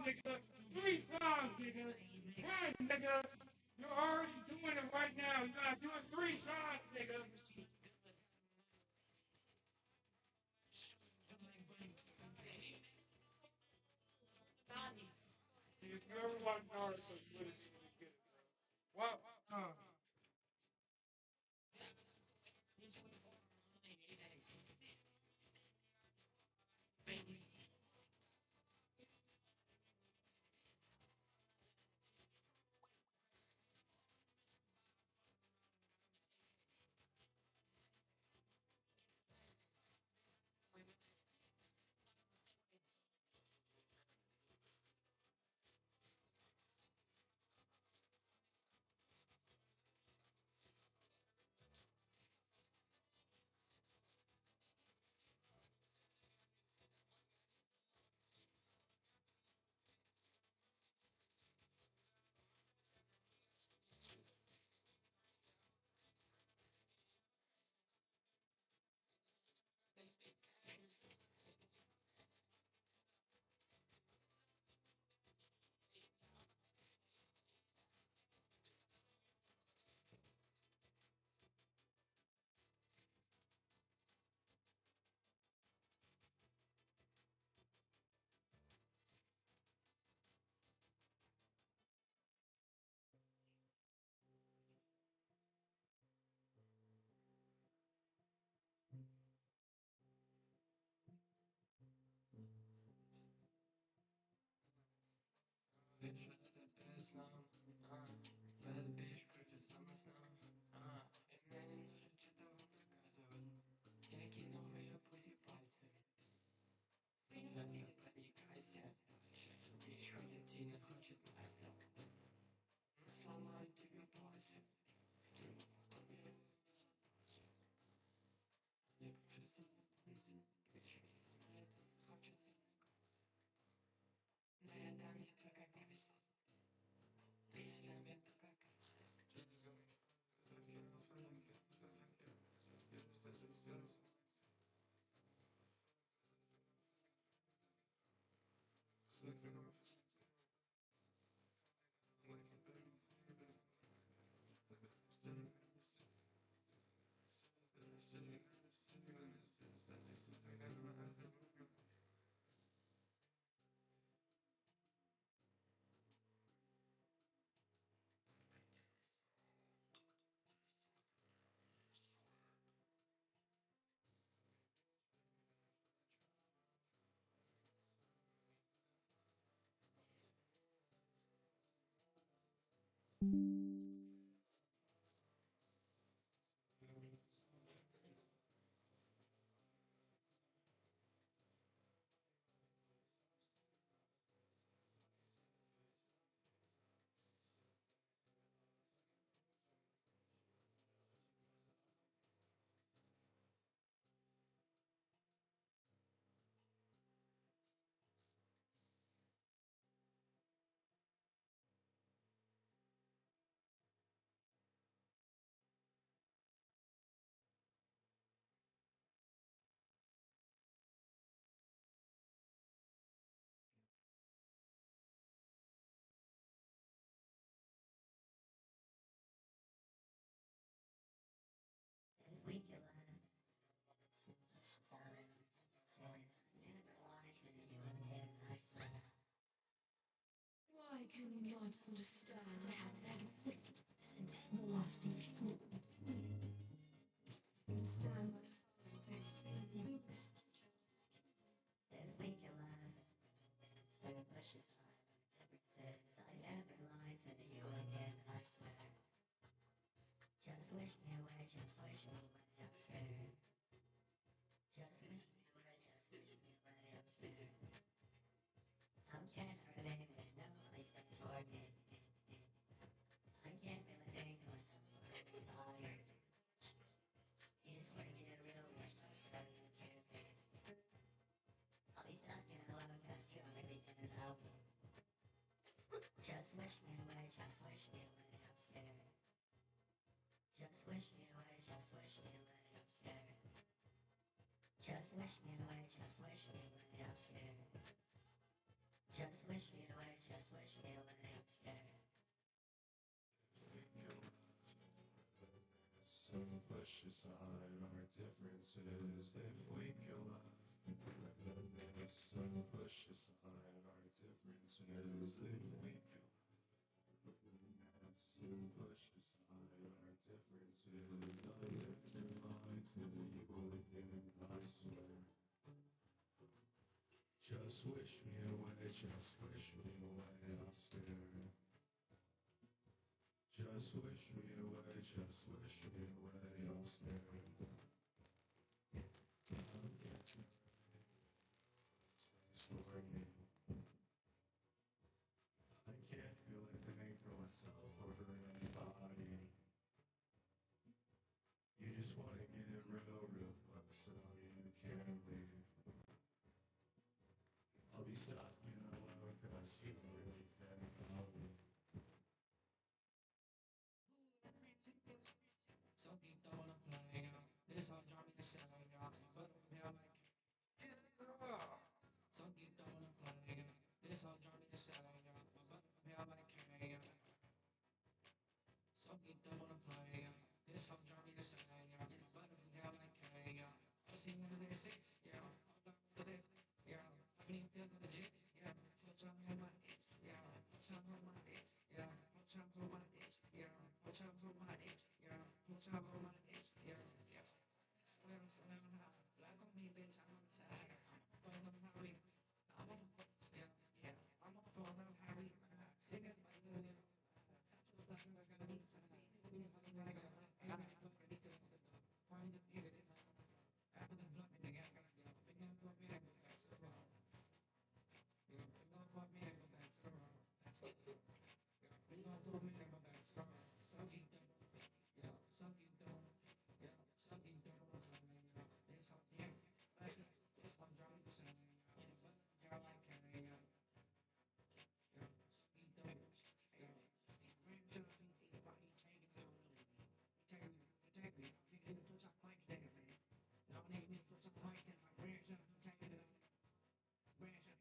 nigga. 3 times, nigga. Run, nigga. You're already doing it right now. You gotta do it 3 times, nigga. See, if you ever watch Naruto, you would have seen it good. What? Why can you not understand that since the last understand my space? If we can laugh, so precious differences, I never lied to you again, I swear. Just wish me away, just wish me away, I'm scared. Just wish me away, just wish me away, I'm scared. How can I relate it? No, I stay tormented. I can't feel a thing myself, I'm tired. You just wanna get real with myself, you can't be. I'll be stuck in a low cause you already didn't help me. Just wish me away, just wish me away, I'm scared. Just wish me away, just wish me away, I'm scared. Just wish me away, just wish me away, I'm scared. Just wish me away. just wish me away, I'm scared. So push aside our differences if we kill off. So push aside our differences if we kill off. So push aside our differences. I live in line to you again, I swear. Just wish me away, just wish me away, I swear. Just wish me away, just wish me away, I'm scared. It's for me. I can't feel a thing for myself or for anybody. You just want to get it real quick so you can leave. I'll be stuck in a low cause you really can't help me. Some people don't wanna play, this all drive me insane, but I'm here like, yeah. Some people don't wanna play, this all drive me insane, but I'm here like, yeah. Some people don't wanna play, this all drive me insane, but I'm here like, yeah. I think I'm gonna six, yeah. I'm not yeah. I need to go to the gym, yeah. Watch out for my hips, yeah. Watch out for my hips, yeah. Watch out for my hips, yeah. Watch out for my hips, yeah. Watch out for my hips, yeah. Yeah. Swear I'm so never high. Black on me, bitch, I'm on the side. I'm on Harry. I'm on yeah, yeah. I'm on for them Harry. Sing it like the little. Just like I'm gonna be something. Be something like a I got to get this to the find the nigga this after the blood nigga I gotta go. Big up for me, I go back to the wrong. Yeah, big up for me, I go back to the wrong. That's it. Yeah, big up for me, I go back to the wrong. Some people yeah, some people yeah, some people don't want to yeah. This how yeah, this one driving the same. Yeah, but yeah, like carrying yeah. Yeah, some people don't yeah. Man, just anybody taking it on me. Take me. You can put your mic there, man. Now I need me to put your mic in my branch up and taking it on. Branch up.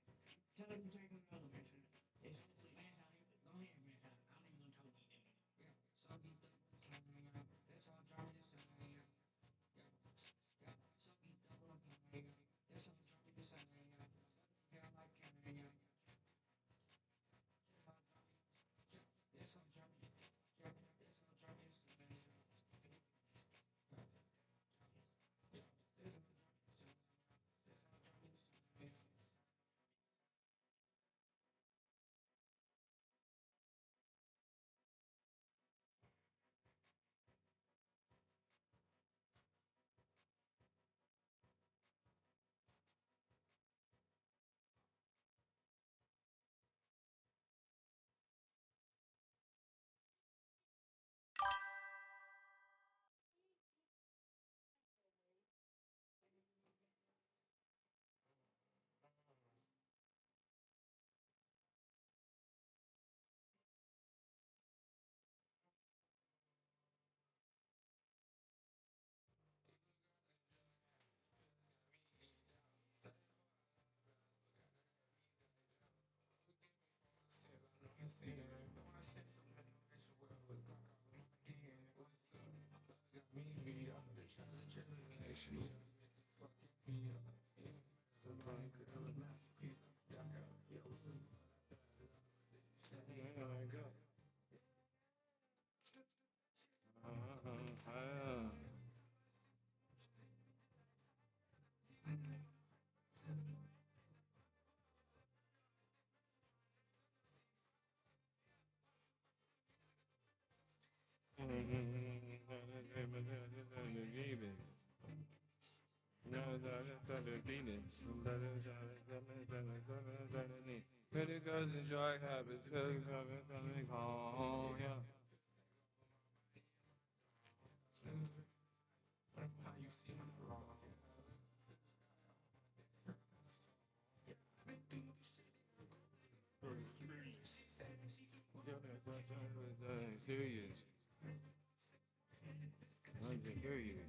Tell him to take it on, branch up. It's branch out here. Go ahead, branch out. I'm not even gonna tell you that. Yeah, some people carrying yeah. That's all driving the same. Yeah. Yeah, yeah. Some people don't want to play. Yeah. That's all driving the same. Yeah. Yeah, like carrying yeah. That's all driving. Yeah. That's all driving. Yeah. That's all driving the same. Yeah. Yeah. That's all driving the same. That's all driving the same. I see it. No, I said something racial well with Glock all in my hand. What's up? Got me beat up. The generation. Fucking me up. So long, girl, a masterpiece. I got yo. There I go. Pretty girls enjoy habits, coming home, yeah. How you see me wrong? Serious. I can hear you.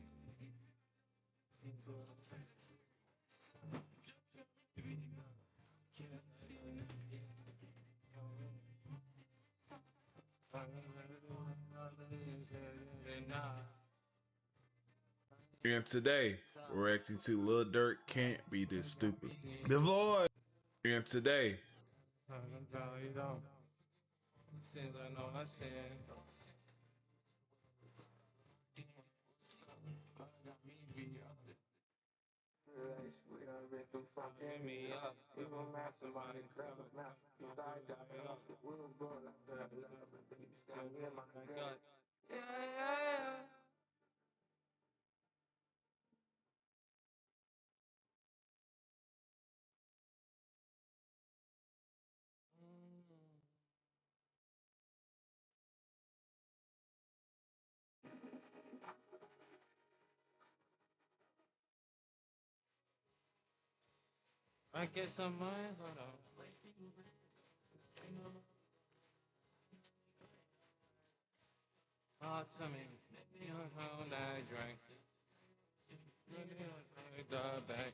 And today, we're reacting to Lil Durk Can't Be This Stupid. The Void. And today, Since I know I sin, fucking me up. Even mastermind, grab a masterpiece, I die off. The wheels going like that, baby, stand in my gut. Yeah, yeah, yeah. I guess I might, hold on. Talk to me, you know that I drank. The back,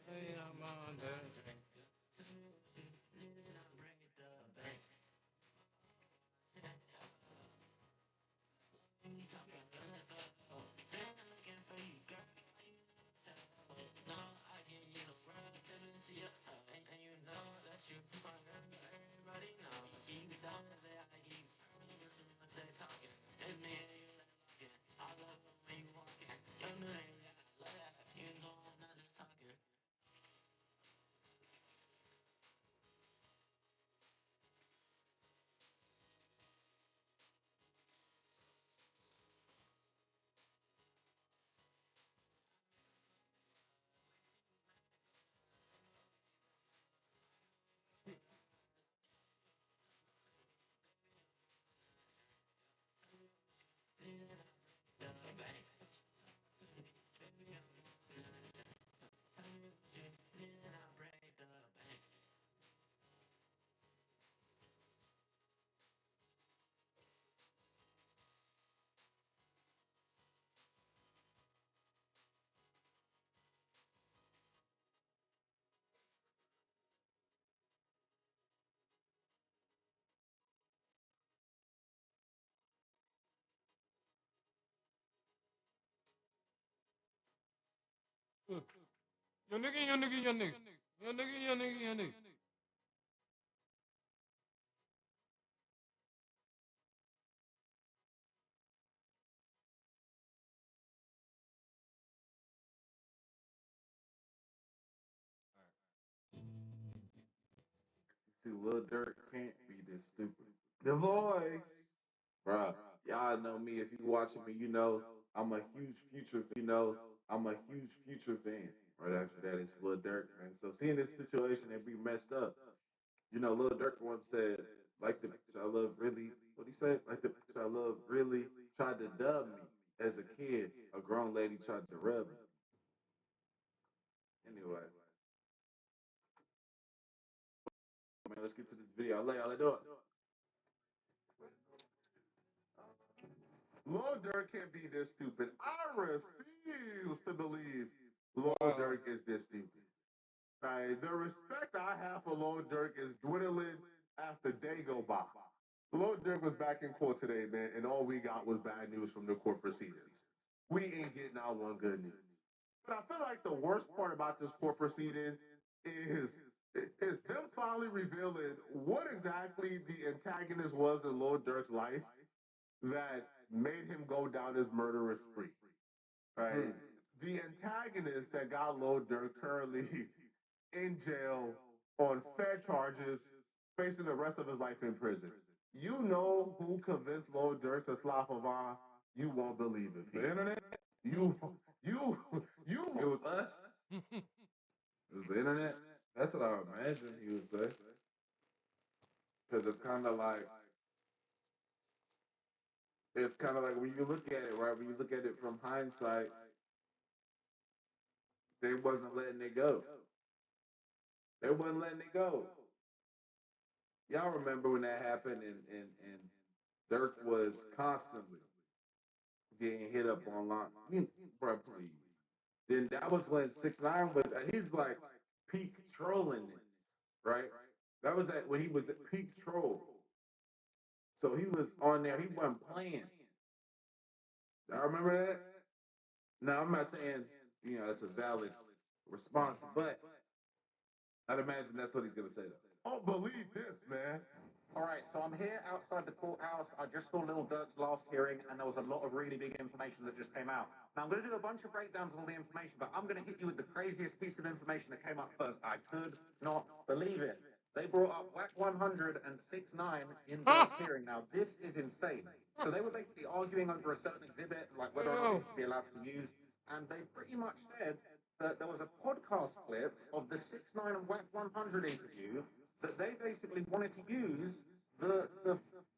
hey, I'm on the drink. Yo nigga, yo nigga, yo nigga. Yo nigga, yo nigga, yo nigga. see Lil Durk Can't Be This Stupid. The Voice. Bruh, y'all know me. If you watching me, you know I'm a huge Future fan. Right after that, it's Lil Durk, man. So seeing this situation and be messed up, Lil Durk once said, like the bitch I love really, what he said? Like the bitch I love really tried to dub me as a kid. A grown lady tried to rub me. Anyway, man, let's get to this video. I'll do it. Lil Durk can't be this stupid. I refuse to believe Lil Durk is this stupid. Right? The respect I have for Lil Durk is dwindling as the day go by. Lil Durk was back in court today, man, and all we got was bad news from the court proceedings. We ain't getting out one good news. But I feel like the worst part about this court proceeding is is them finally revealing what exactly the antagonist was in Lil Durk's life that made him go down his murderous spree. Right? The antagonist that got Lil Durk currently in jail on fair charges, facing the rest of his life in prison. You know who convinced Lil Durk to slap Avant? You won't believe it. The internet? You, you, you. It was us. It was the internet. That's what I imagine he would say. Because it's kind of like when you look at it, right? When you look at it from hindsight, they wasn't letting it go. They wasn't letting it go. Y'all remember when that happened and Dirk was constantly getting hit up online. Bro, please. Then that was when 6ix9ine was he's like peak trolling this, right? That was when he was at peak troll. So he was on there. He wasn't playing. I remember that. Now I'm not saying it's a valid response, but I'd imagine that's what he's gonna say. Though. Oh, believe this, man. All right, so I'm here outside the courthouse. I just saw Little Dirk's last hearing, and there was a lot of really big information that just came out. Now, I'm going to do a bunch of breakdowns of all the information, but I'm going to hit you with the craziest piece of information that came up first. I could not believe it. They brought up WAC 100 and 6ix9ine in Dirk's hearing. Now, this is insane. So they were basically arguing over a certain exhibit, like whether or not it should be allowed to be used, and they pretty much said that there was a podcast clip of the 6ix9ine and WAC 100 interview that they basically wanted to use. The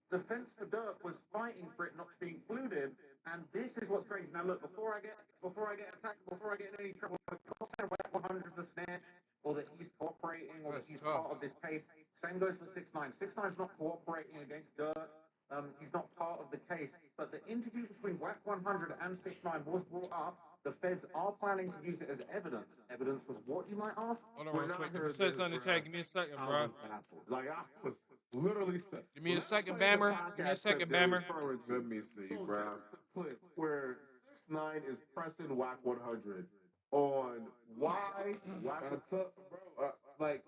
defense for Dirk was fighting for it not to be included, and this is what's crazy. Now look, before I get attacked, before I get in any trouble, I'm not saying WAC 100 is a snitch, or that he's cooperating, or that he's part of this case. Same goes for 6ix9ine. 6ix9ine's not cooperating against Dirk. He's not part of the case, but the interview between WAC 100 and 6ix9ine was brought up. The feds are planning to use it as evidence. Evidence of what, you might ask? Hold on real quick. Let me say something in the chat. Give me a second, I bro. was baffled. Like I was literally stuck. Give me a second, Bammer. Give me a second, Bammer. Let me see, bro. This is the clip where 6ix9ine is pressing WAC 100 on why bro. Like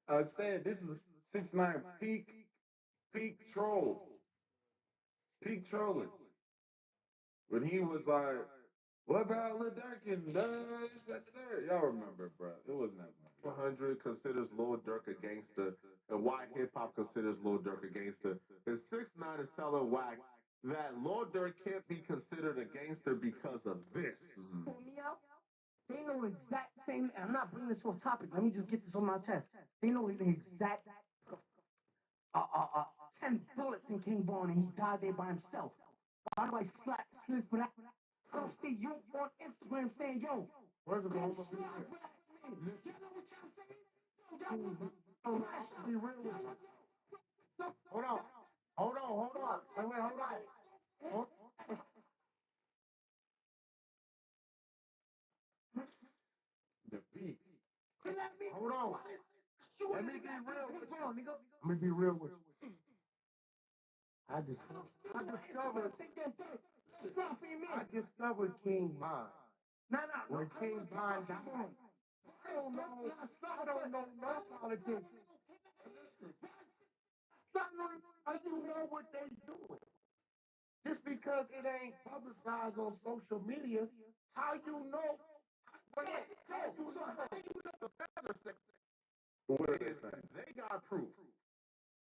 I said, this is 6ix9ine peak troll, peak trolling. When he was like, "What about Lil Durk and this, that, the third?" Y'all remember, bro? It wasn't that much. 100 considers Lil Durk a gangster, and why hip hop considers Lil Durk a gangster. And 6ix9ine is telling Wack that Lil Durk can't be considered a gangster because of this. Pull me out. They know the exact same. And I'm not bringing this off topic. Let me just get this on my chest. They know the exact 10 bullets in King Von, and he died there by himself. Why do I slip for that? I don't see you on Instagram saying, yo, First of all, don't slap back at me. You know what y'all saying? be real with you. Hold on. Wait, hold on. The beat. Hold on. Let me be real with you. Let me be real with you. I discovered King Von. When King Von died. I don't know no politics. How you know what they doing? Just because it ain't publicized on social media, how you know? What are they saying? They got proof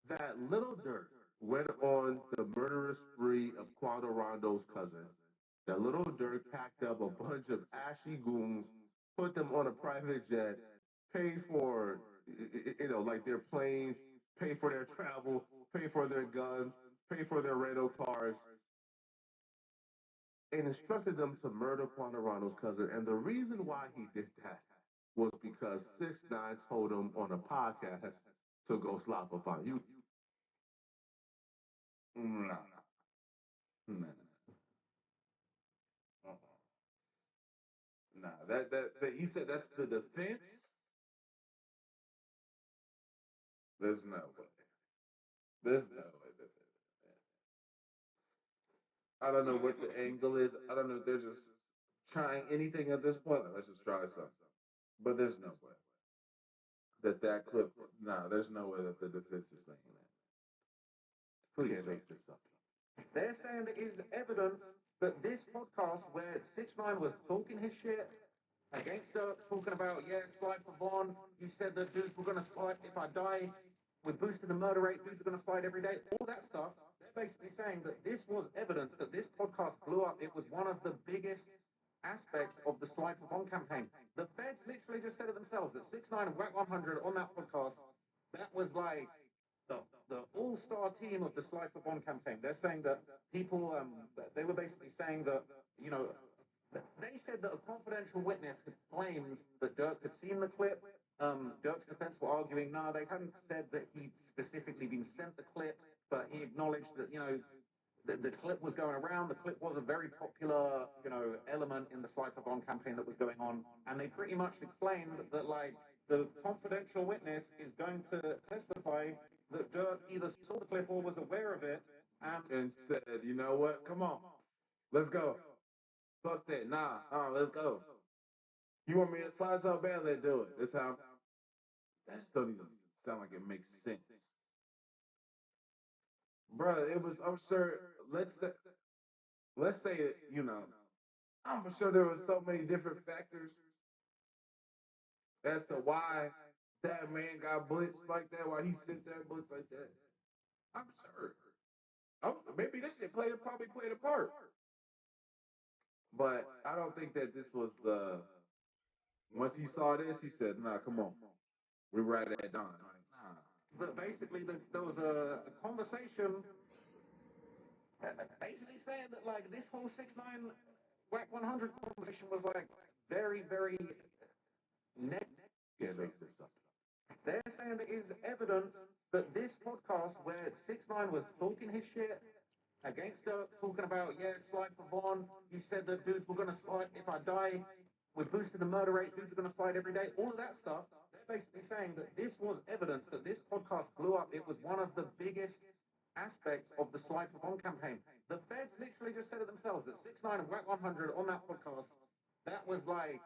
that Little Durk went on the murderous spree of Quando Rondo's cousin. That Little Durk packed up a bunch of ashy goons, put them on a private jet, paid for, like their planes, pay for their travel, pay for their guns, pay for their rental cars, and instructed them to murder Quando Rondo's cousin. And the reason why he did that was because 6ix9ine told him on a podcast to go slap up on you. No. Nah, that he said that's the defense. There's no way. There's no way. I don't know what the angle is. I don't know if they're just trying anything at this point. Let's just try something. But there's no way that clip. Nah, there's no way that the defense is saying that. Please say something. They're saying there is evidence that this podcast where 6ix9ine was talking his shit against Dirk, talking about, slide for Vaughn, you said that dudes were going to slide if I die, we're boosting the murder rate, dudes are going to slide every day, all that stuff. They're basically saying that this was evidence that this podcast blew up. It was one of the biggest aspects of the Slide for Vaughn campaign. The feds literally just said it themselves that 6ix9ine and WAC 100 on that podcast, that was like the all-star team of the Slide for Bond campaign. They're saying that people, they were basically saying that, they said that a confidential witness had claimed that Dirk had seen the clip. Dirk's defense were arguing, no, they hadn't said that he'd specifically been sent the clip, but he acknowledged that, the clip was going around. The clip was a very popular, element in the Slide for Bond campaign that was going on. And they pretty much explained that, like, the confidential witness is going to testify that Dirk either saw the clip or was aware of it and said, you know what? Come on, let's go. Fuck that. Nah, let's go. You want me to slide so bad? Let's do it. That's how. That just don't even sound like it makes sense, bro. It was. I'm sure. Let's say it. You know, I'm sure there was so many different factors as to why that man got blitzed like that. Why he sent that blitz like that. I'm sure. Maybe this shit probably played a part. But I don't think that this was the. Once he saw this, he said, "Nah, come on, we right at dawn." Like, nah. But basically, there was a conversation basically saying that like this whole 6ix9ine Whack 100 conversation was like very, very negative. Yeah, make this up. They're saying there is evidence that this podcast where 6ix9ine was talking his shit against Dirk, talking about, yeah, slide for Vaughn. He said that dudes were going to slide if I die. We're boosting the murder rate. Dudes are going to slide every day. All of that stuff. They're basically saying that this was evidence that this podcast blew up. It was one of the biggest aspects of the Slide for Vaughn campaign. The feds literally just said it themselves that 6ix9ine and Whack 100 on that podcast, that was like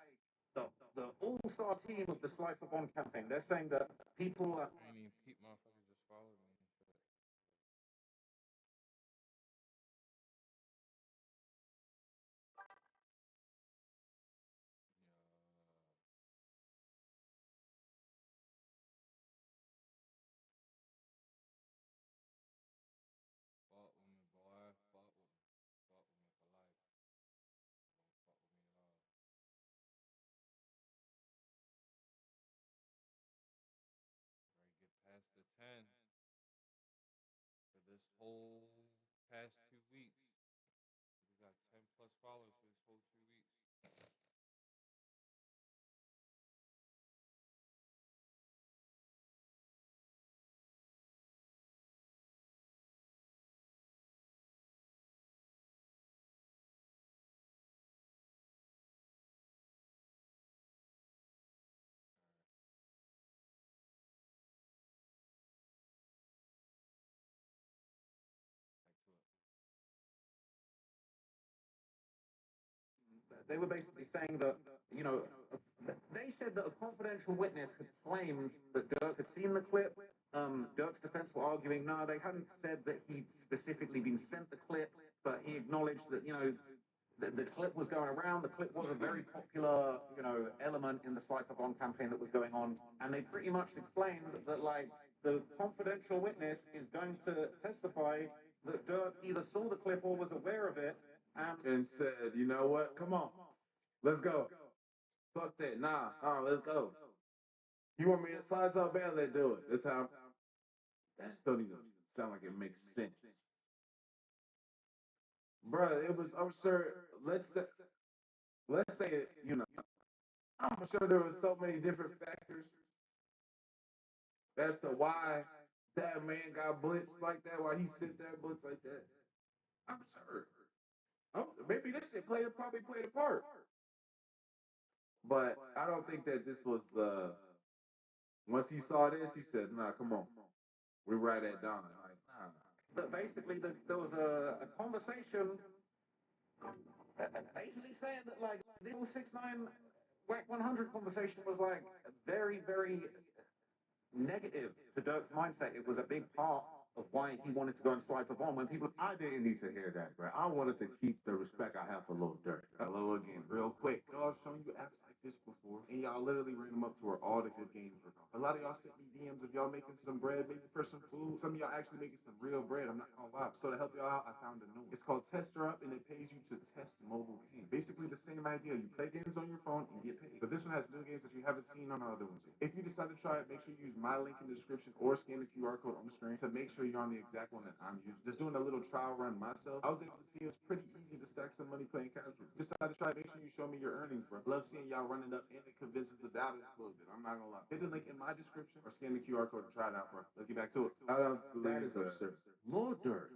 the all-star team of the Slide for Vaughn campaign. They're saying that people are. I ain't even peep motherfuckers just followed me and shit. Yeah. Fuck with me, boy. Fuck with me. Fuck with me for life. Don't fuck with me at all. Ready to get past the 10 for this whole past 2 weeks. We got 10 plus followers for this whole 2 weeks. They were basically saying that, you know, they said that a confidential witness had claimed that Dirk had seen the clip. Dirk's defense were arguing, no, they hadn't said that he'd specifically been sent the clip, but he acknowledged that, you know, the clip was going around. The clip was a very popular, you know, element in the Slide for Bond campaign that was going on. And they pretty much explained that, like, the confidential witness is going to testify that Dirk either saw the clip or was aware of it. And said, you know what? Come on, let's go. Fuck that. Nah, let's go. You want me to slide so bad? Let's do it. That's how. That just don't even sound like it makes sense, bro. It was. I'm sure. Let's say it. You know, I'm sure there was so many different factors as to why that man got blitzed like that. Why he sent that blitz like that. I'm sure. Maybe this shit probably played a part. But I don't think that this was the. Once he saw this, he said, "Nah, come on, we're right at dawn." Like, nah. But basically, there was a conversation basically saying that, like, the whole 6ix9ine Whack 100 conversation was, like, very, very negative to Dirk's mindset. It was a big part of why he wanted to go and slide for Vaughn. When people. I didn't need to hear that, bro. I wanted to keep the respect I have for Lil Durk. Hello again, real quick. Y'all shown you apps like this before, and y'all literally ran them up to where all the good games were gone. A lot of y'all sent me DMs of y'all making some bread, maybe for some food. Some of y'all actually making some real bread. I'm not gonna lie. So to help y'all out, I found a new one. It's called Tester Up, and it pays you to test mobile games. Basically the same idea. You play games on your phone and get paid. But this one has new games that you haven't seen on the other ones. If you decide to try it, make sure you use my link in the description or scan the QR code on the screen to make sure you're on the exact one that I'm using. Just doing a little trial run myself, I was able to see it's pretty easy to stack some money playing casual. Decide to try it, make sure you show me your earnings, bro. Love seeing y'all running up, and it convinces the doubters a little bit. I'm not gonna lie. Hit the link in my description or scan the QR code and try it out, bro. Let's get back to it. I don't believe that is absurd. Lord Durk,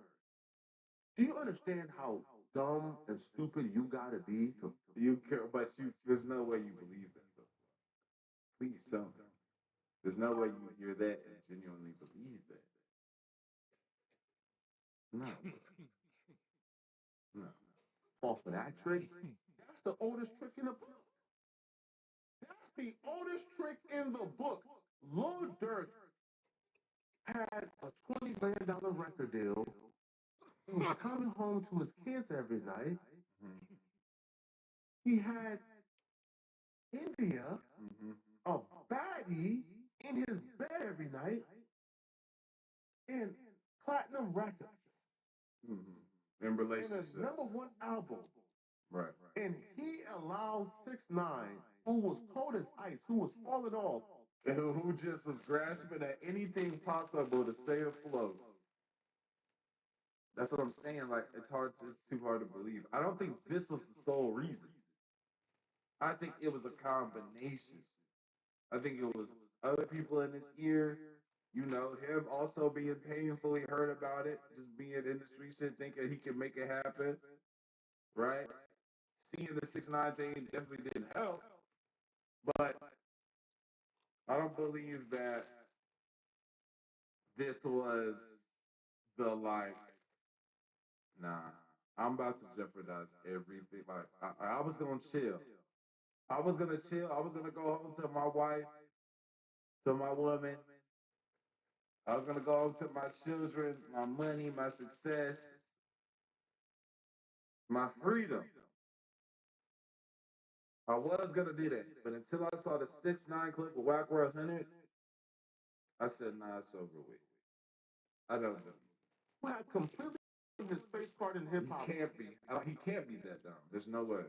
do you understand how dumb and stupid you gotta be to? You care, but there's no way you believe that. Though. Please tell me. There's no way you hear that and genuinely believe that. No, no. Fall for that trick. That's the oldest trick in the book. That's the oldest trick in the book. Lil Durk had a $20 million record deal. He was coming home to his kids every night. Mm-hmm. He had India, Mm-hmm. a baddie, in his bed every night, and platinum records, Mm-hmm. In and relationships. a #1 album. Right. And he allowed 6ix9ine, who was cold as ice, who was falling off, And who just was grasping at anything possible to stay afloat. That's what I'm saying. Like it's too hard to believe. I don't think this was the sole reason. I think it was a combination. I think it was other people in his ear, you know, him also being painfully hurt about it, just being in the street shit, thinking he could make it happen, right? Seeing the 6ix9ine thing definitely didn't help, but I don't believe that this was the like, nah, I'm about to jeopardize everything. Like I was gonna chill. I was gonna chill. I was gonna go home to my wife, to my woman. I was gonna go home to my children, my money, my success, my freedom. I was gonna do that, but until I saw the 6ix9ine clip with Whack World 100, I said, "Nah, it's over with. I don't believe who had completely his face card in hip hop, he can't be. He can't be that dumb. There's no way.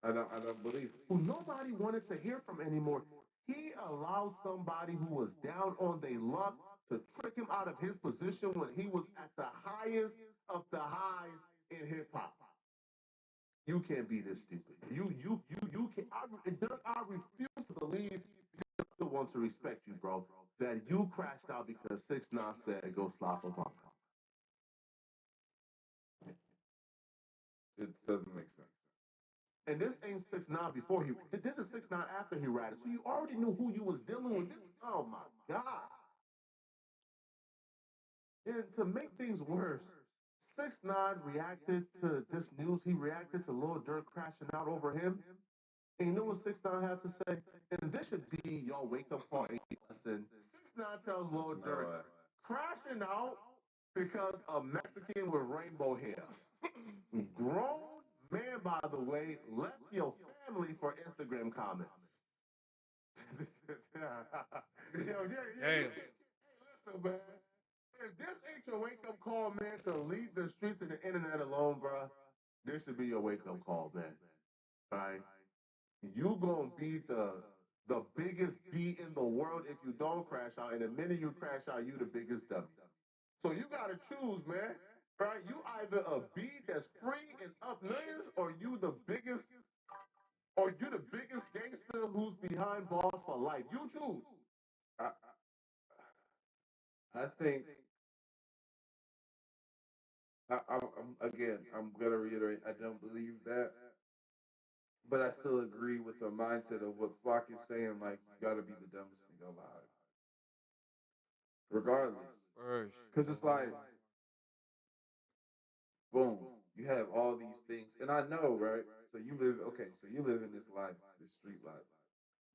I don't believe it. who nobody wanted to hear from anymore. He allowed somebody who was down on their luck to trick him out of his position when he was at the highest of the highs in hip hop. You can't be this stupid. You can't. I refuse to believe I still want to respect you, bro. That you crashed out because 6ix9ine said go slap a bump. It doesn't make sense. And this ain't 6ix9ine before he. This is 6ix9ine after he ratted. So you already knew who you was dealing with. This. Oh my god. And to make things worse, 6ix9ine reacted to this news. He reacted to Lil Durk crashing out over him. And you know what 6ix9ine had to say? And this should be your wake up call. Listen, 6ix9ine tells Lil No Durk way. crashing out because a Mexican with rainbow hair. Grown man, by the way, left your family for Instagram comments. Damn. Hey, listen, man. If this ain't your wake up call, man, to leave the streets and the internet alone, bruh, this should be your wake up call, man. All right? You gonna be the biggest B in the world if you don't crash out, and the minute you crash out, you the biggest dummy. So you gotta choose, man. Right? You either a B that's free and up millions, or you the biggest gangster who's behind bars for life. You choose. I, I think I'm gonna reiterate. I don't believe that, but I still agree with the mindset of what Flock is saying. Like you gotta be the dumbest thing alive, regardless, First, because it's like, boom, you have all these things, and I know, right? So you live, okay, so you live in this life, this street life,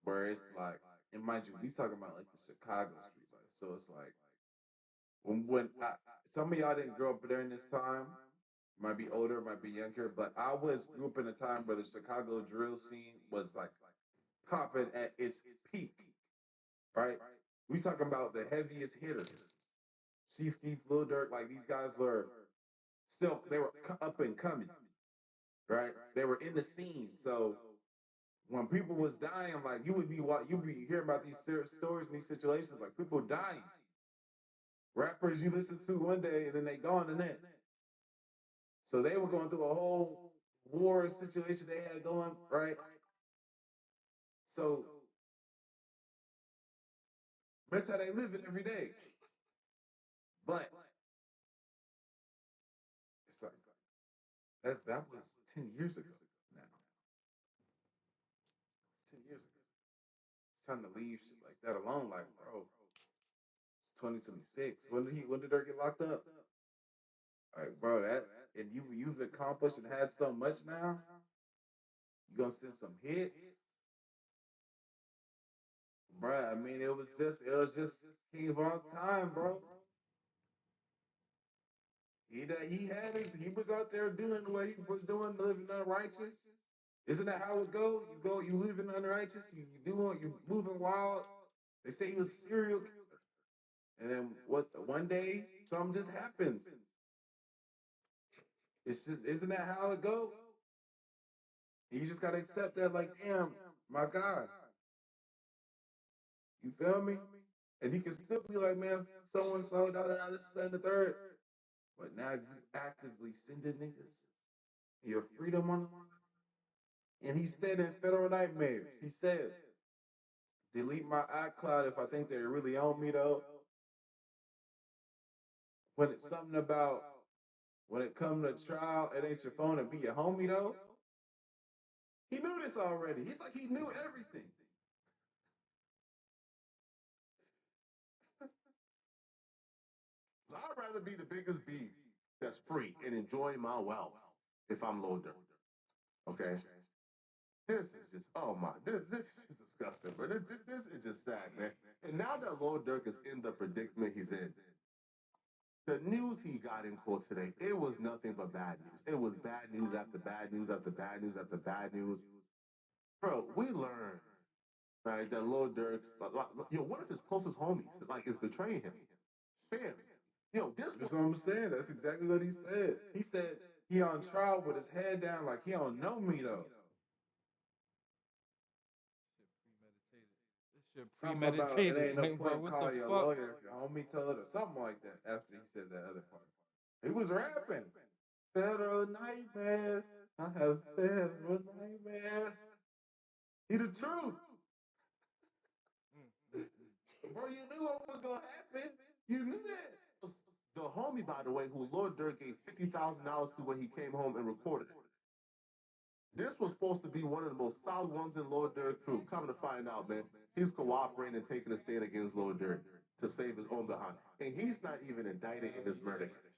where it's like, and mind you, we talking about like the Chicago street life, so it's like some of y'all didn't grow up during this time, might be older, might be younger, but I grew up in a time where the Chicago drill scene was like popping at its peak, right? We talking about the heaviest hitters, Chief Keef, Lil Durk, like these guys were still they were up and coming, right? They were in the scene, so when people was dying, like you would be hearing about these stories and these situations, like people dying, rappers you listen to one day and then they gone the next. So they were going through a whole war situation they had going, right? So that's how they live it every day. But it's like that was 10 years ago now. 10 years ago. It's time to leave shit like that alone, like, bro, 2026. When did Dirk get locked up? Like, bro, that and you've accomplished and had so much now. You gonna send some hits, bro. I mean, it was just King Von's time, bro. He was out there doing what he was doing, living unrighteous. Isn't that how it go? You living unrighteous. You moving wild. They say he was a serial killer, and then what? One day something just happens. It's just isn't that how it go? And you just gotta accept that, like, damn, my God, you feel me? And you can still be like, man, so and so, da da da, this is that, and the third. But now you actively sending niggas your freedom on the line. And he said in Federal Nightmares, he said, delete my iCloud if I think they really own me though. When it's something about when it come to trial, it ain't your phone and be your homie though. He knew this already. He's like he knew everything. I'd rather be the biggest bee that's free and enjoying my wealth if I'm Lil Durk. Okay? This is just, oh my, this is disgusting, bro. This is just sad, man. And now that Lil Durk is in the predicament he's in, the news he got in court today, it was nothing but bad news. It was bad news after bad news after bad news after bad news. Bro, we learned, right, that Lil Durk's, one of his closest homies, like, is betraying him. Fam, That's what I'm saying. That's exactly what he said. He said he on trial with his head down, like he don't know me though. Shit Something about it premeditated. ain't no Like, bro, point what the calling your fuck? lawyer if your homie told or something like that. After he said that other part, he was rapping. Federal nightmares. I have federal nightmares. He the truth. Bro, you knew what was gonna happen. You knew that. The homie, by the way, who Lord Durk gave $50,000 to when he came home and recorded it. This was supposed to be one of the most solid ones in Lord Durk crew. Come to find out, man, he's cooperating and taking a stand against Lord Durk to save his own behind. And he's not even indicted in this murder case.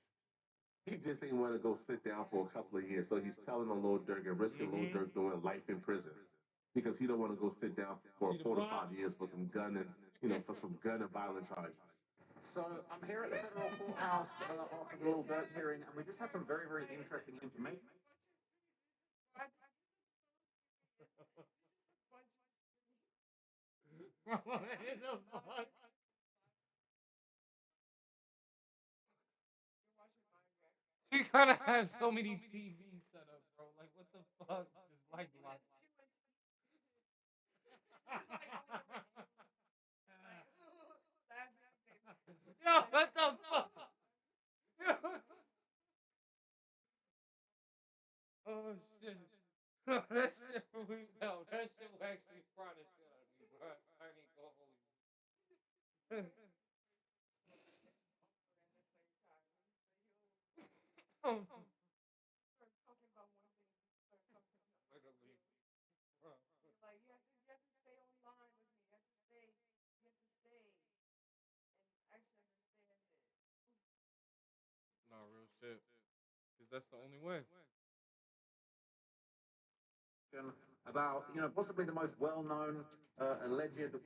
He just didn't want to go sit down for a couple of years, so he's telling on Lord Durk and risking Lord Durk doing life in prison because he don't want to go sit down for 4 to 5 years for some gun and for some gun and violent charges. So I'm here at the federal courthouse after the little Dirk hearing, and we just had some very, very interesting information. Bro, what the fuck? You gotta have so many TVs set up, bro. Like, what the fuck? Just like lots. Yo, what the fuck? Yo. Oh shit. That shit that shit will actually fry the shit out of me, bro. I ain't gonna hold you. Oh, literally. Bro. Nah, real shit. Cause that's the only way. About possibly the most well-known alleged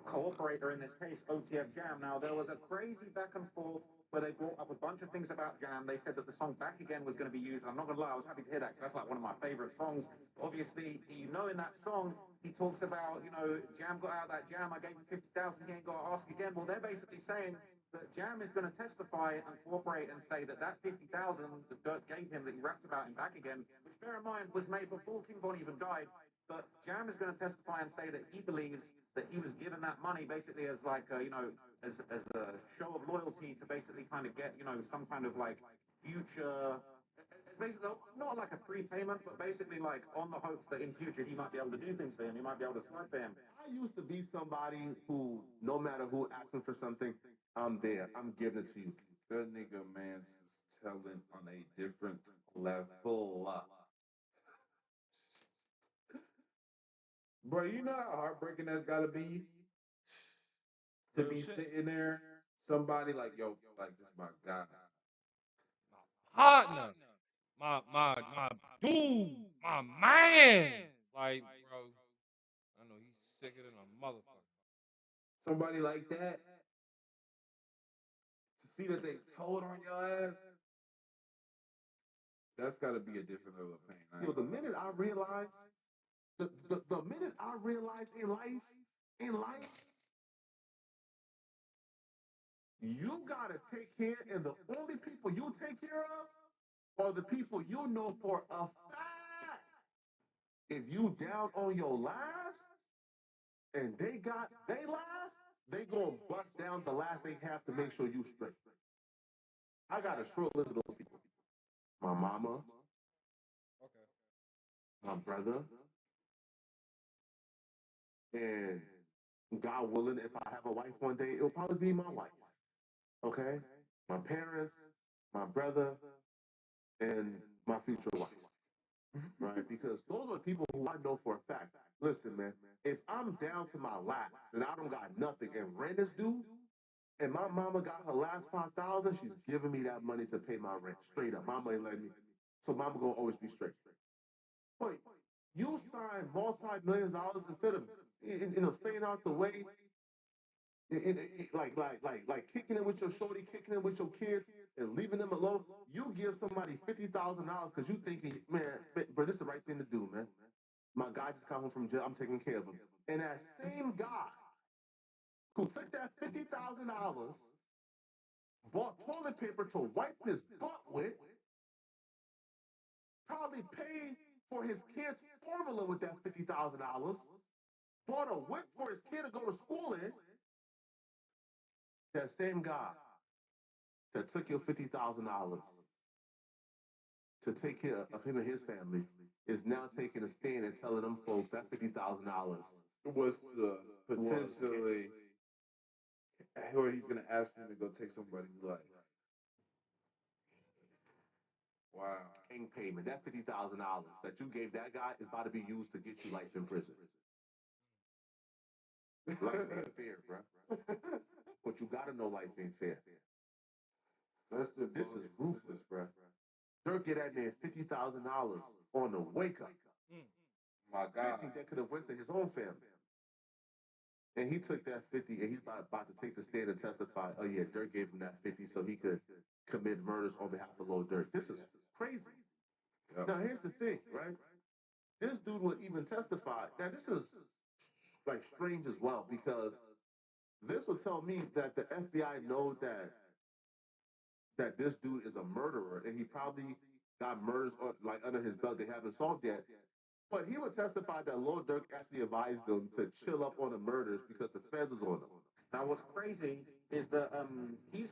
cooperator in this case, OTF Jam. Now, there was a crazy back and forth where they brought up a bunch of things about Jam. They said that the song Back Again was going to be used. And I'm not going to lie, I was happy to hear that because that's like one of my favorite songs. Obviously, in that song, he talks about, Jam got out that jam. I gave him 50,000. He ain't got to ask again. Well, they're basically saying that Jam is going to testify and cooperate and say that 50,000 that Dirk gave him that he rapped about in Back Again, which bear in mind was made before King Von even died. But Jam is going to testify and say that he believes that he was given that money basically as like, as a show of loyalty to basically kind of get, some kind of like future, it's basically not like a prepayment, but basically like on the hopes that in future he might be able to do things for him. He might be able to slide for him. I used to be somebody who, no matter who asks me for something, I'm there. I'm giving it to you. That nigga man's is telling on a different level. Bro, you know how heartbreaking that's gotta be? to Real be shit. sitting there, somebody like, yo, like this is my guy. My partner, my dude, my man. Like, bro, I know he's sicker than a motherfucker. Somebody like that, to see that they told on your ass, that's gotta be a different level of pain. Yo, the minute I realized, the minute I realized in life, you gotta take care, and the only people you take care of are the people you know for a fact. If you down on your last and they got they last, they gonna bust down the last they have to make sure you straight. I got a short list of those people. My mama, Okay. my brother, and God willing, if I have a wife one day, it'll probably be my wife. Okay? My parents, my brother, and my future wife. Right? Because those are people who I know for a fact. Listen, man, if I'm down to my last and I don't got nothing and rent is due, and my mama got her last 5,000, she's giving me that money to pay my rent. Straight up. Mama ain't letting me. So mama gonna always be straight. But you sign multi-millions of dollars instead of staying out the way, like kicking it with your shorty, kicking it with your kids, and leaving them alone. You give somebody $50,000 because you thinking, man, bro, this is the right thing to do, man. My guy just got home from jail. I'm taking care of him. And that same guy who took that $50,000, bought toilet paper to wipe his butt with, probably paid for his kid's formula with that $50,000, bought a whip for his kid to go to school in. That same guy that took your $50,000 to take care of him and his family is now taking a stand and telling them folks that $50,000 was to potentially, or he's gonna ask them to go take somebody's life. Wow. gang payment. That $50,000 that you gave that guy is about to be used to get you life in prison. Life ain't fair, bro. But you gotta know life ain't fair. This is ruthless, bro. Dirk get that man $50,000 on the wake up. My God. 50 that could have went to his own family. And he took that 50 and he's about to take the stand and testify. Oh yeah, Dirk gave him that 50 so he could commit murders on behalf of Lil Durk. This is crazy. Yep. Now here's the thing, right? This dude would even testify. Now this is like strange as well because this would tell me that the FBI know that this dude is a murderer and he probably got murders like under his belt they haven't solved yet. But he would testify that Lil Durk actually advised them to chill up on the murders because the feds is on them. Now, what's crazy is that he's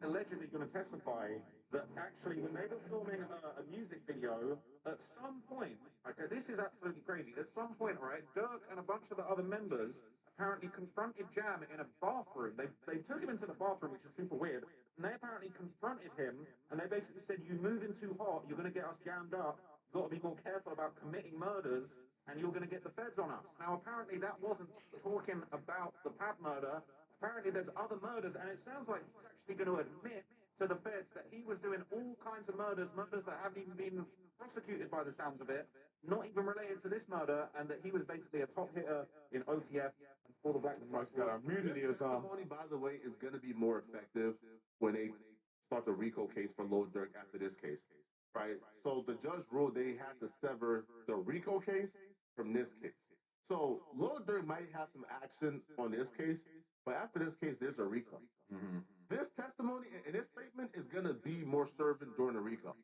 allegedly gonna testify that actually when they were filming a music video, at some point, okay, this is absolutely crazy. At some point, right, Dirk and a bunch of the other members apparently confronted Jam in a bathroom. They took him into the bathroom, which is super weird. And they apparently confronted him, and they basically said, "You moving too hot. You're gonna get us jammed up. You've got to be more careful about committing murders." And you're going to get the feds on us. Now, apparently that wasn't talking about the Pab murder. Apparently there's other murders, and it sounds like he's actually going to admit to the feds that he was doing all kinds of murders that haven't even been prosecuted by the sounds of it, not even related to this murder, and that he was basically a top hitter in OTF and for the Black Must got immunity or This something. testimony, by the way, is going to be more effective when they start the RICO case for Lil Durk after this case. Right? So the judge ruled they had to sever the RICO case from this case. So Lil Durk might have some action on this case, but after this case, there's a RICO. Mm-hmm. This testimony and this statement is going to be more servant during the RICO.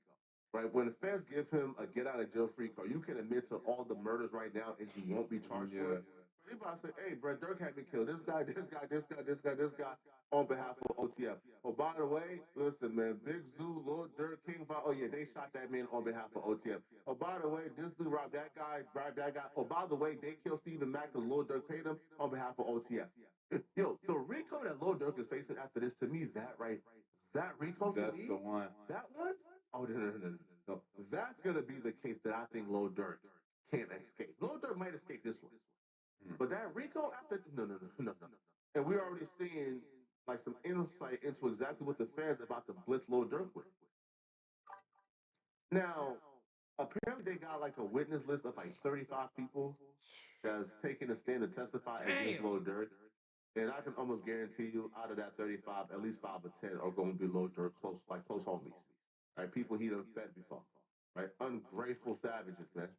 Right? When the feds give him a get out of jail free card, you can admit to all the murders right now and you won't be charged for it. He about to say, hey, bro, Dirk had me killed. This guy on behalf of OTF. Oh, by the way, listen, man, Big Zoo, Lord Dirk, King Five. Oh, yeah, they shot that man on behalf of OTF. Oh, by the way, this dude robbed that guy, bribed that guy. Oh, by the way, they killed Stephen Mack because Lord Dirk paid him on behalf of OTF. Yo, the RICO that Lord Dirk is facing after this, to me, that RICO to That's me, the one. that one? Oh, no. That's going to be the case that I think Lord Dirk can't escape. Lord Dirk might escape this one. But that RICO after, no. And we already see like some insight into exactly what the fans about to blitz Lil Durk with. Now, apparently they got like a witness list of like 35 people that's taking a stand to testify against Damn. Lil Durk. And I can almost guarantee you, out of that 35, at least 5 or 10 are going to be Lil Durk close homies, right? People he done fed before, right? Ungrateful savages, man.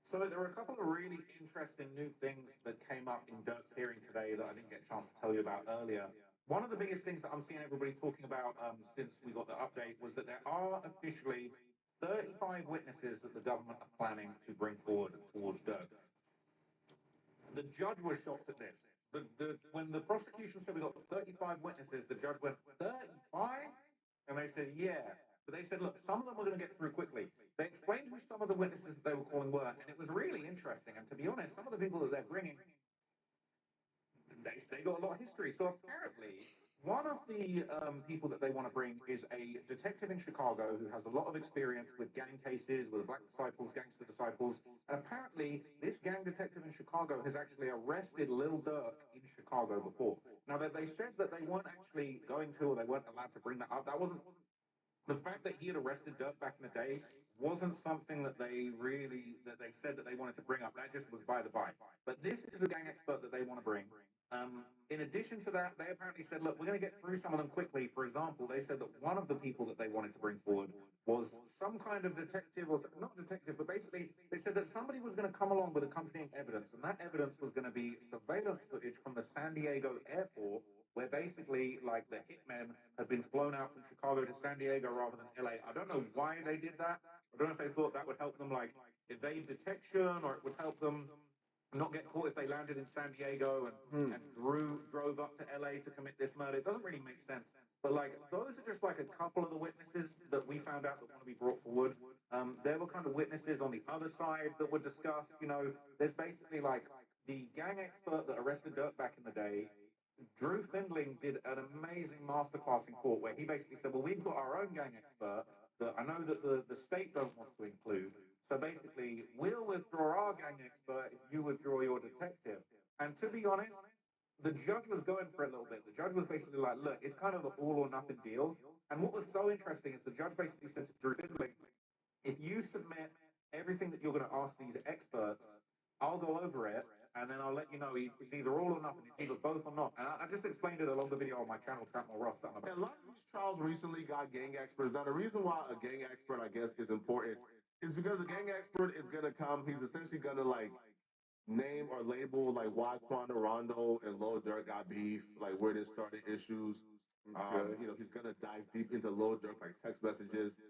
So there were a couple of really interesting new things that came up in Dirk's hearing today that I didn't get a chance to tell you about earlier. One of the biggest things that I'm seeing everybody talking about since we got the update was that there are officially 35 witnesses that the government are planning to bring forward towards Dirk. The judge was shocked at this. When the prosecution said we got 35 witnesses, the judge went, 35? And they said, yeah. But they said, look, some of them we're going to get through quickly. They explained who some of the witnesses that they were calling were, and it was really interesting. And to be honest, some of the people that they're bringing, they got a lot of history. So apparently, one of the people that they want to bring is a detective in Chicago who has a lot of experience with gang cases, with the Black Disciples, Gangster Disciples. And apparently, this gang detective in Chicago has actually arrested Lil Durk in Chicago before. Now, they said that they weren't actually going to, or they weren't allowed to bring that up. That wasn't the fact that he had arrested Dirk back in the day wasn't something that they said that they wanted to bring up. That just was by the by. But this is a gang expert that they want to bring. In addition to that, they apparently said, look, we're going to get through some of them quickly. For example, they said that one of the people that they wanted to bring forward was some kind of detective, or not detective, but basically they said that somebody was going to come along with accompanying evidence, and that evidence was going to be surveillance footage from the San Diego airport, where basically, like, the hitmen had been flown out from Chicago to San Diego rather than LA. I don't know why they did that. I don't know if they thought that would help them, like, evade detection, or it would help them not get caught if they landed in San Diego and drove up to LA to commit this murder. It doesn't really make sense. But, like, those are just, like, a couple of the witnesses that we found out that want to be brought forward. There were kind of witnesses on the other side that were discussed. You know, there's basically, like, the gang expert that arrested Dirk back in the day. Drew Findling did an amazing masterclass in court where he basically said, well, we've got our own gang expert that I know that the state don't want to include. So basically, we'll withdraw our gang expert if you withdraw your detective. And to be honest, the judge was going for a little bit. The judge was basically like, look, it's kind of an all or nothing deal. And what was so interesting is the judge basically said to Drew Findling, if you submit everything that you're going to ask these experts, I'll go over it, and then I'll let you know it's either all or nothing. It's either both or not. And I just explained it along the video on my channel, Trentmore Ross. That I'm A lot of these trials recently got gang experts. Now, the reason why a gang expert, I guess, is important is because a gang expert is going to come, he's essentially going to, like, name or label, like, why Quando Rondo and Lil Durk got beef, like, where this started issues. Okay. You know, he's going to dive deep into Lil Durk, like, text messages,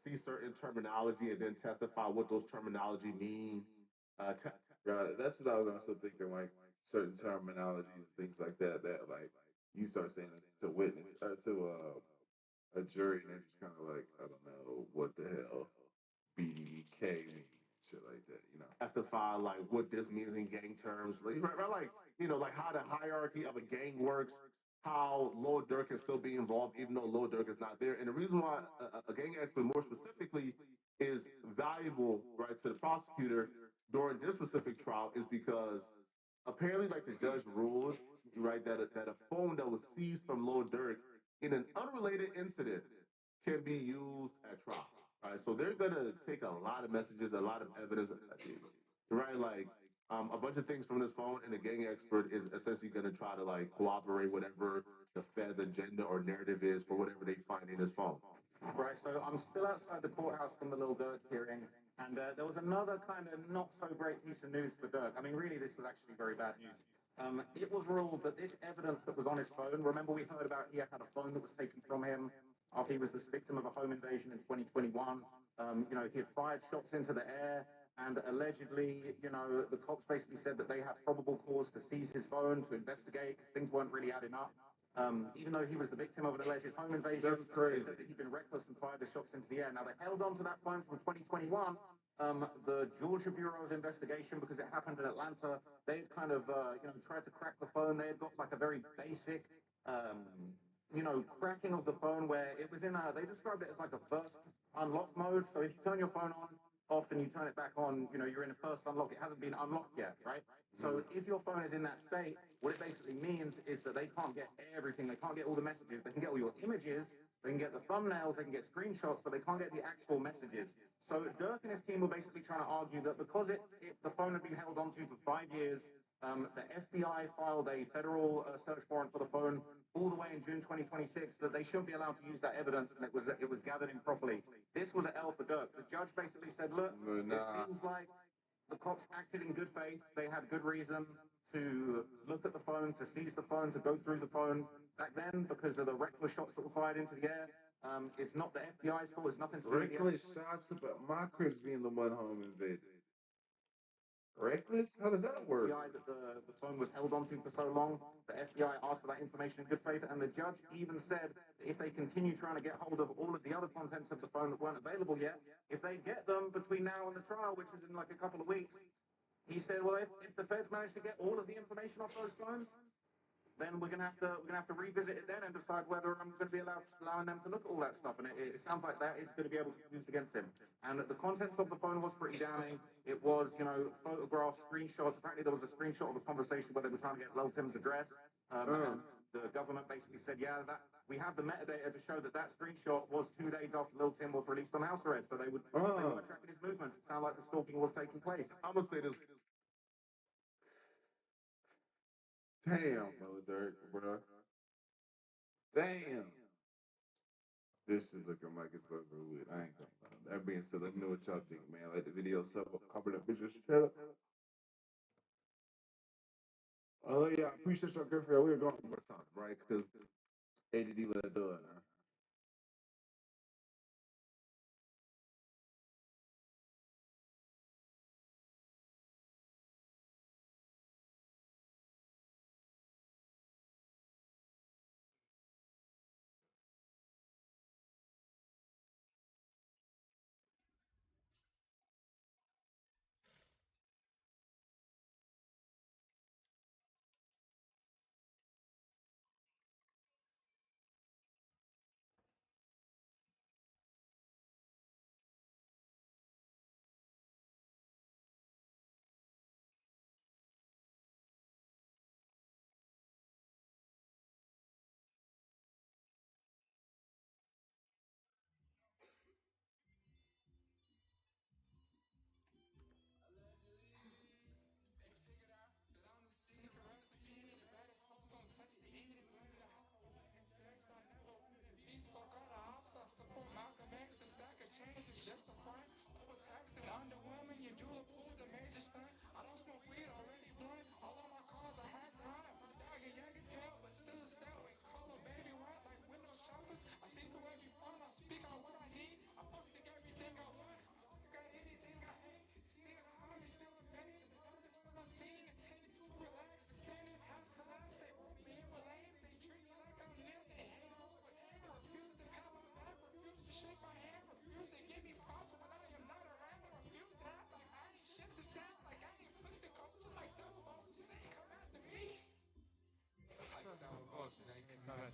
see certain terminology, and then testify what those terminology mean. Got it. That's what I was also thinking, like certain terminologies and things like that. That like you start saying it to witness or to a jury, and they're just kind of like, I don't know what the hell BDK means, shit like that. You know. Testify like what this means in gang terms, right? Like, you know, like how the hierarchy of a gang works, how Lil Durk can still be involved even though Lil Durk is not there. And the reason why a gang expert more specifically is valuable, right, to the prosecutor during this specific trial is because apparently, like, the judge ruled, right, that a phone that was seized from Lil Durk in an unrelated incident can be used at trial. Right, so they're gonna take a lot of messages, a lot of evidence, right? Like, a bunch of things from this phone, and the gang expert is essentially gonna try to, like, cooperate whatever the Fed's agenda or narrative is for whatever they find in his phone. Right, so I'm still outside the courthouse from the Lil Durk hearing, and there was another kind of not so great piece of news for Durk. I mean, really, this was actually very bad news. It was ruled that this evidence that was on his phone, remember we heard about he had a phone that was taken from him after he was the victim of a home invasion in 2021. You know, he had fired shots into the air, and allegedly, you know, the cops basically said that they had probable cause to seize his phone to investigate because things weren't really adding up. Even though he was the victim of an alleged home invasion, That's crazy. they said that he'd been reckless and fired the shots into the air. Now, they held on to that phone from 2021. The Georgia Bureau of Investigation, because it happened in Atlanta, they had kind of, you know, tried to crack the phone. They had got like a very basic, you know, cracking of the phone where it was in they described it as like a burst unlock mode. So if you turn your phone on, off and you turn it back on, you're in a first unlock. It hasn't been unlocked yet, right? So if your phone is in that state, what it basically means is that they can't get everything. They can't get all the messages. They can get all your images. They can get the thumbnails. They can get screenshots, but they can't get the actual messages. So Dirk and his team were basically trying to argue that because the phone had been held onto for 5 years, the FBI filed a federal search warrant for the phone all the way in June 2026, that they shouldn't be allowed to use that evidence, and it was gathered improperly. This was an L for Dirk. The judge basically said, look, it seems like the cops acted in good faith. They had good reason to look at the phone, to seize the phone, to go through the phone. Back then, because of the reckless shots that were fired into the air, it's not the FBI's fault. It's nothing to do with the Reckless shots about my crib's being the one home invaded. Reckless? How does that work? FBI that the phone was held onto for so long. The FBI asked for that information in good faith, and the judge even said that if they continue trying to get hold of all of the other contents of the phone that weren't available yet, if they get them between now and the trial, which is in like a couple of weeks, he said, well, if the feds manage to get all of the information off those phones, then we're gonna have to revisit it then and decide whether I'm going to be allowing them to look at all that stuff. And it sounds like that is going to be able to be used against him. And the contents of the phone was pretty damning. It was, photographs, screenshots. Apparently there was a screenshot of a conversation where they were trying to get Lil Tim's address. And the government basically said, yeah, that we have the metadata to show that screenshot was 2 days after Lil Tim was released on house arrest. So they were tracking his movements. It sounded like the stalking was taking place. I'm gonna say this. Damn, brother Dirk, bro. Damn. This is looking like it's over with. I ain't gonna lie. That being said, let me know what y'all think, man. Like the video, sub, cover that bitch, shut up. Oh yeah, I appreciate y'all, girlfriend. We were going more times, right? Because ADD let it do it, man.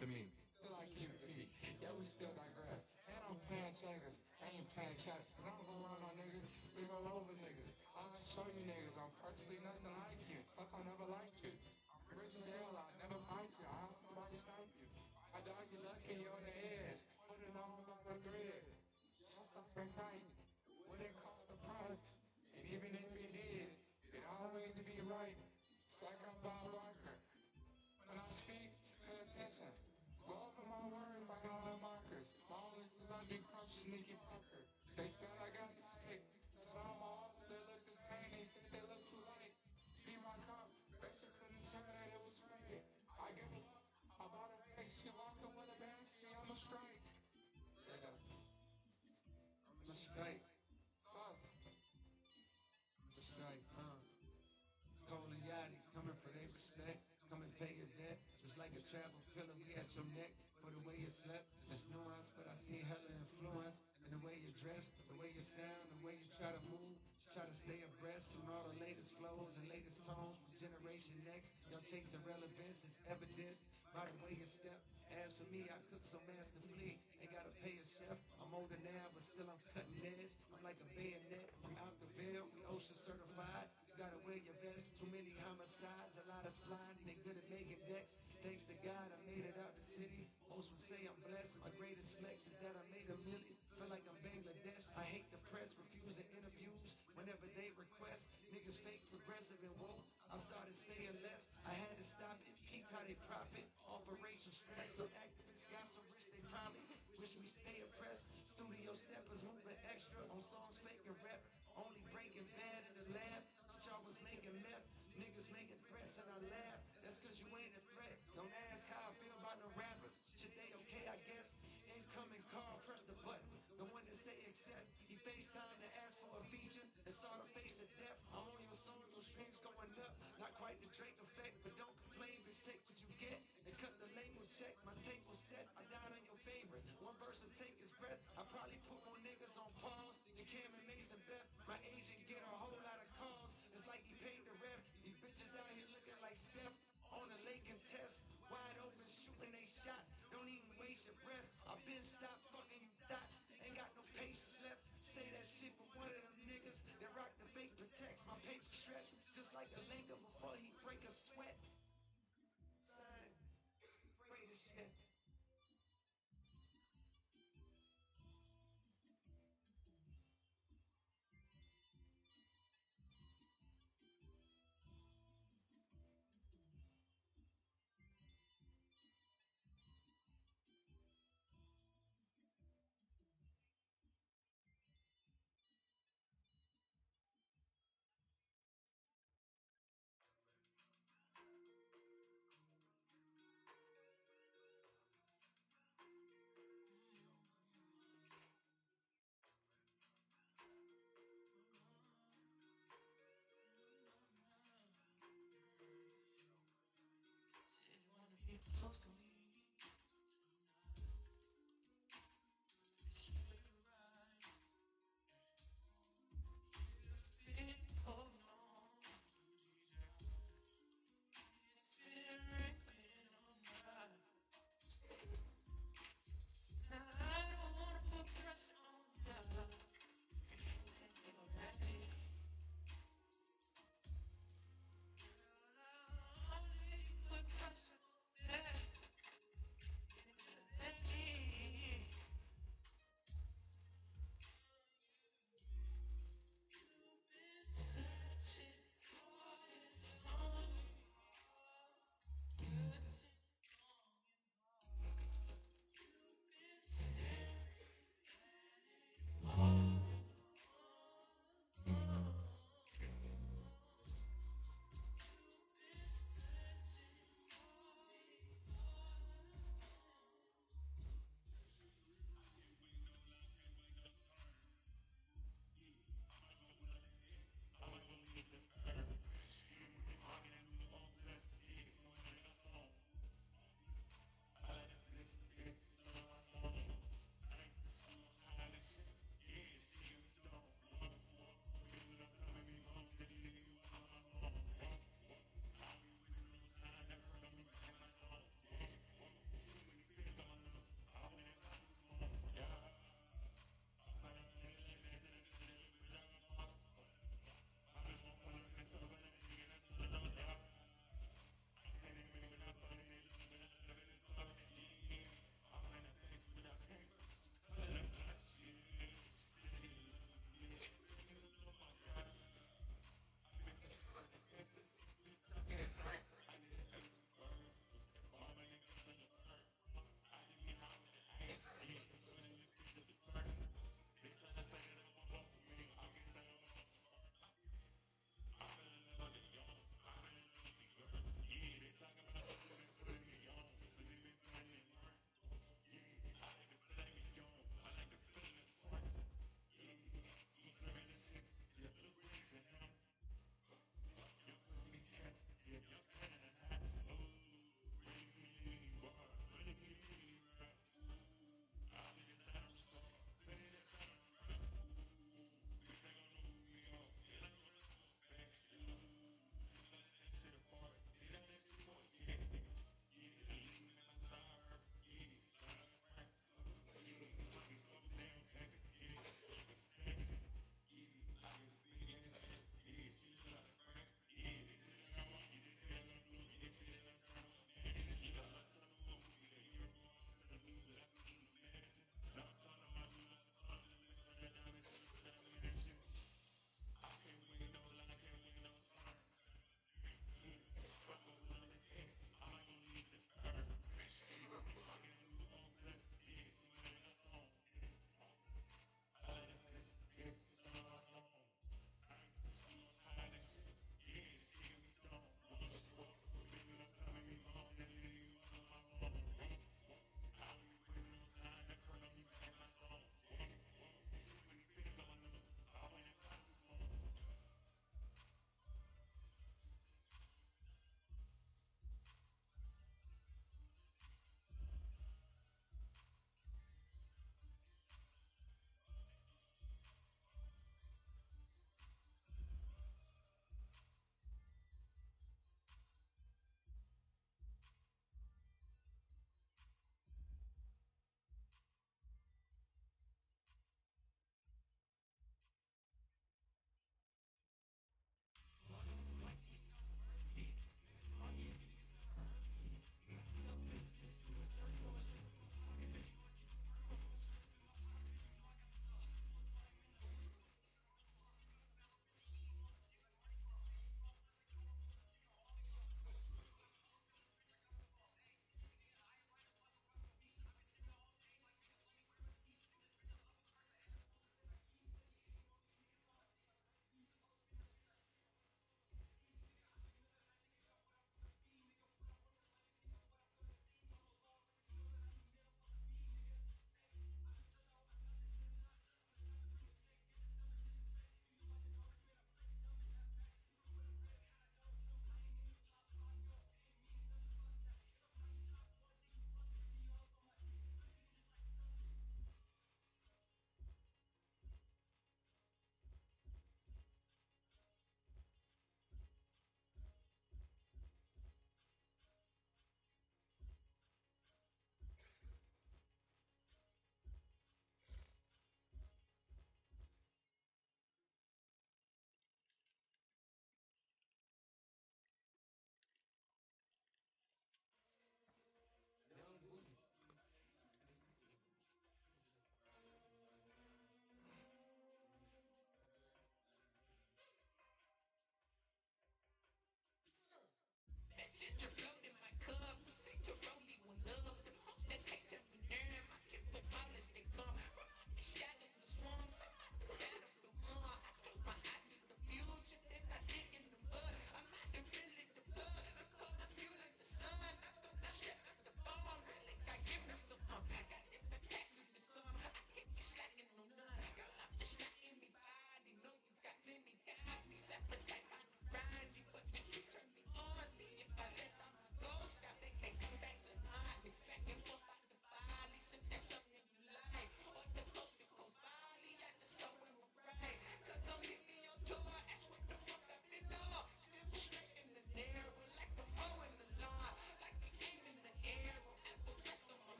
To me. Still I keep it peace. Yeah, we still digress. And I'm playing checkers. I ain't playing chess. Cause I don't go around on niggas. We roll over niggas. I'll show you niggas. I'm personally nothing like you. Plus I never liked you. I'm rich as hell. I'll never fight you. I'll have somebody snipe you. I dog you lucky you're on the edge. Put it on like a thread. Just like a kite. Wouldn't cost a price. And even if it did, it always be right. It's like I'm Bob Barker. When I speak, pay attention. Go over my words like all the markers. My only celebrity crush is Nikki Parker. They said I got the stick. Said all my offs, they look the same. They said they look too late. Be my cup. Basically couldn't tell that it was fake. I give a fuck. I bought a bag. She walked in with a basket. I'm a strike. Yeah. I'm a strike. Sus. I'm a strike, Golden Yachty coming for their respect. Come and pay your debt. Just like a travel pillar, we at your neck. For the way you slept, it's nuance, but I see hella influence in the way you dress, the way you sound, the way you try to move. Try to stay abreast on all the latest flows and latest tones from Generation X. Y'all chasing relevance, it's evidence by the way you step. As for me, I cook so masterfully, ain't gotta pay a chef. I'm older now, but still I'm cutting edge. I'm I'm like a bayonet. We out the veil, we ocean certified. You gotta wear your vest. Too many homicides, a lot of sliding. They good at making decks. Thanks to God, I made it out the city. Most would say I'm blessed. My greatest flex is that I made a million. Feel like I'm Bangladesh. I hate the press, refusing interviews whenever they request. Niggas fake, progressive, and woke. I started saying less. I had to stop it. Peep how they profit off of racial stress. Some activists got so rich they probably wish we stay oppressed. Studio steppers moving extra on songs faking rap. Only breaking bad in the lab. But y'all was making meth. Niggas making threats and I laugh. That's cause you ain't a threat. Don't ask how I feel about no rappers. Shit, they okay, I guess. Incoming call, press the button. The one that say accept. He FaceTime to ask for a feature and saw the face of death. I'm on your song, no streams going up. Not quite the Drake effect, but don't complain, bitch, take what you get. And cut the label check, my tape was set. I died on your favorite. One verse will take his breath. I probably put more niggas on pause than Cam and Mason Beth. My agent get a whole lot of calls. It's like he paid the ref. These bitches out here looking like Steph on a lake contest. Wide open shooting they shot. Don't even waste your breath. I've been stopped fucking you dots. Ain't got no patience left. Say that shit for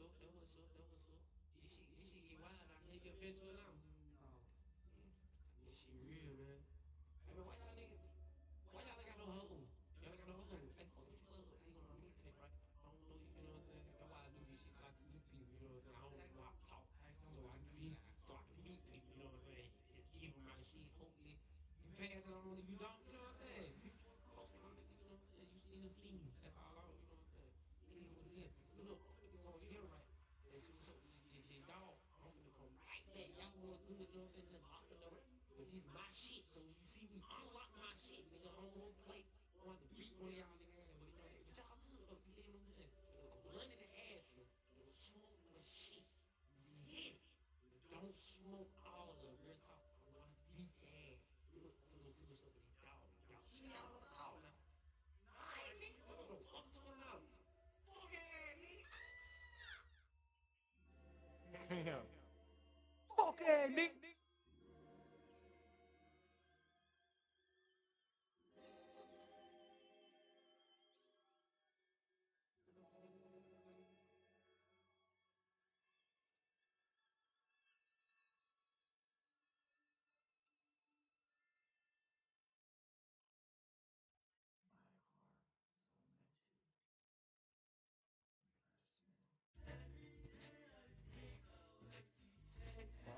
This shit get wild out here. You ever been to Atlanta? This shit real, man. I mean, why y'all ain't got no home? Y'all ain't got no home. Hey, fuck this club. I ain't gonna mixtape, right? I don't know you, you know what I'm saying? That's why I do this shit, so I can meet people, you know what I'm saying? I don't know how to talk, so I can meet people, you know what I'm saying? Just give them my shit. Hopefully, you pass it on. If you don't, you know what I'm saying? You fuck close to my nigga, you know what I'm saying? You still see me. That's all I, you know what I'm saying? It is what it is. So look, I'm finna go here, right? And see what's up with this dog. I'm finna come right back. Y'all going good, you know what I'm saying? Just lock the door. But this my shit, so you see me unlock my shit, nigga. I don't want to play. I want to beat one of y'all nigga ass, but you know what I'm saying? But y'all good though, you feel what I'm saying? But a blunt in the ass, you smoke my shit. You hit it. But don't smoke all of it. Real talk. I want to beat your ass. Look, I'm finna go see what's up with these dogs. Y'all see y'all on the call now. Alright, nigga. What the fuck you talking about? Fuck your ass, nigga. Damn. Fuck yeah, Nick.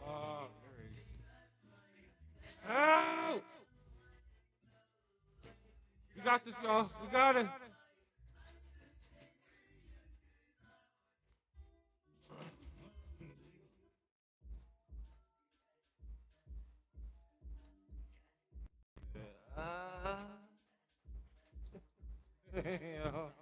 Oh, there he is. Oh! We got this, y'all. We got it. Damn.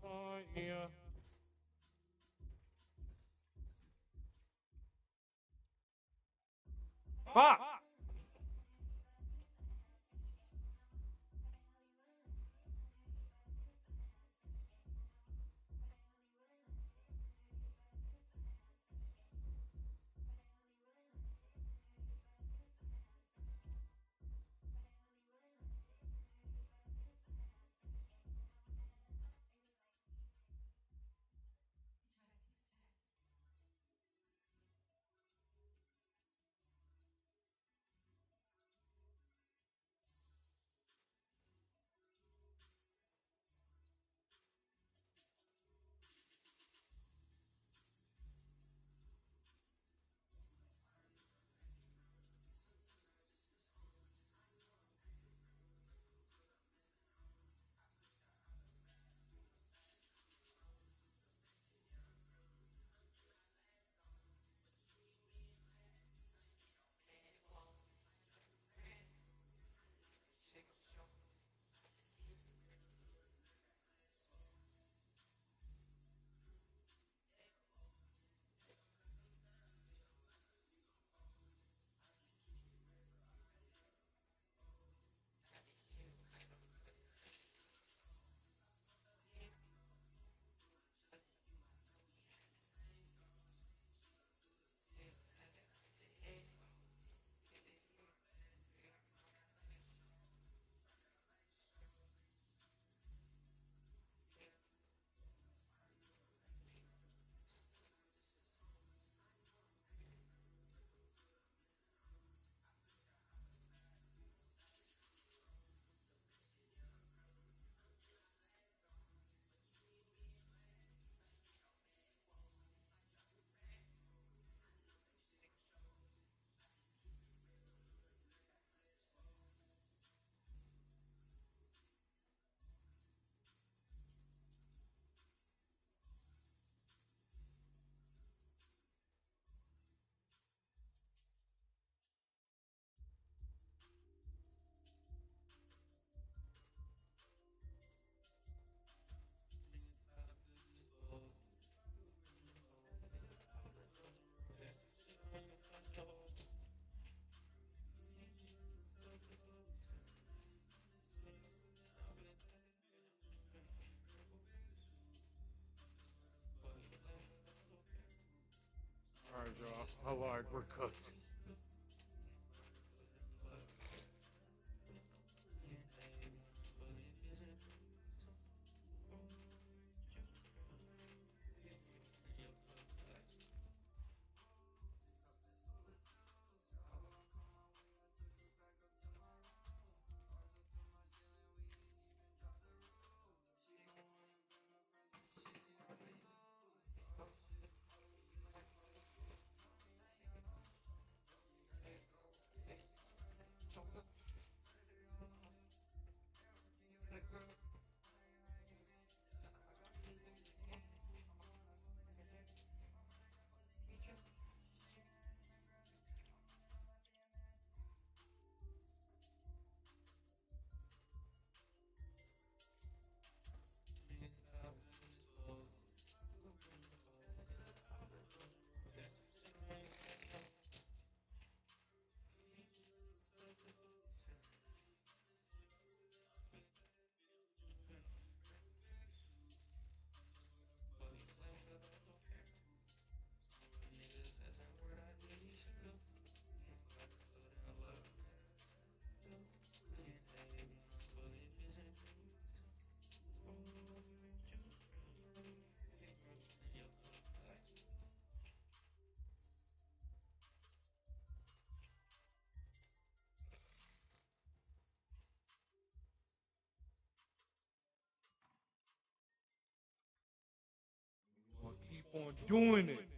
Oh, yeah. Fuck! How hard we're cooked. We'll keep on doing it.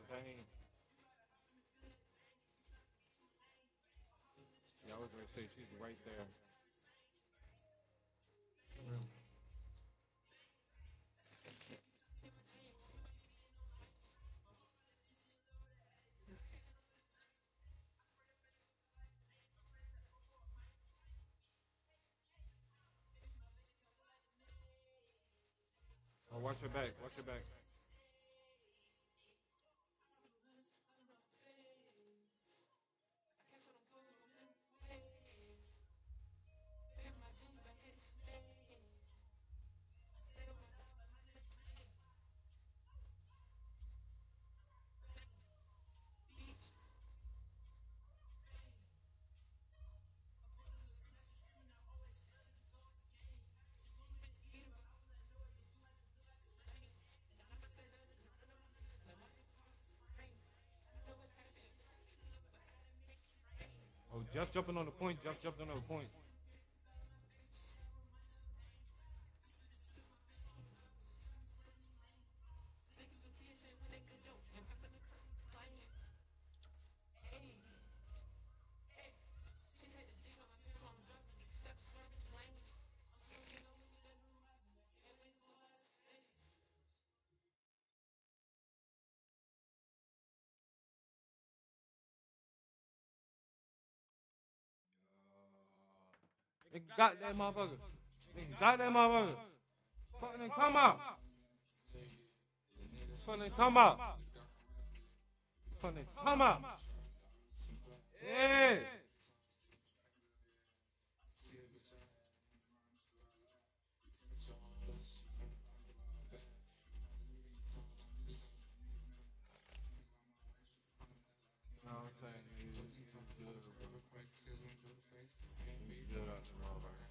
pain. Yeah, I was gonna say she's right there. Oh, watch your back. Watch your back. Oh, Jeff jumping on the point. Jeff jumping on the point. They got that motherfucker. They got that motherfucker. Fucking come out. Fucking come out. Fucking come out. Yeah. You know what I'm saying? It's good, bro. It's good out the motherfucker.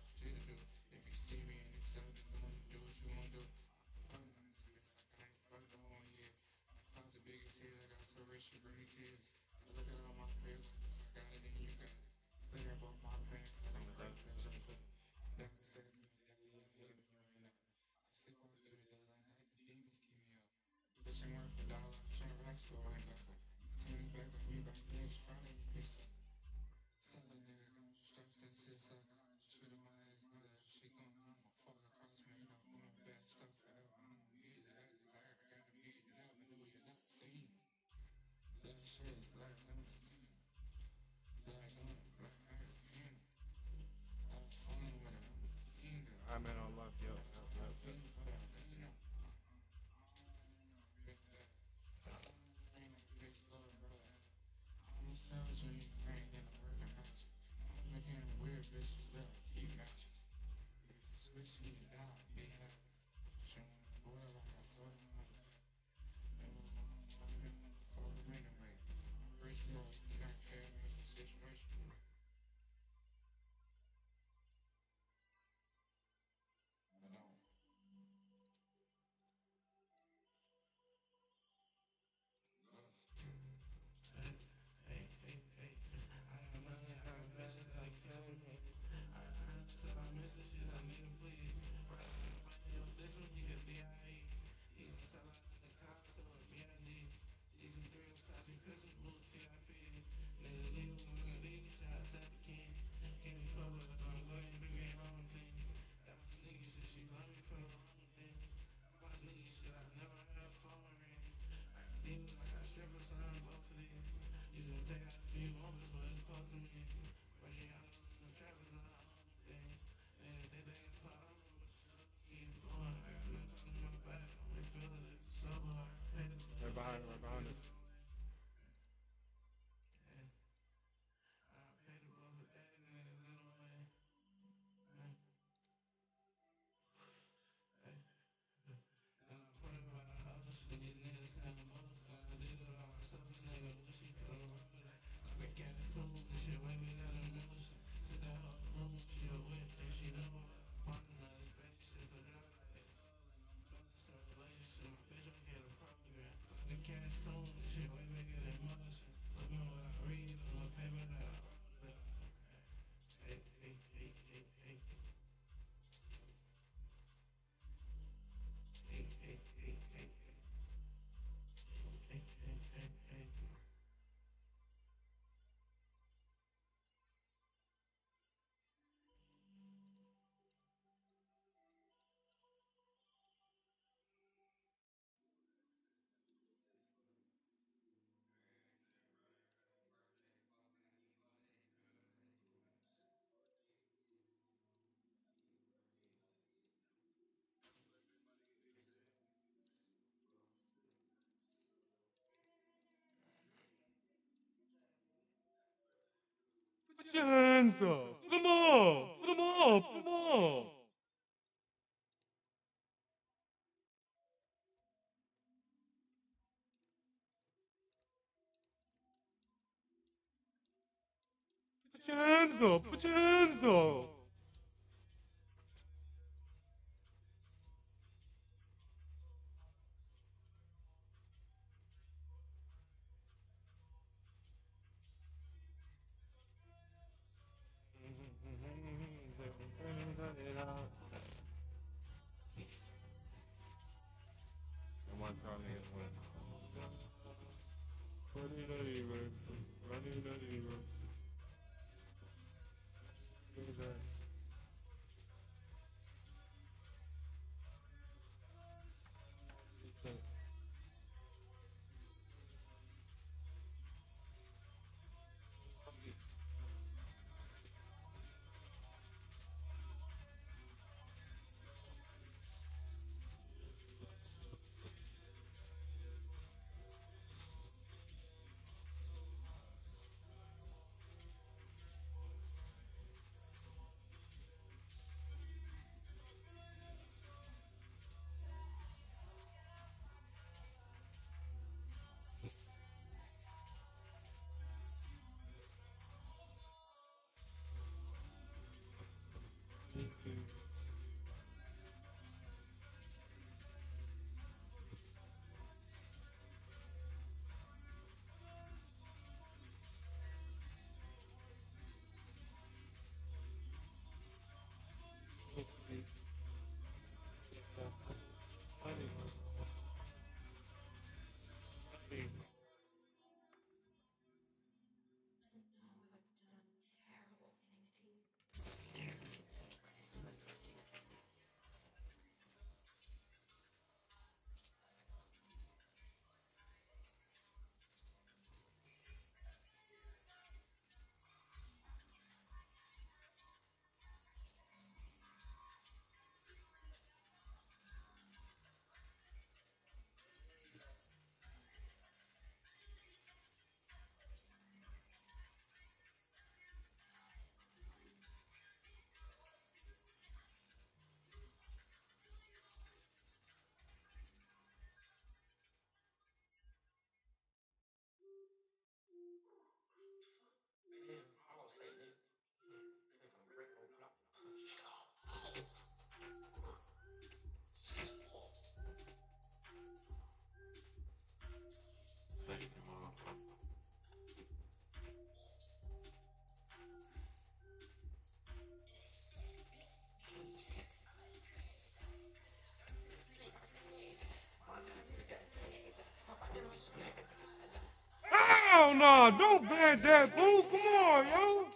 I man on left, yep, yep, yep. Right behind us. Put your hands up. Put them up. Put them up. Put them up. Put your hands up. Put your hands up. Hell no, don't ban that fool. Come on, yo.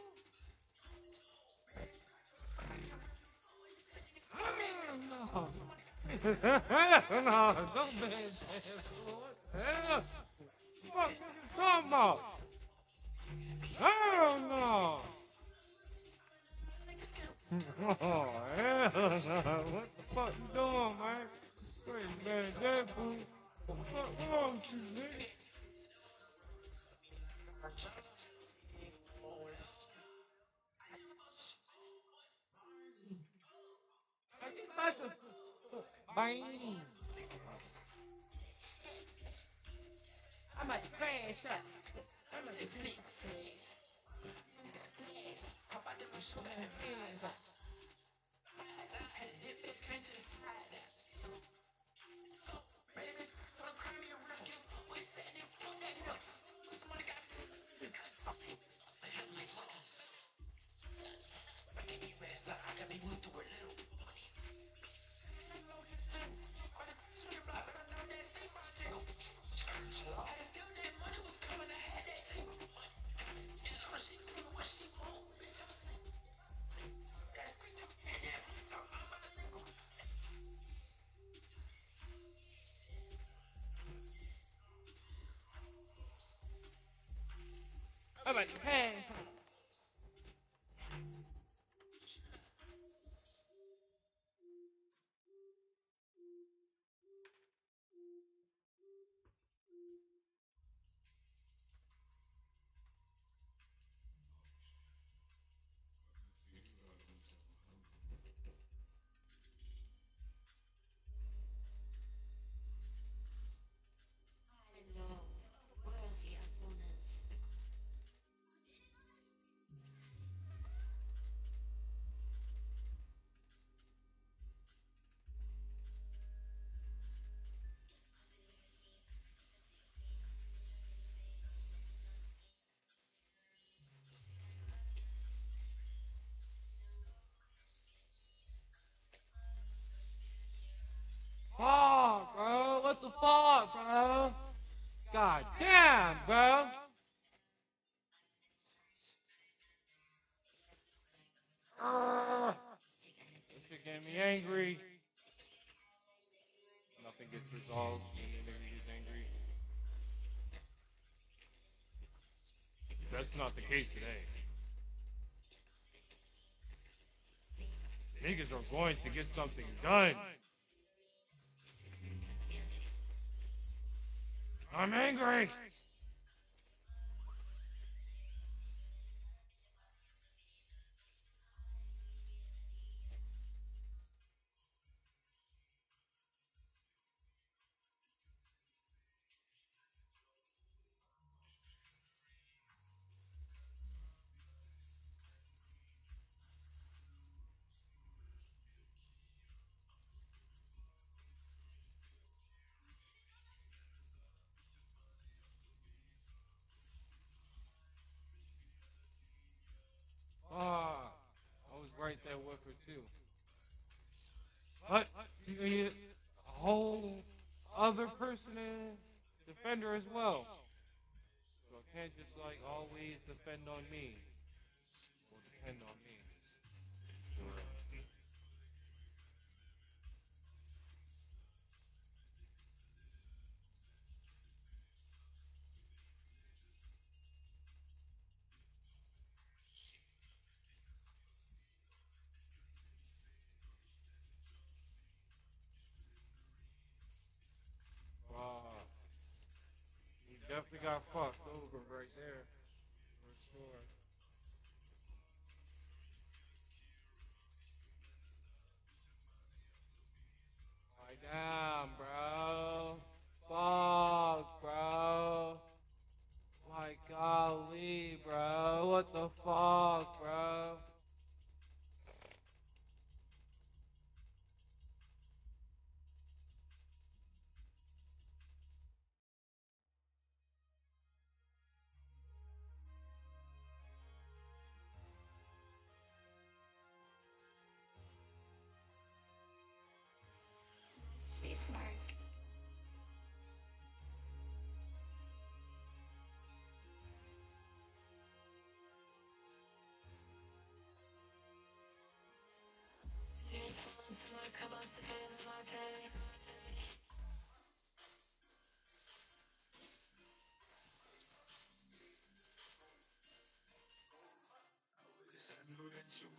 Hell no, don't ban that fool. Hell, what you talking about? Hell no. Oh, hell no. What the fuck you doing, man? You ain't ban that fool. What's wrong with you, nigga? Bang. I'm about to crash up. I'm about to flip. I'm about to push my hands up. I had a dip that's came to the Friday. So, ready to cry me a rescue. We said it, fuck that up. Somebody got I had a nice one. I can't be messed up. I gotta be moved through a little. it gets resolved and the nigga gets angry. That's not the case today. Niggas are going to get something done. I'm angry. Ah, I was right there with her too. But a whole other person is defender as well. So I can't just like always depend on me or depend on me. Ah, he definitely got fucked over right there for sure. My damn, bro. Fuck, bro. My golly, bro. What the fuck, bro? Space Mark. Come on, Savannah, my pain.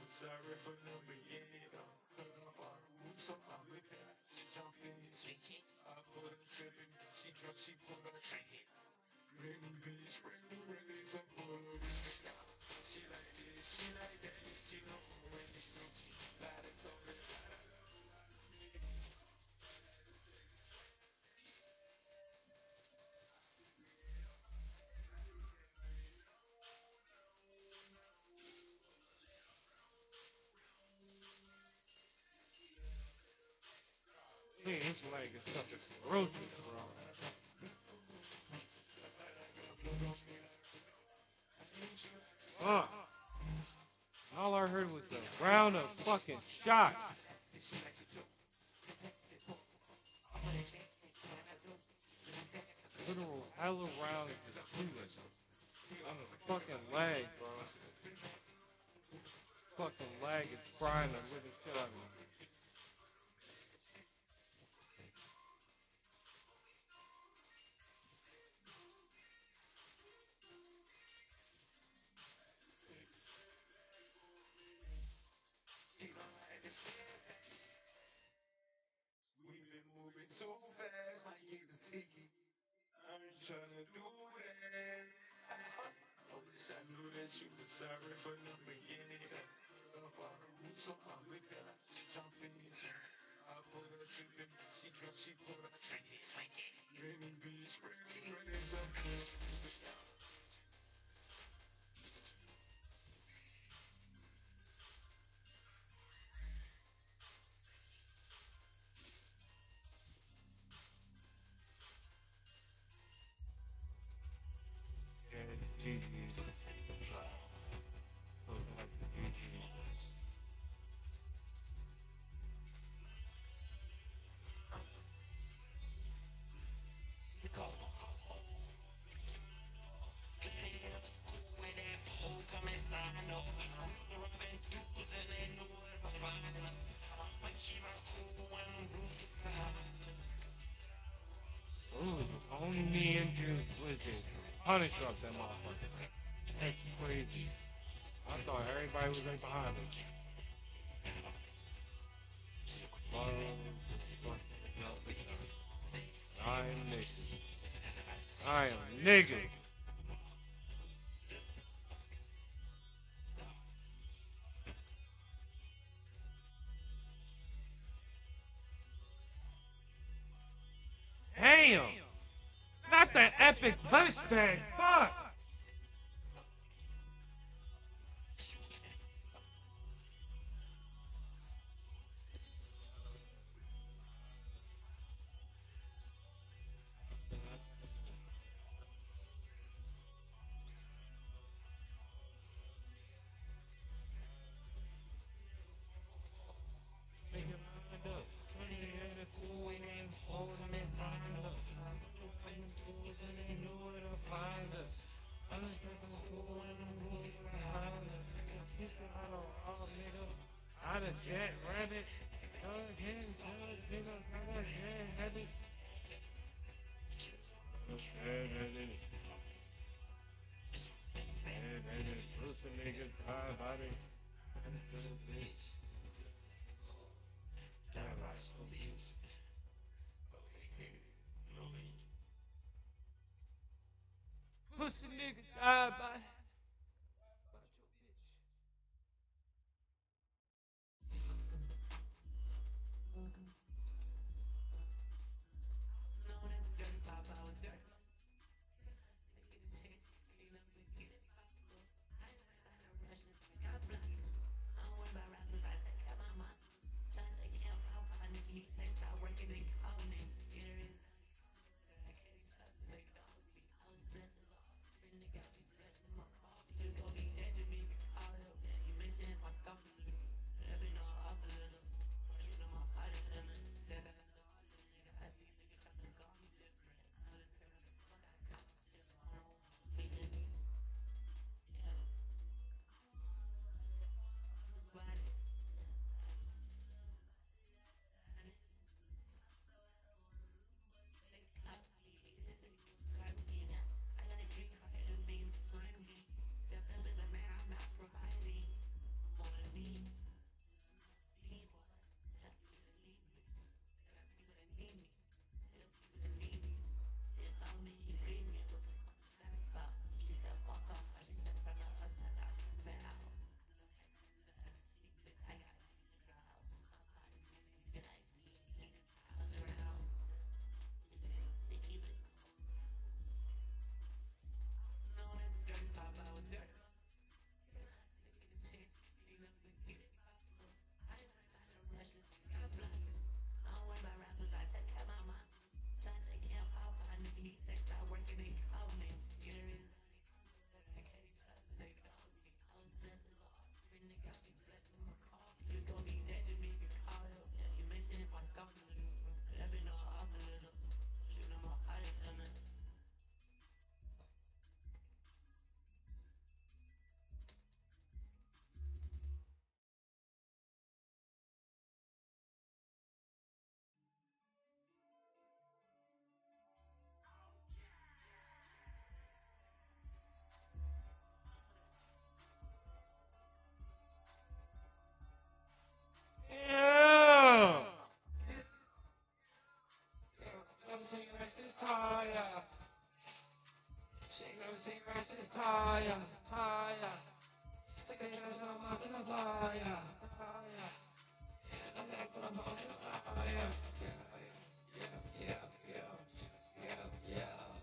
Sorry for the beginning. Cut off our roots, so I'm with that. She jumped in and switched. I put her tripping. She dropped, she put her trinket. Rainy bitch, rainy, rainy, some pull. She like this, she like that. She know when it's switchy. Light it, throw it, light it. Man, his leg is such a ferocious, bro. Fuck. All I heard was the round of fucking shots. Literal hella round of just shooting on the fucking leg, bro. Fucking leg is frying the living shit out of me. We've been moving so fast, might get the ticket. I ain't tryna do that. I wish I knew that you was sorry for the beginning. Up on the roof, so I'm with that. She jumped in and I put her tripping. She dropped, she put her trinket. Rainy beach, rainy, rainy, something. Yeah, it's GG's. Looking like the GG's. Punish up that motherfucker. That's crazy. I thought everybody was right behind us. I am niggas. I am niggas. Damn! Not that epic pushback. Fuck! I done jet rabbit. Pussy nigga die by. Yeah! Never seen the rest this tire. She never seen the rest this tire. Tire. Take the trash out of my fire. Fire. I'm back for the fire. Yeah.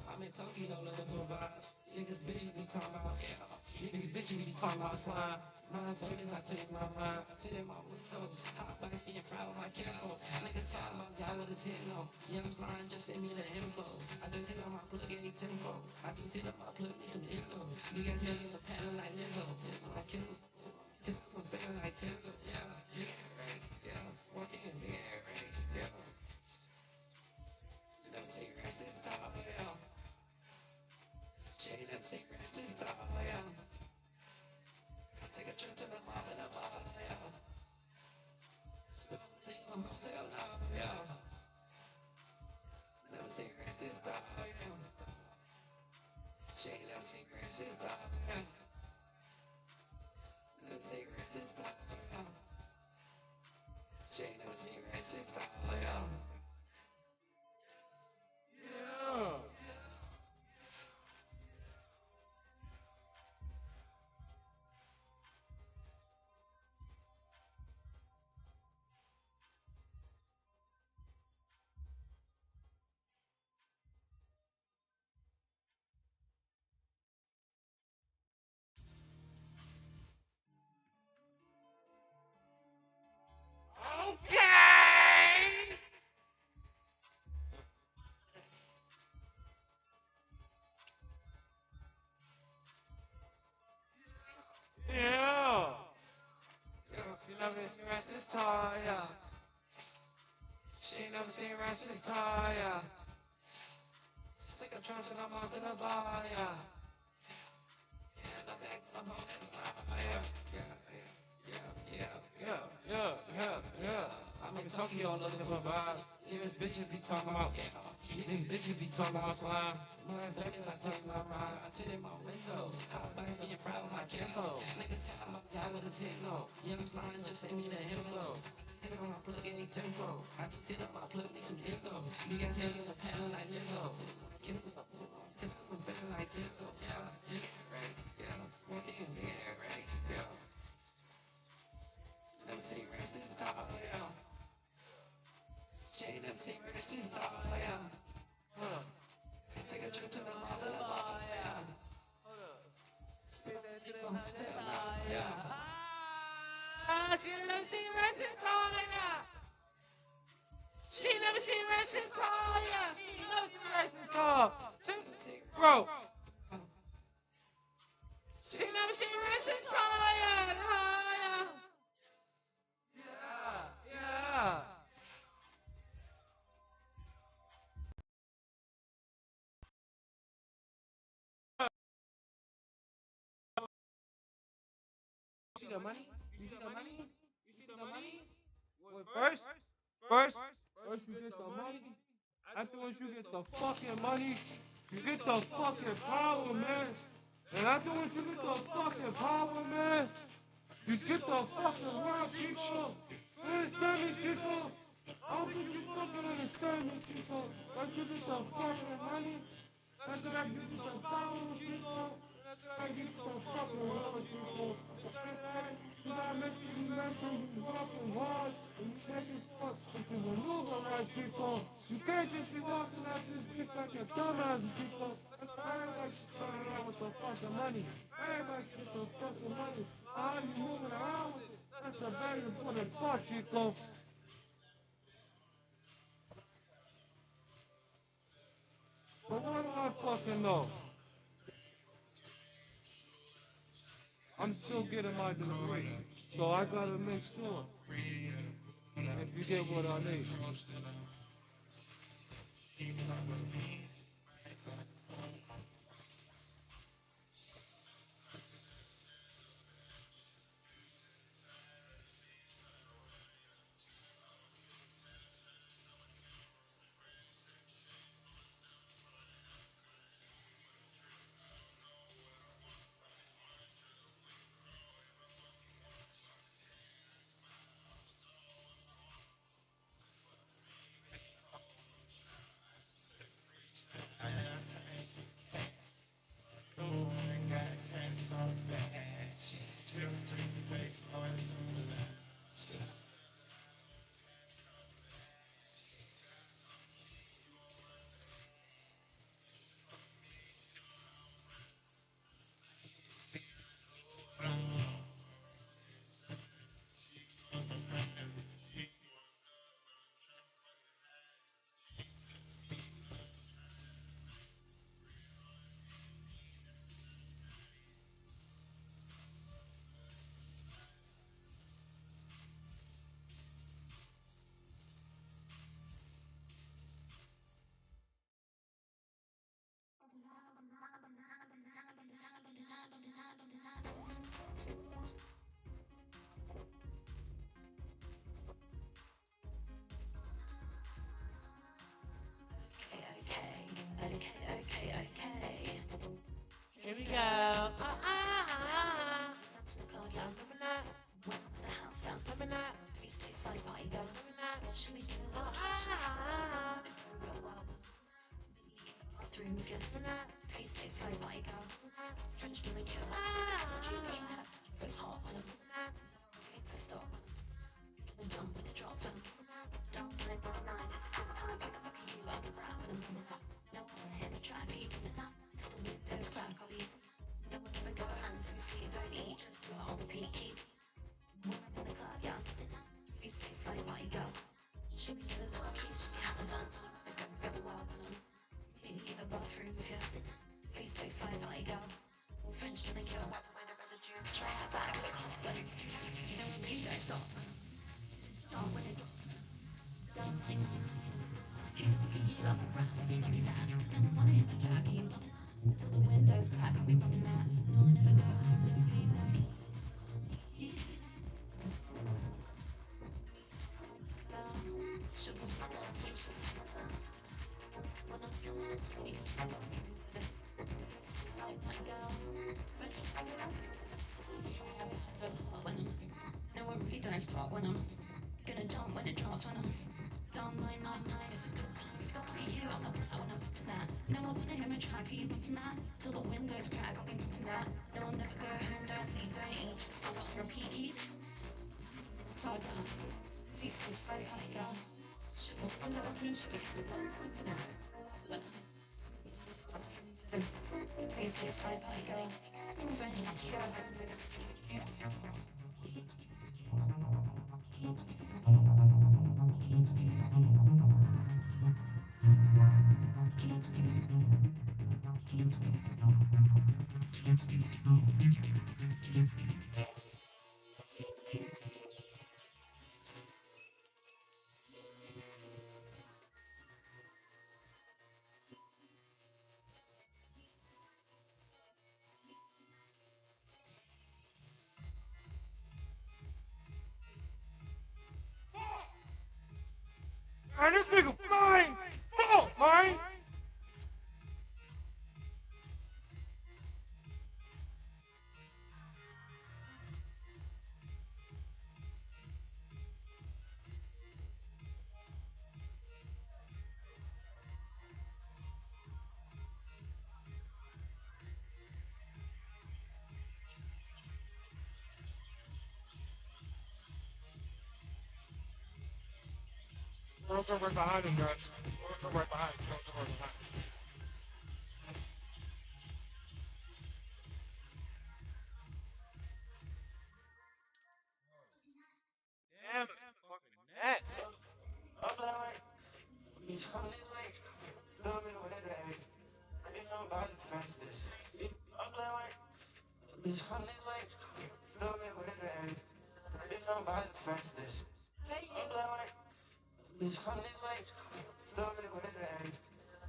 I'm in Tokyo looking for vibes. Niggas bitches be talking about niggas bitches be talking about slime. My fingers, I take my mind. I take my windows. Hot by seeing proud of my cow. Nigga talking about guy with a 10 no. Yeah, I'm slime, just send me the info. I just hit on my plug, ain't tempo. I just hit on my plug, need some info. Niggas yelling the pattern like Lizzo. I kill him. I'm feeling like Tinder. Yeah. Walking in the air, yeah. Never take right this top, yeah. Jay, never take right this top, yeah. Take a trip to the mall and the bar, yeah. Leave a motel now, yeah. Never take right this top, yeah. Jay, She ain't never seen rats in the tire. Take a trunk and I'm not gonna buy ya. Yeah, I'm back, I'm on yeah. I'm in Tokyo looking for vibes. These bitches be talking about slime. My baby, I take my ride. I tint in my window. Hop back in your pride with my Kimbo. Nigga tell my guy with a techno. Young slime just send me the info. Hit on my plug any tempo. I just did up my plug, need some info. You got tail in the panel like Nippo. Get up better like Timbo. Yeah, big Rex. Yeah, smoking big Rex. Yeah. Let me take Rex to the top. Yeah. Jay, let me take Rex to the top. Yeah. Take a trip to the mall. Yeah. Hold up. Yeah. She never seen Rex in Toya. She never seen Rex in Toya. She never seen Rex in Toya. Bro. She never seen Rex in Toya. Yeah. You see the money? You see the money? You see the money? First you get the money. Afterwards you get the fucking money. You get the fucking power, man. And afterwards you get the fucking power, man. You get the fucking world, people. Understand me, people? I don't think you fucking understand me, people. Once you get the fucking money, after that you get the power, people. I get the fucking world, people. You gotta make sure you fucking hard and you take it fuck you can maneuver right, people. You can't just be walking out this bitch like a dumbass, people. Everybody should start around with some fucking money. Everybody should get some fucking money. How you moving around with it? That's a very important part, Chico. But what do I fucking know? I'm still getting my degree, so I gotta make sure that you get what I need. Okay. Here we go. The house down. 365 party go. Should we do a little real well? Bathroom with you. 365 party go. French woman kill. It's a very hot on them. It's a stop. And jump when it drops them. Don't let my night. It's the time. Get the fuck you. I'll be rapping them. No one here to try and keep them. Till the middays back. I'll be. No one ever go hand and see if I need. Just go on repeat. Keep. When I'm in the club, yeah. 365 party go. Should we do a little keys? Should we have a gun? The guns go wild on them. Maybe in the bathroom with you. 365 party go. French woman kill. Wipe away the residue. Try her back with a hot gun. You don't stop. Don't when it got to me. Don't like No, it really don't start when I'm gonna jump when it drops when I'm down 999. It's a good time. The fuck are you? I'm the brat when I'm popping that. No, I wanna hear my track. Are you popping that? Till the windows crack. I'll be popping that. No, I'll never go home. Don't sleep. Don't eat. Still up for a peaky. Cloud down. Pieces. Five high girl. Shit, I'm not looking. Should be popping that. Pieces. Five high girl. Moving. Man, this nigga mine! Fuck, mine! Girls are right behind him, guys. Girls are right behind him. Girls are right behind him. Damn, fucking Nets. Up that way. These honey legs. Love me with the eggs. I need somebody to fence this. Up that way. These honey legs. Love me with the eggs. I need somebody to fence this. Up that way. These honey legs. Love me with the eggs.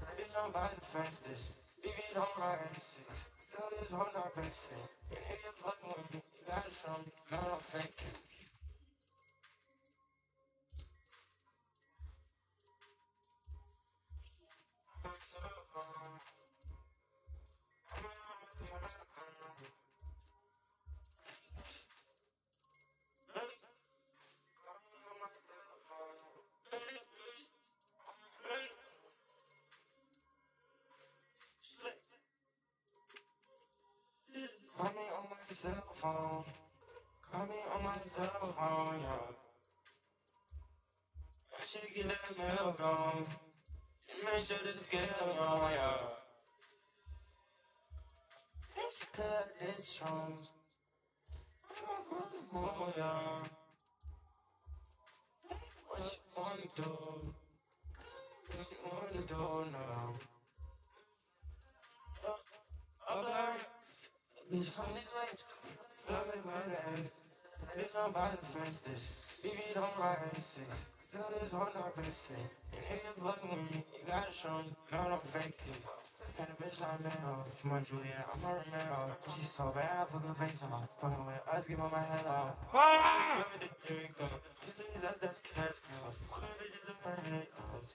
I need somebody to fence this. Baby, don't ride in the six. Still this one not best. And if you're fucking with me, you gotta show me. No, I'm faking. Call me on my cell phone. Call me on my cell phone, yeah. I should get that mail gone. And make sure that the scale on, yeah. It's cut, it's strong. Oh, yeah. What you wanna do? What you wanna do now? Up there. These honey legs, love me with the eggs. I need somebody to fence this. Baby, don't ride in the six. Still this one not best. And if you're fucking with me, you gotta show me. No, don't fake it. And a bitch like me, oh, come on, Julia, I'm a Romero. She's so bad, I put her face on. Fucking with us, give her my head off. Ah! Give me the GEEKer. That's cash girl. Fucking bitches in my head, oh.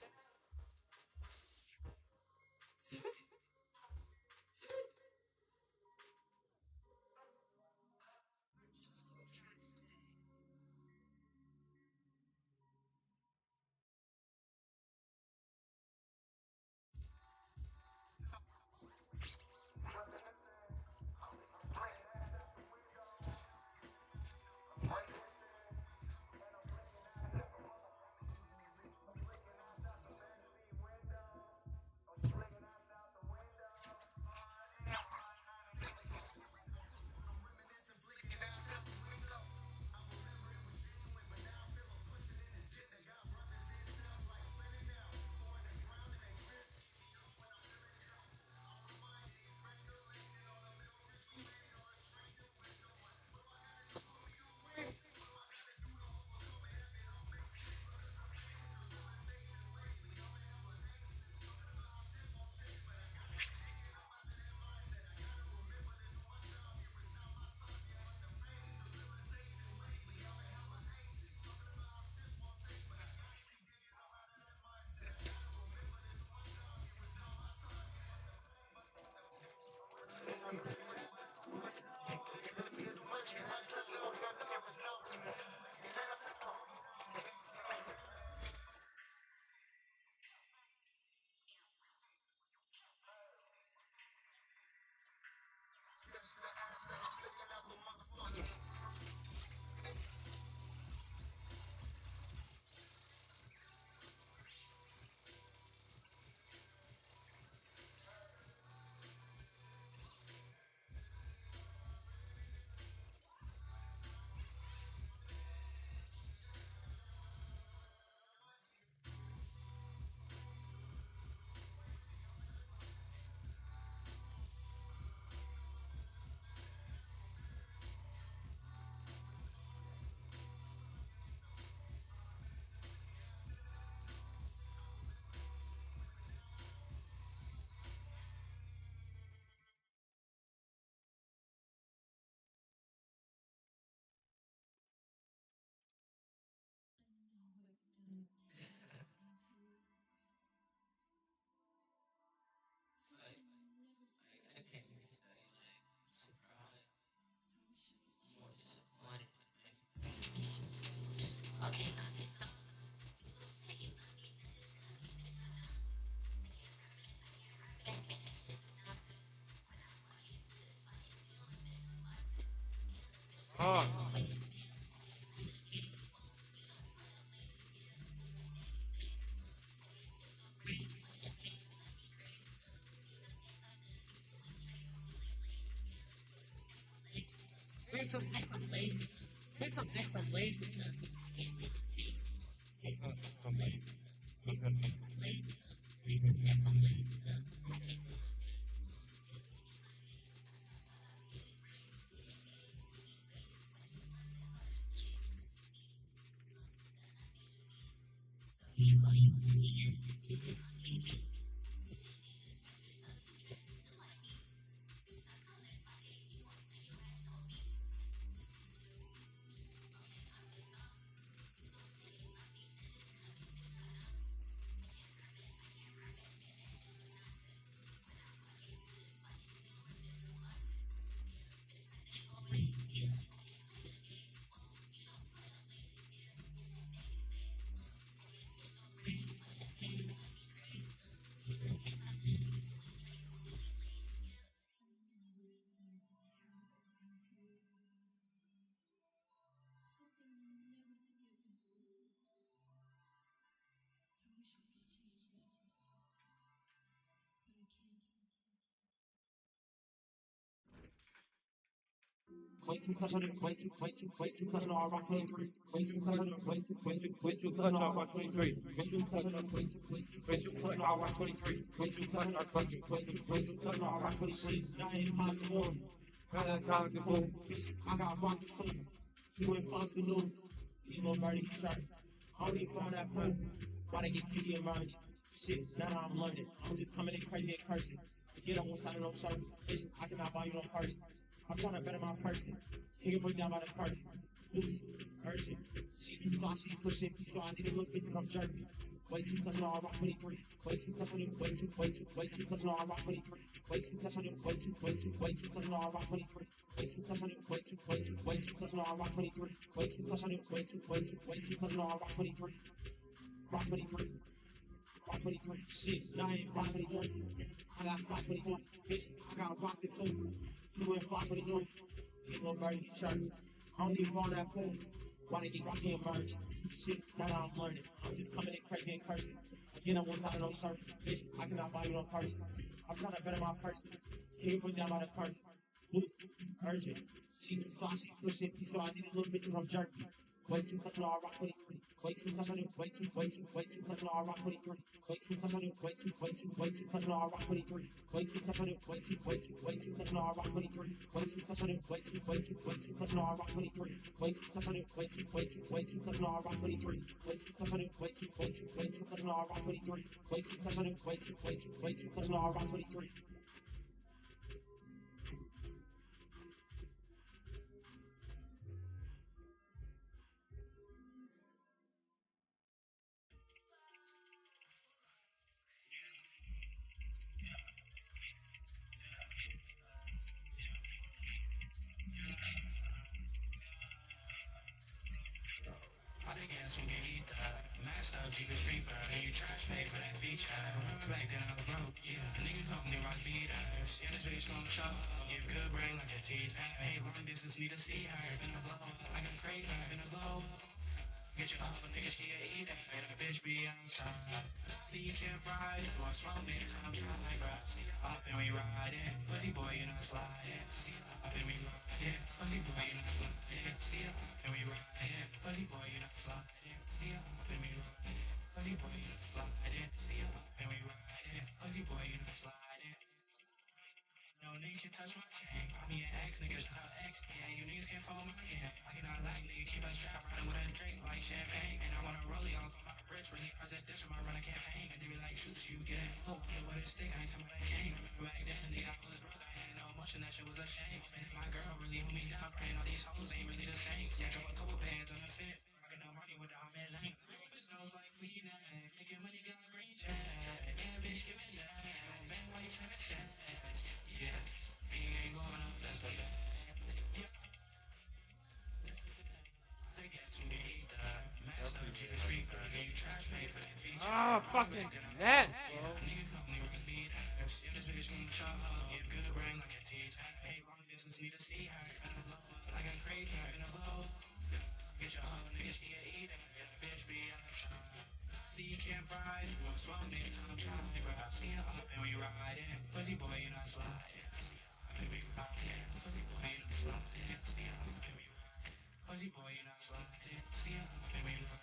some extra lazy. Take some extra lazy. Way too clutch on it, way too clutch on all rock 23. Way too clutch on it, way too clutch on all rock 23. Way too clutch on it, way too clutch on all rock 23. Way too clutch on clutch on all rock 23. Not impossible. Got that sounds boom. Bitch, I got rocket too. You ain't Fox News. You gon' burn it, sharp. I don't need phone that pool. Why they get PD emerge? Shit, now I'm London. I'm just coming in crazy and cursing. Get on one side of no service. Bitch, I cannot buy you no person. I'm trying to better my person. Can't break down by the person. Loose, urgent. She too flashy, pushing, so I need a little bit to come jerky. Way too clutch on all rock 23. Way too clutch on it, way too clutch on all rock 23. Way too clutch on it, way too clutch on all rock 23. Way too clutch on it, way too clutch on all rock 23. Way too clutch on it, way too clutch on all rock 23. Rock 23. Rock 23. Shit, now I ain't rock 23. I got Fox 23. Bitch, I got rocket too. You ain't Fox 23. You gon' burn your church. I don't even want that pool. Why they get rocky and merge? Shit, now I'm learning. I'm just coming in crazy and cursing. Again, I'm one side of no service. Bitch, I cannot buy you no person. I'm trying to better my person. Can't bring down by the person. Loose, urgent. She too flashy, pushing, so I need a little bit to come jerky. Way too clutch on all rock 23. Way too clutch on it, way too clutch on all rock 23. Way too clutch on it, way too clutch on all rock 23. Way too clutch on it, way too clutch on all rock 23. Way too clutch on it, way too clutch on all rock 23. Way too clutch on it, way too clutch on all rock 23. Way too clutch on it, way too clutch on all rock 23. Way too clutch on it, way too clutch on all rock 23. Master of GEEKer Reaper, and you trash pay for that feature. Remember back then I was broke, yeah. Niggas told me rock beaters. Yeah, this bitch gon' show. Give good brain like a teacher. Hey, long distance need to see her. In the blow, I can crate her in the blow. Get you off a nigga, she a eater. And a bitch be outside. You can't ride. You want smoke, nigga, I'm trying, bro. See up and we riding. Pussy boy, you not sliding. See up and we riding. Pussy boy, you not sliding. See up and we riding. Pussy boy, you not sliding. See up and we riding. Pussy boy, you not sliding. See up and we riding. Pussy boy, you not sliding. No nigga can touch my chain. I mean, X niggas, not X. Yeah, you niggas can't follow my game. I cannot like nigga, keep us strapped, running with a drink like champagne. And I wanna roll it all on my wrist, really presidential, I run a campaign. And they be like, shoot, you get it. Oh, yeah, what it stick, I ain't talking about that game. Remember back then, nigga, I was broke, I had no emotion, that shit was a shame. And my girl really hold me down, praying all these hoes ain't really the same. Yeah, drove a couple bands on the fit, rockin' no money with the Ahmed Lane. Bitch knows like we now, thinking money got green check. Yeah, bitch, give it that. Man, why you trying to set? Yeah. Ain't going up, that's what that. Yeah. I get to need the master of GEEKer Reaper. You trash pay for that feature. Ah, fucking nuts, bro. Nigga come me with me. See this bitch gon' chop. Give good brain like a teacher. Hey, long distance need to see her. Like a crate her in a blow. Get your hoe, nigga, she a eater. Bitch be outside. You can't ride. You want smoke, nigga, come try. See her up and we riding. Pussy boy, you not sliding. baby, rock, yeah. Fuzzy boy, you know, slide, yeah. See how baby, rock. Fuzzy boy, you know, slide, yeah. See how baby, rock.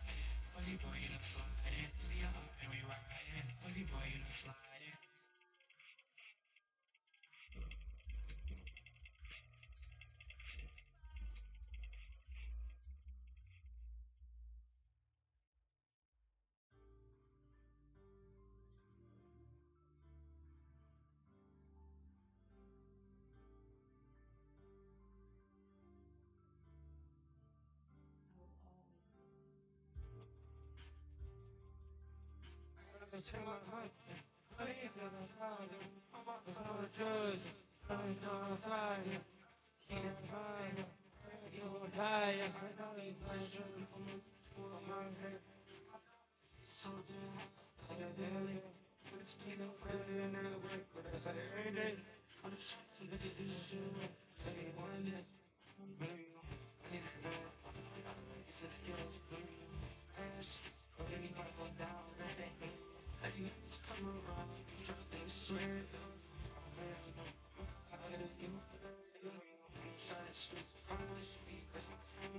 Fuzzy boy, you know, slide, yeah. See how baby, rock. Fuzzy boy, you know, slide, yeah. So damn, I got daily. But it's still Friday and I work, but as I heard it, I'm just trying to do shit. Baby, one day, baby, I need to know. It's a feels, baby. Ash, baby, I go down, that ain't me. I need to come around, just to swear. I gotta give I'm trying to sleep, promise me, cause my friend,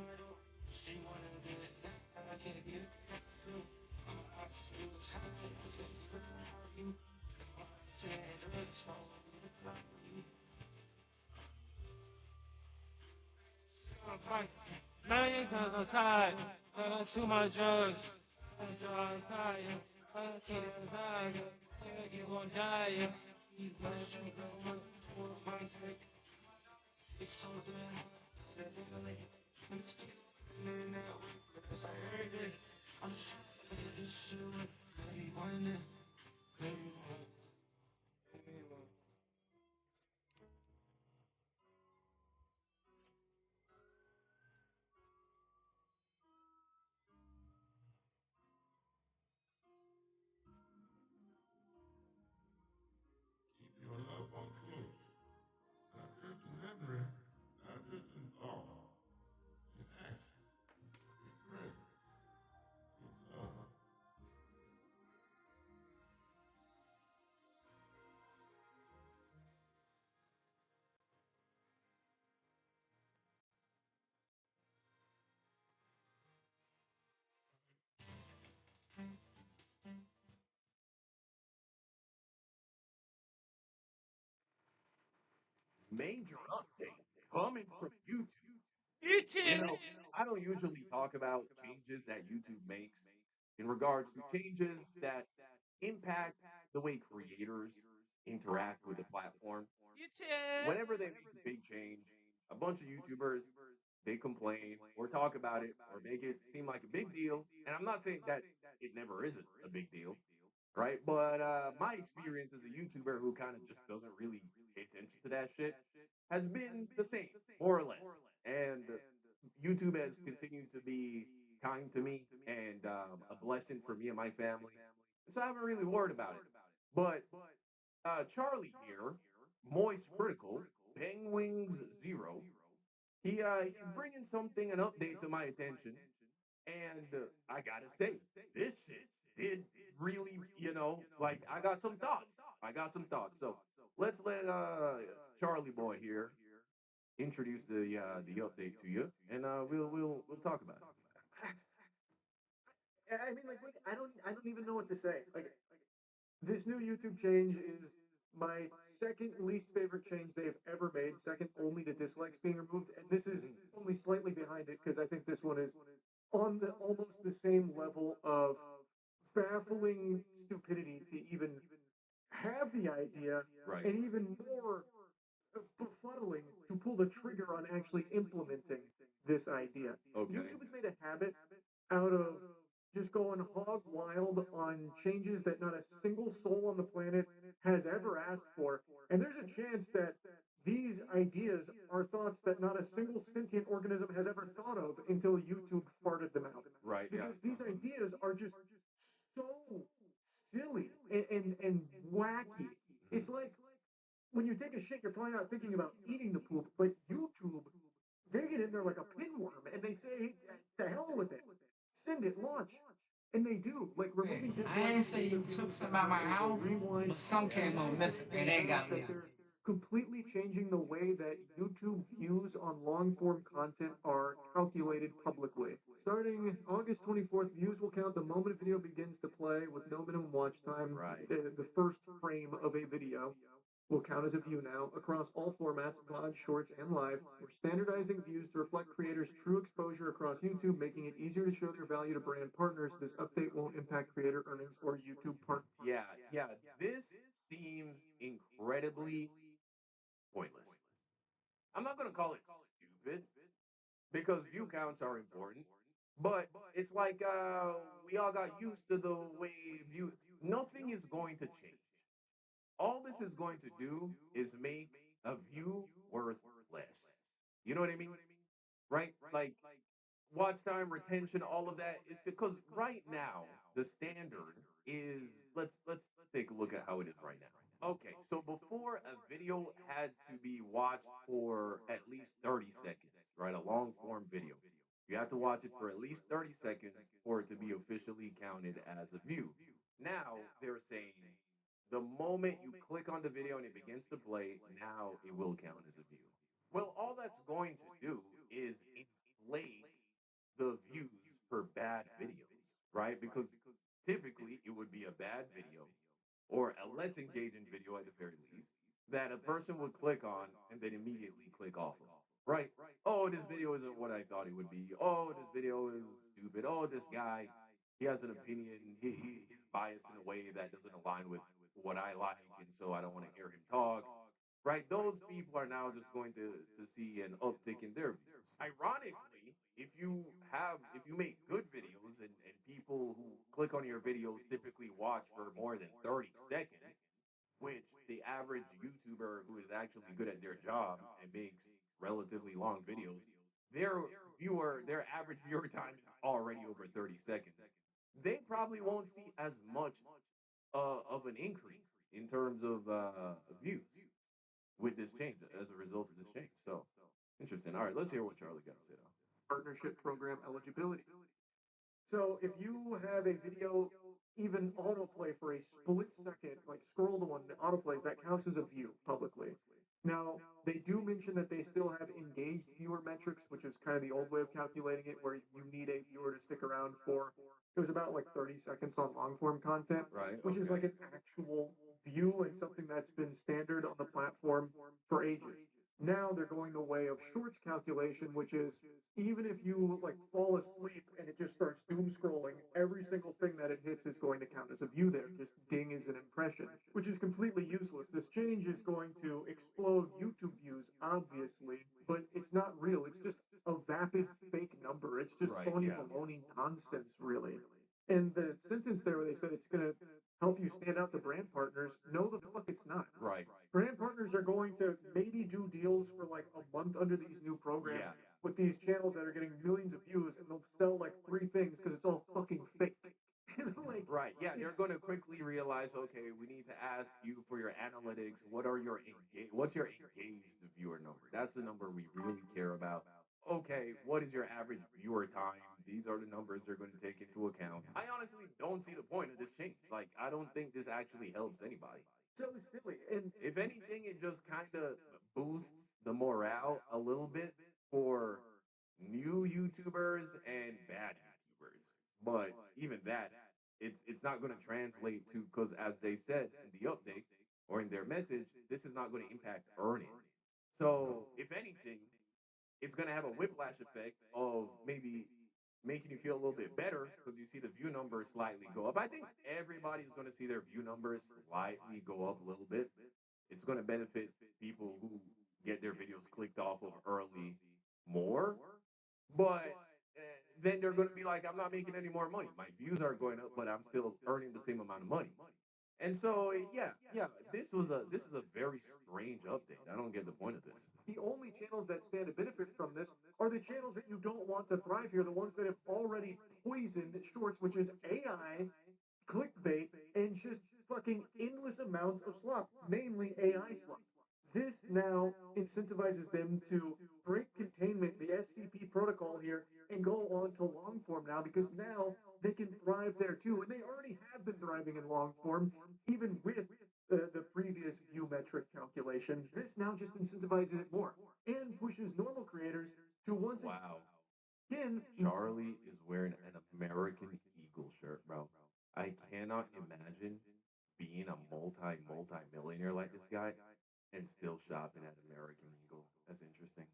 she wanna do it, I can't get it. Million cause I'm tired, too much drugs. I'm tired, I can't die, you gon' die. It's so damn, I'm still in that way, cause I heard it. I'm just trying to do this shit, baby, one day, baby, Keep your loved one close, not just in memory, not just in thought, in action, in presence, in love. Major update coming from YouTube. You YouTube! know, I don't usually talk about changes that YouTube makes in regards to changes that impact the way creators interact with the platform. YouTube! Whenever they make a big change, a bunch of YouTubers they complain or talk about it or make it seem like a big deal. And I'm not saying that it never isn't a big deal, right? But my experience as a YouTuber who kind of just doesn't really pay attention to that shit has been the same, more or less. And YouTube has continued to be kind to me and a blessing for me and my family. So I haven't really worried about it. But Charlie here, Moist Critical, Penguins Zero, he's bringing something, an update to my attention. And I gotta say, this shit did really, like I got some thoughts. I got some thoughts. So let's let Charlie Boy here introduce the update to you, and we'll talk about it. I mean, like, I don't even know what to say. Like, this new YouTube change is my second least favorite change they've ever made, second only to dislikes being removed, and this is only slightly behind it because I think this one is on the almost the same level of baffling stupidity to even have the idea, Right. and even more befuddling to pull the trigger on actually implementing this idea. Okay. YouTube has made a habit out of just going hog wild on changes that not a single soul on the planet has ever asked for. And there's a chance that these ideas are thoughts that not a single sentient organism has ever thought of until YouTube farted them out. Right. Yeah. Because these ideas are just so silly and wacky. It's like when you take a shit, you're probably not thinking about eating the poop, but YouTube, they get in there like a pinworm and they say, hey, to hell with it. Send it, launch. And they do. Like, removing I ain't say you took some out my house, but some came on missing and they got me. completely changing the way that YouTube views on long form content are calculated publicly. Starting August 24th, views will count the moment a video begins to play with no minimum watch time. Right. The first frame of a video will count as a view now across all formats, VOD, Shorts, and Live. We're standardizing views to reflect creators' true exposure across YouTube, making it easier to show their value to brand partners. This update won't impact creator earnings or YouTube partners. Yeah, yeah. This seems incredibly pointless. I'm not gonna call it stupid because view counts are important, but it's like we all got used to the way view. Nothing is going to change. All this is going to do is make a view worth less. You know what I mean? Right? Like watch time, retention, all of that is because right now the standard is let's take a look at how it is right now. Okay, so before a video had to be watched for at least 30 seconds, right? A long form video. You have to watch it for at least 30 seconds for it to be officially counted as a view. Now they're saying the moment you click on the video and it begins to play, now it will count as a view. Well, all that's going to do is inflate the views for bad videos, right? Because typically it would be a bad video or a less engaging video at the very least that a person would click on and then immediately click off of, right? Oh, this video isn't what I thought it would be. Oh, this video is stupid. Oh, this guy, he has an opinion. He's biased in a way that doesn't align with what I like, and so I don't want to hear him talk, right? Those people are now just going to see an uptick in their views. Ironically, if you make good videos and people who click on your videos typically watch for more than 30 seconds, which the average YouTuber who is actually good at their job and makes relatively long videos, their average viewer time is already over 30 seconds. They probably won't see as much of an increase in terms of views with this change as a result of this change. So interesting. All right, let's hear what Charlie got to say now. Partnership program eligibility. So if you have a video even autoplay for a split second, like scroll to one, autoplays, that counts as a view publicly. Now, they do mention that they still have engaged viewer metrics, which is kind of the old way of calculating it, where you need a viewer to stick around for, it was about like 30 seconds on long form content, Right. which is like an actual view and something that's been standard on the platform for ages. Now they're going the way of shorts calculation, which is even if you like fall asleep and it just starts doom scrolling, every single thing that it hits is going to count as a view there. Just ding is an impression, which is completely useless. This change is going to explode YouTube views, obviously, but it's not real. It's just a vapid fake number. It's just Right, phony yeah. baloney nonsense, really. And the sentence there where they said it's going to help you stand out to brand partners, no, the fuck it's not. Right. Brand partners are going to maybe do deals for like a month under these new programs Yeah. with these channels that are getting millions of views, and they'll sell like 3 things because it's all fucking fake. Like, Right. Yeah, they're it's- going to quickly realize, okay, we need to ask you for your analytics. What's your engaged viewer number? That's the number we really care about. Okay, what is your average viewer time? These are the numbers they're going to take into account. I honestly don't see the point of this change. Like, I don't think this actually helps anybody. so silly. And If anything, it just kind of boosts the morale a little bit for new YouTubers and bad YouTubers. But even that, it's not going to translate to because as they said in the update or in their message, this is not going to impact earnings. So if anything, it's going to have a whiplash effect of maybe making you feel a little bit better because you see the view numbers slightly go up. I think everybody's going to see their view numbers slightly go up a little bit. It's going to benefit people who get their videos clicked off of early more. But then they're going to be like, I'm not making any more money. My views are going up, but I'm still earning the same amount of money. And so, yeah, this is a very strange update. I don't get the point of this. the only channels that stand to benefit from this are the channels that you don't want to thrive here, the ones that have already poisoned shorts, which is AI, clickbait, and just fucking endless amounts of slop, mainly AI slop. This now incentivizes them to break containment, the SCP protocol here, and go on to long form now because now they can thrive there too. And they already have been thriving in long form, even with the previous view metric calculation. This now just incentivizes it more and pushes normal creators to once Wow. again. Charlie is wearing an American Eagle shirt, bro. I cannot imagine being a multi millionaire like this guy and still shopping at American Eagle. That's interesting.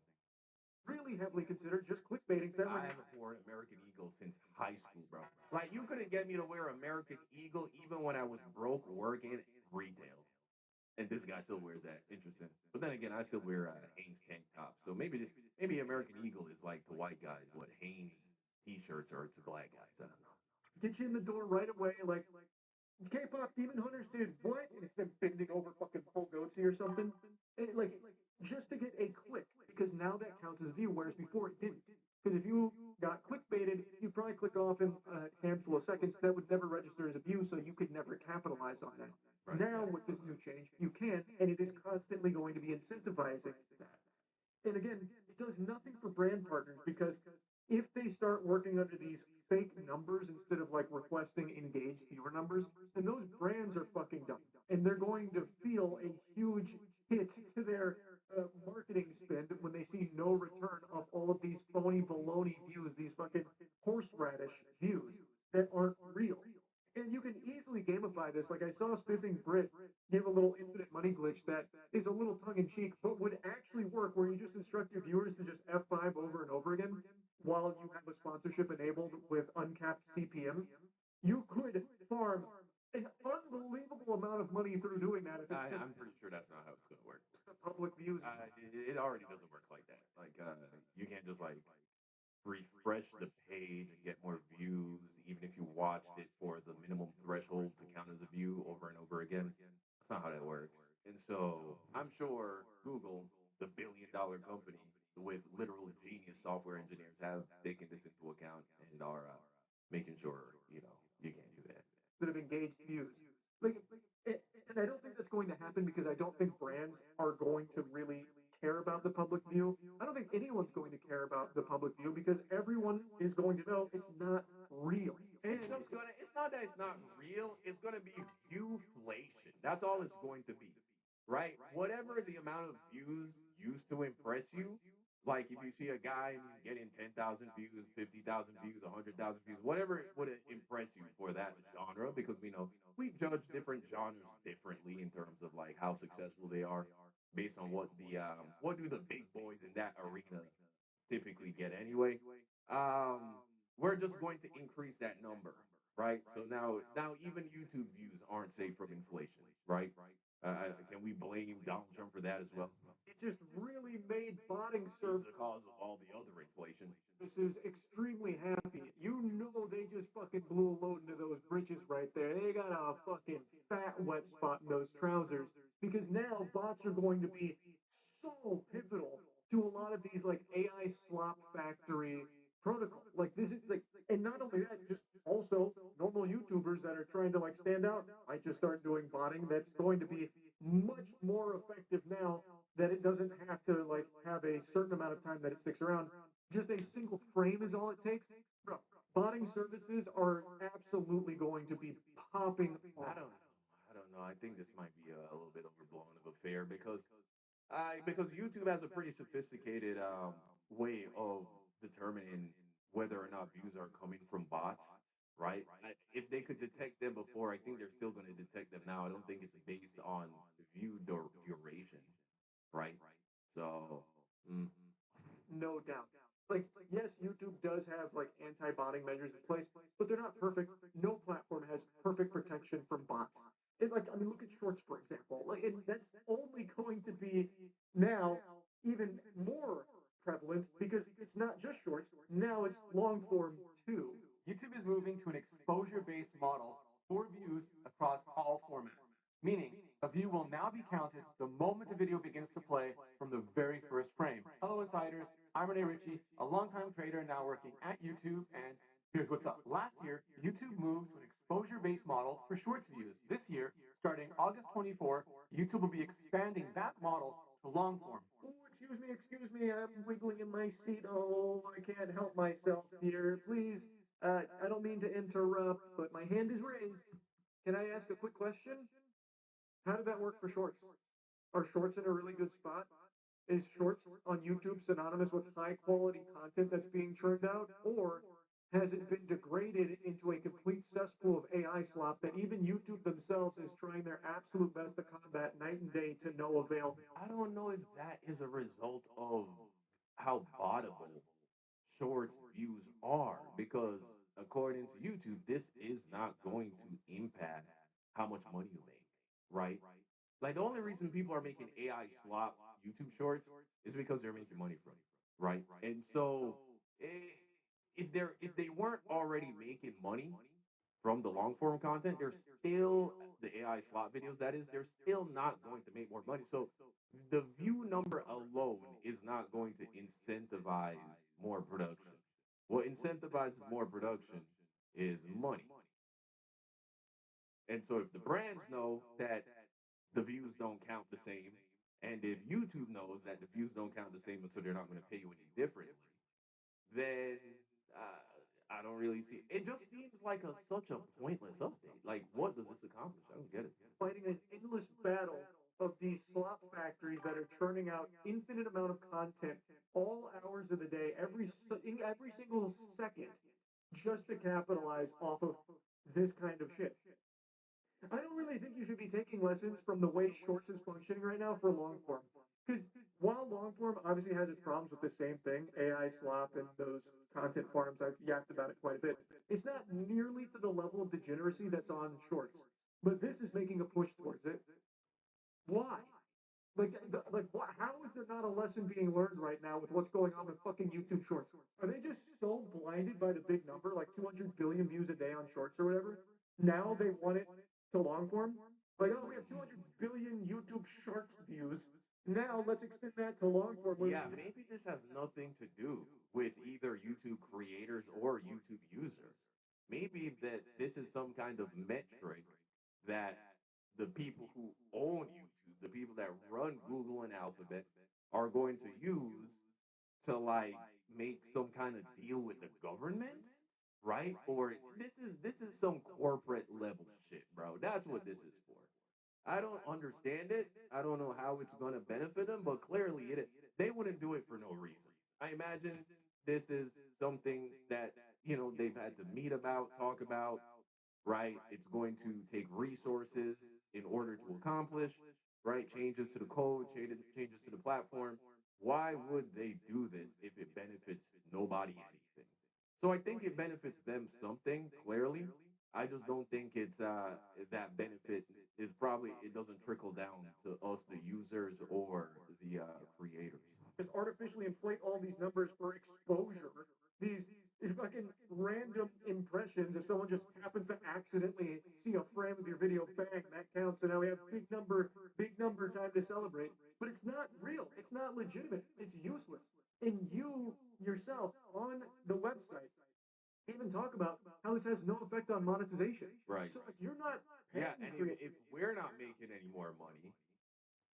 Really heavily considered just clickbaiting. So that I way, haven't worn American Eagle since high school, bro. Like you couldn't get me to wear American Eagle even when I was broke working retail. And this guy still wears that. Interesting. But then again, I still wear Hanes tank tops. So maybe American Eagle is like the white guys, what Hanes t-shirts are to black guys. I don't know. get you in the door right away. Like K-pop Demon Hunters did what? And it's them bending over fucking full goatsy or something. Like just to get a click, because now that counts as a view, whereas before it didn't. Because if you got clickbaited, you'd probably click off in a handful of seconds. That would never register as a view, so you could never capitalize on that. Right. Now with this new change, you can, and it is constantly going to be incentivizing that. And again, it does nothing for brand partners because if they start working under these fake numbers instead of like requesting engaged viewer numbers, then those brands are fucking dumb. And they're going to feel a huge hit to their marketing spend when they see no return of all of these phony baloney views, these fucking horseradish views that aren't real. And you can easily gamify this. Like I saw Spiffing Brit give a little infinite money glitch that is a little tongue in cheek, but would actually work where you just instruct your viewers to just F5 over and over again while you have a sponsorship enabled with uncapped CPM. You could farm an unbelievable amount of money through doing that if it's just I'm pretty sure that's not how it's going to work. the public views. It already doesn't work like that. Like you can't just like refresh the page and get more views, even if you watched it for the minimum threshold to count as a view over and over again. That's not how that works. And so I'm sure Google, the billion-dollar company with literal genius software engineers, have taken this into account and are making sure you can't do that. That have engaged views. Like, and I don't think that's going to happen because I don't think brands are going to really care about the public view. I don't think anyone's going to care about the public view because everyone is going to know it's not real. It's not that it's not real, it's gonna be viewflation. That's all it's going to be. Right? Whatever the amount of views used to impress you, like if you see a guy and he's getting 10,000 views, 50,000 views, 100,000 views, whatever would impress you for that genre, because we know we judge different genres differently in terms of like how successful they are based on what do the big boys in that arena typically get anyway. We're just going to increase that number, right? So now even YouTube views aren't safe from inflation, right? Can we blame Donald Trump for that as well? It just really made botting He's the cause of all the other inflation. This is extremely happy. You know they just fucking blew a load into those britches right there. They got a fucking fat wet spot in those trousers because now bots are going to be so pivotal to a lot of these like AI slop factory protocol. Like this is like, and not only that, just also normal YouTubers that are trying to like stand out might just start doing botting. That's going to be much more effective now that it doesn't have to like have a certain amount of time that it sticks around. Just a single frame is all it takes. Bro, botting services are absolutely going to be popping off. I don't know. I think this might be a little bit overblown of affair because YouTube has a pretty sophisticated way of determining whether or not views are coming from bots, right? If they could detect them before, I think they're still going to detect them now. I don't think it's based on view duration, right? So, No doubt. Like, yes, YouTube does have like anti-botting measures in place, but they're not perfect. No platform has perfect protection from bots. It's like, I mean, look at Shorts, for example. Like, and that's only going to be now even more prevalent because it's not just Shorts. Now it's long form too. YouTube is moving to an exposure-based model for views across all formats, meaning a view will now be counted the moment the video begins to play from the very first frame. Hello, insiders. I'm Renee Ritchie, a longtime trader now working at YouTube, and here's what's up. Last year, YouTube moved to an exposure-based model for Shorts views. This year, starting August 24, YouTube will be expanding that model to long form. Oh, excuse me, I'm wiggling in my seat. Oh, I can't help myself here. Please, I don't mean to interrupt, but my hand is raised. Can I ask a quick question? How did that work for shorts? Are shorts in a really good spot? Is shorts on YouTube synonymous with high quality content that's being churned out? Or has it been degraded into a complete cesspool of AI slop that even YouTube themselves is trying their absolute best to combat night and day to no avail? I don't know if that is a result of how bottable shorts views are because according to YouTube, this is not going to impact how much money you make, right? Like the only reason people are making AI slop YouTube shorts is because they're making money from it, right? And so if they weren't already making money from the long form content, they're still the AI slot videos. That is, they're still not going to make more money. So the view number alone is not going to incentivize more production. What incentivizes more production is money. And so if the brands know that the views don't count the same, and if YouTube knows that the views don't count the same, and so they're not going to pay you any differently, then I don't really see. It just seems like such a pointless update. Like, what does this accomplish? I don't get it. Fighting an endless battle of these slop factories that are churning out infinite amount of content all hours of the day, in every single second, just to capitalize off of this kind of shit. I don't really think you should be taking lessons from the way Shorts is functioning right now for long form. Because while long form obviously has its problems with the same thing, AI slop and those content farms, I've yapped about it quite a bit, it's not nearly to the level of degeneracy that's on Shorts. But this is making a push towards it. Why? How is there not a lesson being learned right now with what's going on with fucking YouTube Shorts? Are they just so blinded by the big number, like 200 billion views a day on Shorts or whatever? Now they want it to long form? Like, oh, we have 200 billion YouTube Shorts views. Now let's extend that to long form. Yeah, maybe this has nothing to do with either YouTube creators or YouTube users. Maybe that this is some kind of metric that the people who own YouTube, the people that run Google and Alphabet, are going to use to like make some kind of deal with the government, right? Or this is some corporate level shit, bro. That's what this is for. I don't understand it. I don't know how it's going to benefit them, but clearly they wouldn't do it for no reason. I imagine this is something that, they've had to meet about, talk about, right? It's going to take resources in order to accomplish, right? Changes to the code, changes to the platform. Why would they do this if it benefits nobody anything? So I think it benefits them something, clearly. I just don't think it's that benefit is probably it doesn't trickle down to us, the users or the creators. Just artificially inflate all these numbers for exposure. These fucking random impressions. If someone just happens to accidentally see a frame of your video, bang, that counts. So now we have big number time to celebrate. But it's not real. It's not legitimate. It's useless. And you yourself on the website even talk about how this has no effect on monetization. Right. So if you're not Yeah, and if we're not making any more money,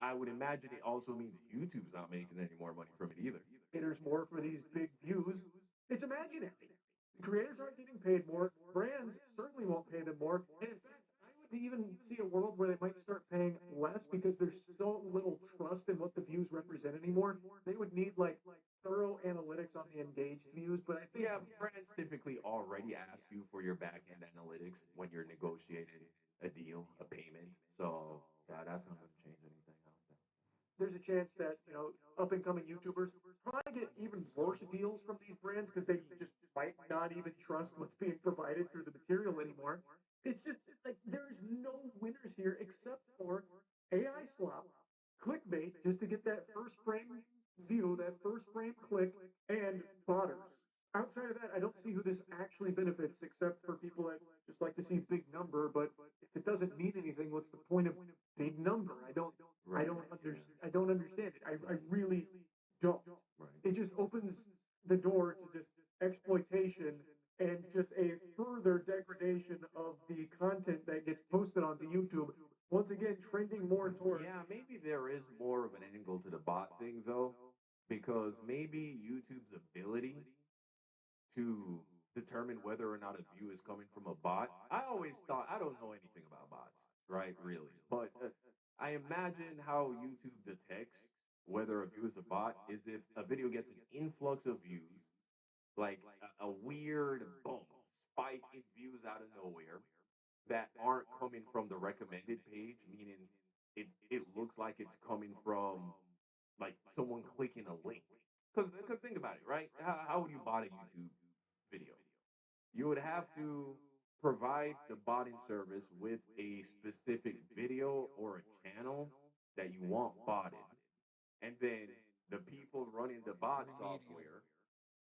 I would imagine it also means YouTube's not making any more money from it either. Creators more for these big views, it's imaginary. Creators aren't getting paid more. Brands certainly won't pay them more. And in fact, I would even see a world where they might start paying less because there's so little trust in what the views represent anymore. They would need like thorough analytics on the engaged views. But I think brands typically already ask you for your back end analytics when you're negotiating a deal, a payment. So yeah, that's not going to change anything. I don't think. There's a chance that up and coming YouTubers probably get even worse deals from these brands because they just might not even trust what's being provided through the material anymore. It's just like there's no winners here except for AI slop, clickbait, just to get that first frame view, that first frame click, and botters. Outside of that, I don't see who this actually benefits except for people that just like to see big number. But if it doesn't mean anything, what's the point of big number? I don't understand it. I really don't. It just opens the door to just exploitation and just a further degradation of the content that gets posted onto YouTube. Once again, trending more towards. Yeah, maybe there is more of an angle to the bot thing though, because maybe YouTube's ability to determine whether or not a view is coming from a bot. I always thought I don't know anything about bots, right? Really, but I imagine how YouTube detects whether a view is a bot is if a video gets an influx of views, like a weird boom spike in views out of nowhere that aren't coming from the recommended page, meaning it looks like it's coming from like someone clicking a link. Because think about it, right? How would you bot a YouTube video? You would have to provide the botting service with a specific video or a channel that you want botted. And then the people running the bot software,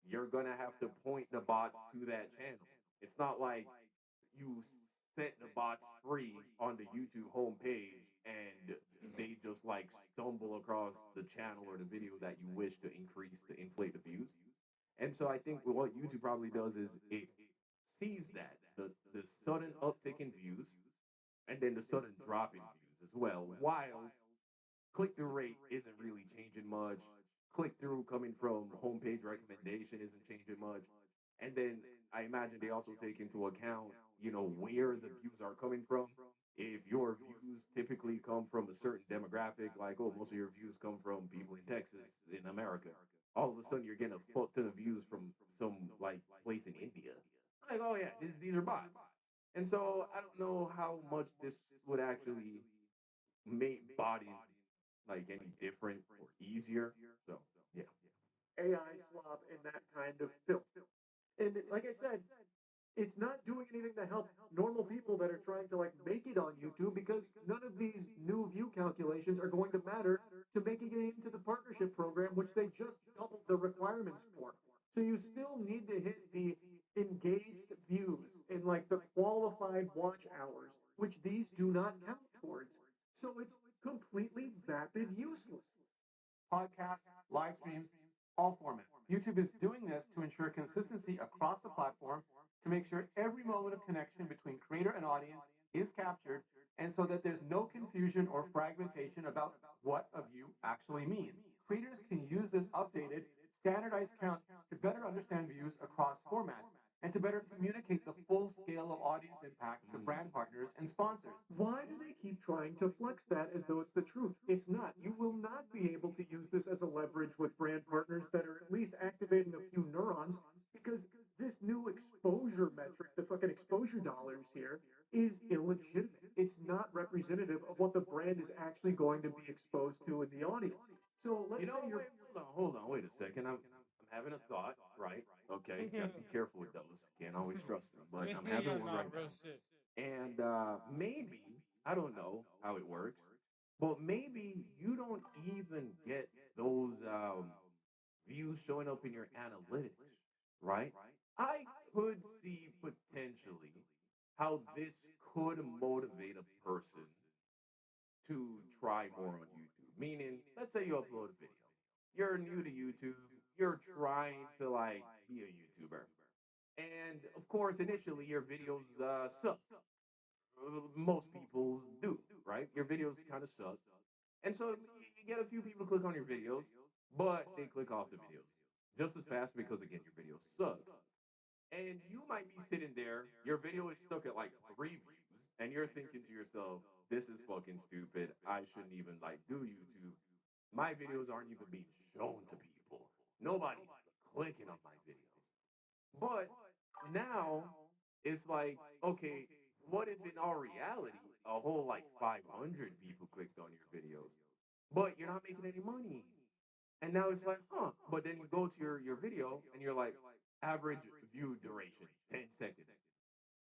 you're going to have to point the bots to that channel. It's not like you set the bots free on the YouTube homepage and they just like stumble across the channel or the video that you wish to increase to inflate the views. And so I think what YouTube probably does is it sees that the sudden uptick in views and then the sudden drop in views as well, while click through rate isn't really changing much. Click through coming from homepage recommendation isn't changing much. And then I imagine they also take into account, where the views are coming from. If your views typically come from a certain demographic, like, oh, most of your views come from people in Texas, in America, all of a sudden you're getting a fuck ton of views from some like place in India. Like, oh yeah, these are bots. And so I don't know how much this would actually make botting like any different or easier. So yeah. AI slop and that kind of filth. And like I said, it's not doing anything to help normal people that are trying to like make it on YouTube because none of these new view calculations are going to matter to making it into the partnership program, which they just doubled the requirements for. So you still need to hit the engaged views and like the qualified watch hours, which these do not count towards. So it's completely vapid useless. Podcasts, live streams, all formats. YouTube is doing this to ensure consistency across the platform, to make sure every moment of connection between creator and audience is captured, and so that there's no confusion or fragmentation about what a view actually means. Creators can use this updated, standardized count to better understand views across formats and to better communicate the full scale of audience impact to brand partners and sponsors. Why do they keep trying to flex that as though it's the truth? It's not. You will not be able to use this as a leverage with brand partners that are at least activating a few neurons because this new exposure metric, the fucking exposure dollars here, is illegitimate. It's not representative of what the brand is actually going to be exposed to in the audience. So let's say you're. Wait, hold on, wait a second. I'm having a thought, right? Okay, gotta be careful with those. Can't always trust them, but I'm having one Nah, right real now. shit. And maybe, I don't know how it works, but maybe you don't even get those views showing up in your analytics, right? I could see potentially how this could motivate a person to try more on YouTube. Meaning, let's say you upload a video. You're new to YouTube, you're trying to like be a YouTuber. And of course, initially your videos suck. Most people do, right? Your videos kind of suck. And so you get a few people to click on your videos, but they click off the videos just as fast because, again, your videos suck. And you might be sitting there, your video is stuck at like 3 views, and you're thinking to yourself, this is fucking stupid. I shouldn't even like do YouTube. My videos aren't even being shown to people. Nobody's clicking on my videos. But now it's like, okay, what if in all reality, a whole like 500 people clicked on your videos, but you're not making any money? And now it's like, huh. But then you go to your video and you're like, average view duration, 10 seconds.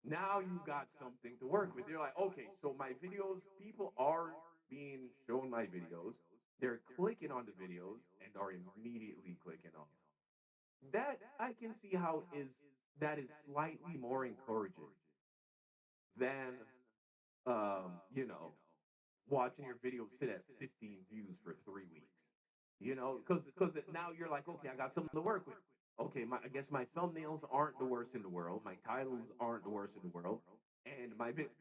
Now you got something to work with. You're like, okay, so my videos, people are being shown my videos. They're clicking on the videos and are immediately clicking off. That I can see how is that is slightly more encouraging than you know, watching your video sit at 15 views for 3 weeks. Because now you're like, okay, I got something to work with. Okay, I guess my thumbnails aren't the worst in the world. My titles aren't the worst in the world. And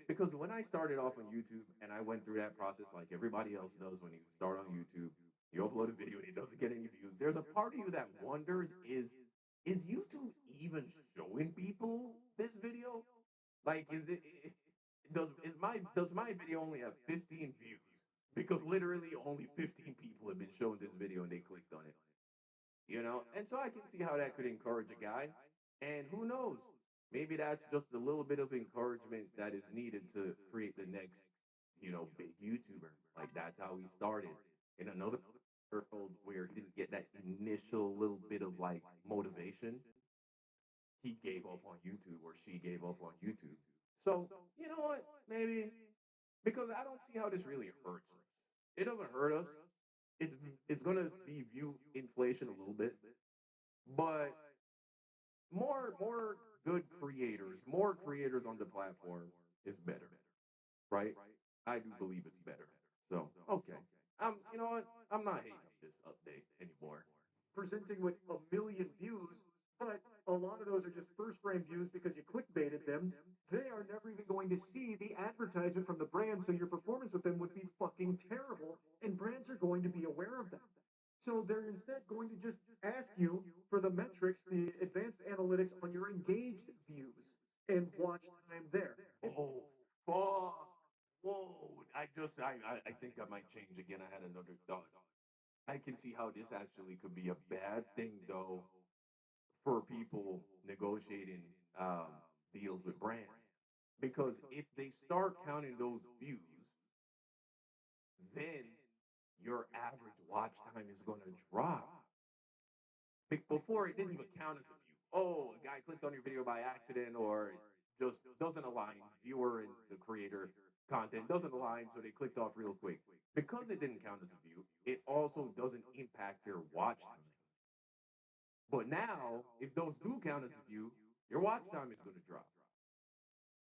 because when I started off on YouTube and I went through that process like everybody else does when you start on YouTube, you upload a video and it doesn't get any views. There's a part of you that wonders is YouTube even showing people this video? Like, is it does my video only have 15 views? because literally only 15 people have been shown this video and they clicked on it. You know, and so I can see how that could encourage a guy. And who knows? Maybe that's just a little bit of encouragement that is needed to create the next, big YouTuber. Like that's how he started in another world where he didn't get that initial little bit of like motivation. He gave up on YouTube or she gave up on YouTube. So, you know what? Maybe because I don't see how this really hurts us. It doesn't hurt us. It's it's gonna be view inflation a little bit, but more good creators, more creators on the platform is better, right? I do believe it's better. So okay, you know what? I'm not hating on this update anymore. Presenting with a million views, but a lot of those are just first frame views because you clickbaited them. They are never even going to see the advertisement from the brand, so your performance with them would be fucking terrible, and brands are going to be aware of that. So they're instead going to just ask you for the metrics, the advanced analytics on your engaged views and watch time there. Oh, fuck. Whoa. I think I might change again. I had another thought. I can see how this actually could be a bad thing, though, for people negotiating deals with brands. Because if they start counting those views, then your average watch time is going to drop. Before, it didn't even count as a view. Oh, a guy clicked on your video by accident or just doesn't align. Viewer and the creator content doesn't align, so they clicked off real quick. Because it didn't count as a view, it also doesn't impact your watch time. But now, if those do count as a view, your watch time is going to drop.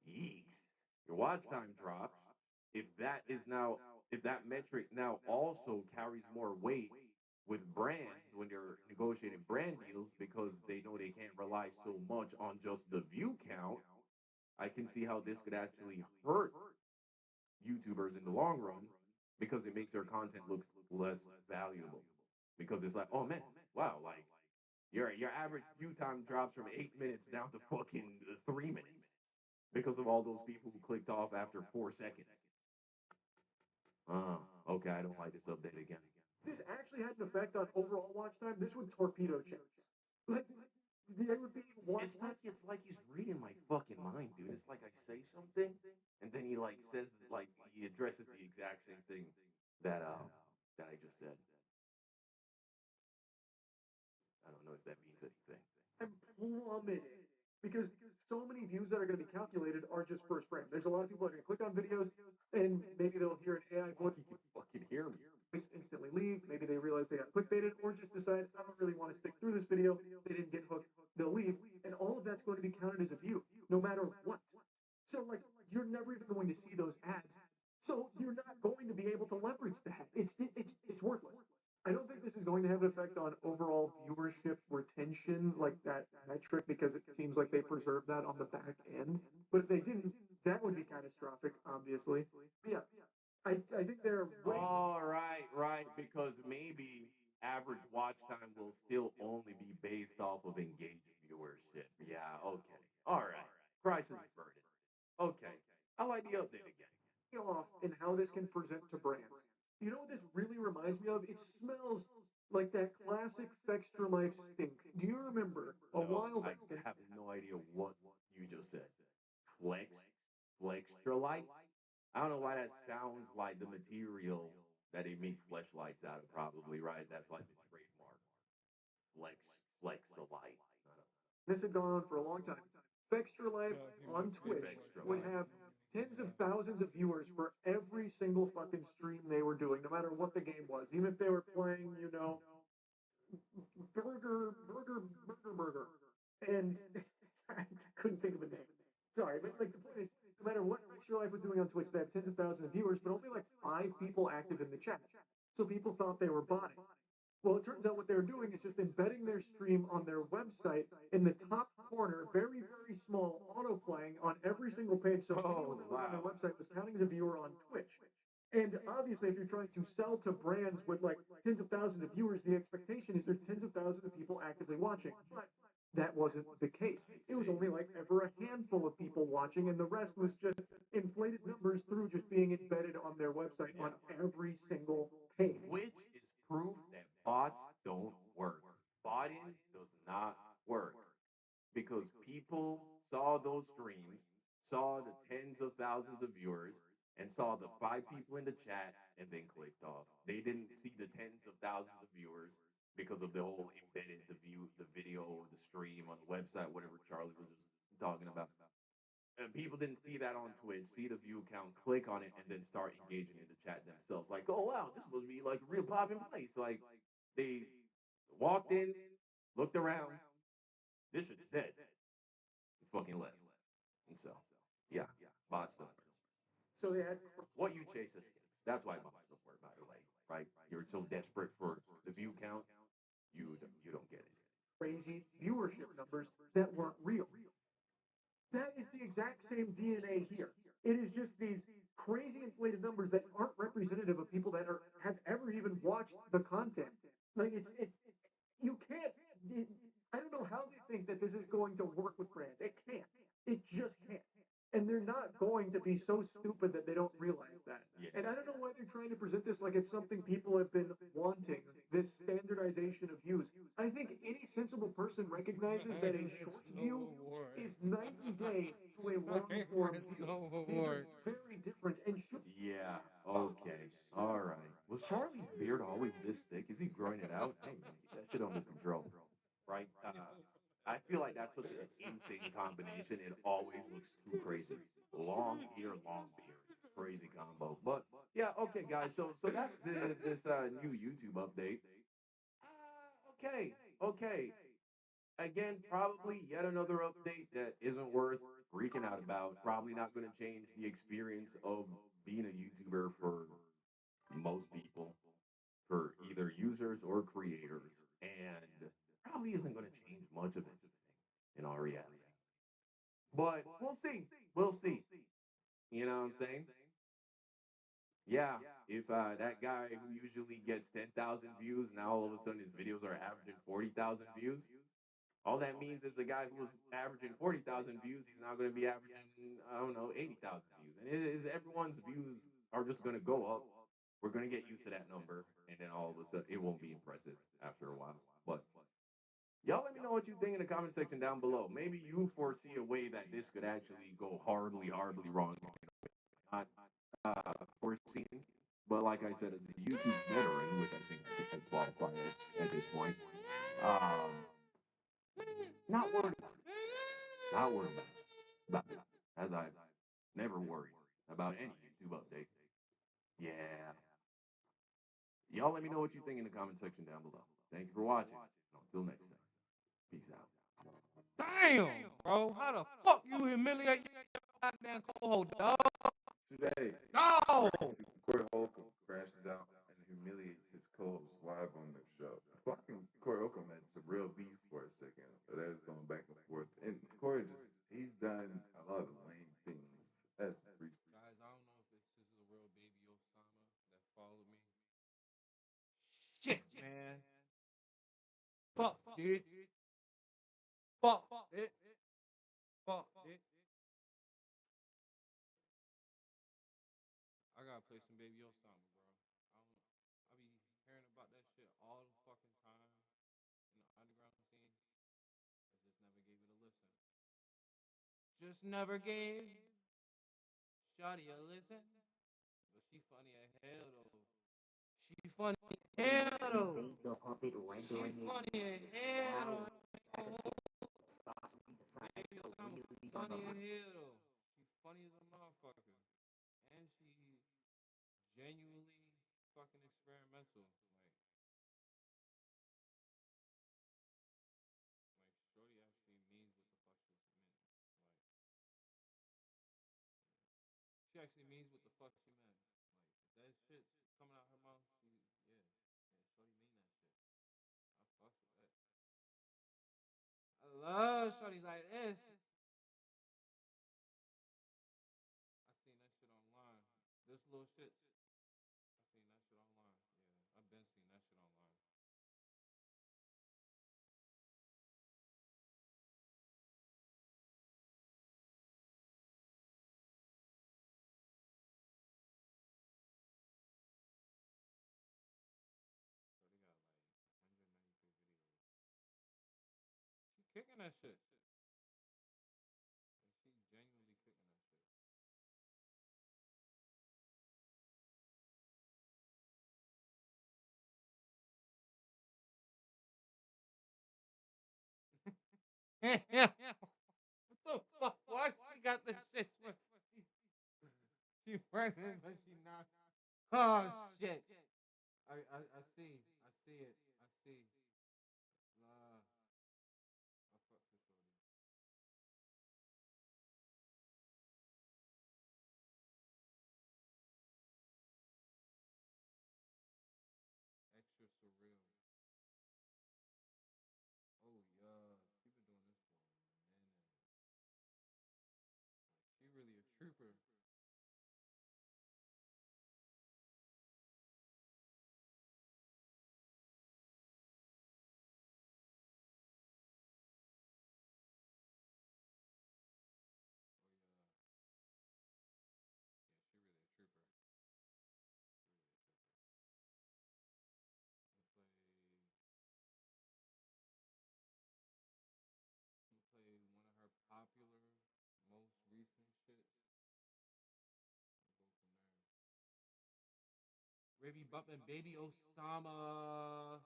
Yeeks. Your watch time drops. If that is now, if that metric now also carries more weight with brands when they're negotiating brand deals because they know they can't rely so much on just the view count, I can see how this could actually hurt YouTubers in the long run because it makes their content look less valuable. Because it's like, oh man, wow, like your average view time drops from 8 minutes down to fucking 3 minutes because of all those people who clicked off after 4 seconds. Okay, I don't like this update again. This actually had an effect on overall watch time. This would torpedo checks. Like, there would be watch time. It's like he's reading my fucking mind, dude. It's like I say something, and then he like says like he addresses the exact same thing that I just said. I don't know if that means anything. I'm plummeted because so many views that are going to be calculated are just first frame. There's a lot of people that are going to click on videos and maybe they'll hear an AI voice. You can fucking hear me. Instantly leave. Maybe they realize they got clickbaited or just decide, I don't really want to stick through this video. They didn't get hooked. They'll leave. And all of that's going to be counted as a view, no matter what. So, like, you're never even going to see those ads. So you're not going to be able to leverage that. It's worthless. I don't think this is going to have an effect on overall viewership retention, like that metric, because it seems like they preserved that on the back end. But if they didn't, that would be catastrophic, obviously. But yeah, I think they're All right, right. Because maybe average watch time will still only be based off of engaged viewership. Yeah, okay. All right. Price is averted. Okay. I like the update again. off in how this can present to brands. You know what this really reminds me of? It smells like that classic Fextra Life stink. Do you remember a while I back? have no idea what you just said. Flex, Flextra light. I don't know why that sounds like the material that they make fleshlights out of. Probably right. That's like the trademark. Flex, Flexalite. This had gone on for a long time. Fextra Life on Twitch Fextra would Life. have tens of thousands of viewers for every single fucking stream they were doing, no matter what the game was. Even if they were playing, burger. And I couldn't think of a name. Sorry, but like the point is, no matter what Extra Life was doing on Twitch, they had tens of thousands of viewers, but only like 5 people active in the chat. So people thought they were botting. Well, it turns out what they're doing is just embedding their stream on their website in the top corner, very, very small, auto playing on every single page. So anyone that was on their website was counting as a viewer on Twitch. And obviously, if you're trying to sell to brands with like tens of thousands of viewers, the expectation is there's tens of thousands of people actively watching. But that wasn't the case. It was only like ever a handful of people watching, and the rest was just inflated numbers through just being embedded on their website on every single page. Which is proof that bots don't work. Botting does not work because people saw those streams, saw the tens of thousands of viewers, and saw the 5 people in the chat and then clicked off. They didn't see the tens of thousands of viewers because of the whole embedded the video, the stream on the website, whatever Charlie was just talking about. And people didn't see that on Twitch, see the view count, click on it, and then start engaging in the chat themselves. Like, oh wow, this must be like a real popping place. Like they walked in, looked around, this shit's dead. And fucking left. And so, yeah, bots don't work. So they had What you chase is that's why bots don't work, by the way, right? You're so desperate for the view count, you don't get it. crazy viewership numbers that weren't real. That is the exact same DNA here. It is just these crazy inflated numbers that aren't representative of people that have ever even watched the content. Like it's you can't. I don't know how they think that this is going to work with brands. It can't. It just can't. And they're not going to be so stupid that they don't realize that. Yeah. And I don't know why they're trying to present this like it's something people have been wanting, this standardization of views. I think any sensible person recognizes that a short view is night and day to a long form view. These are very different and should. Yeah. Okay. All right. Was Charlie's beard always this thick? Is he growing it out? Hey man, get that shit under control. Right? I feel like that's such an insane combination. It always looks too crazy. Long ear, long beard. Crazy combo. But yeah, okay, guys. So that's this new YouTube update. Okay, okay. Again, probably yet another update that isn't worth freaking out about. Probably not going to change the experience of being a YouTuber for most people, for either users or creators, and probably isn't going to change much of anything in our reality. But we'll see. We'll see. You know what I'm saying? Yeah, if that guy who usually gets 10,000 views, now all of a sudden his videos are averaging 40,000 views, all that means is the guy who was averaging 40,000 views, he's now going to be averaging, I don't know, 80,000 views. And it is everyone's views are just going to go up. We're going to get used to that number. And then all of a sudden, it won't be impressive after a while. But y'all let me know what you think in the comment section down below. Maybe you foresee a way that this could actually go horribly, horribly wrong. Not foreseen. But like I said, as a YouTube veteran, which I think I could qualify as at this point, not worried about it. Not worried about it. As I've never worried about any YouTube update. Yeah. Y'all let me know what you think in the comment section down below. Thank you for watching. Until next time. Peace out. Damn, bro. How the fuck you humiliate your goddamn co-host, dog? Today, No! Corey Holcomb crashes out and humiliates his co-host live on the show. Fucking Corey Holcomb had some real beef for a second, but that was going back and forth. And Corey he's done a lot of lame things. That's freak. Guys, I don't know if this is a real baby Osama that followed me. Shit, man. Fuck, dude. Fuck it. Fuck it. I gotta play some baby Osama, bro. I be hearing about that shit all the fucking time in the underground scene. I just never gave a listen. Just never gave Shawty a listen. But she funny as hell though. She funny as hell though. She funny as hell though. Baby Osama funny as hell though. She funny as a motherfucker. And she genuinely fucking experimental. Shorty actually means what the fuck she meant. She actually means what the fuck she meant. That shit's coming out her mouth. Shorty mean that shit. I fucks with that. I love shorties like this. I seen that shit online. This little shit. I seen that shit online. Yeah, I've been seeing that shit online. kicking that shit. She genuinely kicking that shit. What the fuck? Why she got this shit? She pregnant, but she not. Oh shit! I see. I see it. I see. I fuck this shorty. Extra surreal. Oh yeah, she been doing this for a minute. She really a trooper. Yeah, she really a trooper. Really a trooper. Play one of her popular, most recent shit. We'll go from there. Raby Bumpin' Baby Osama.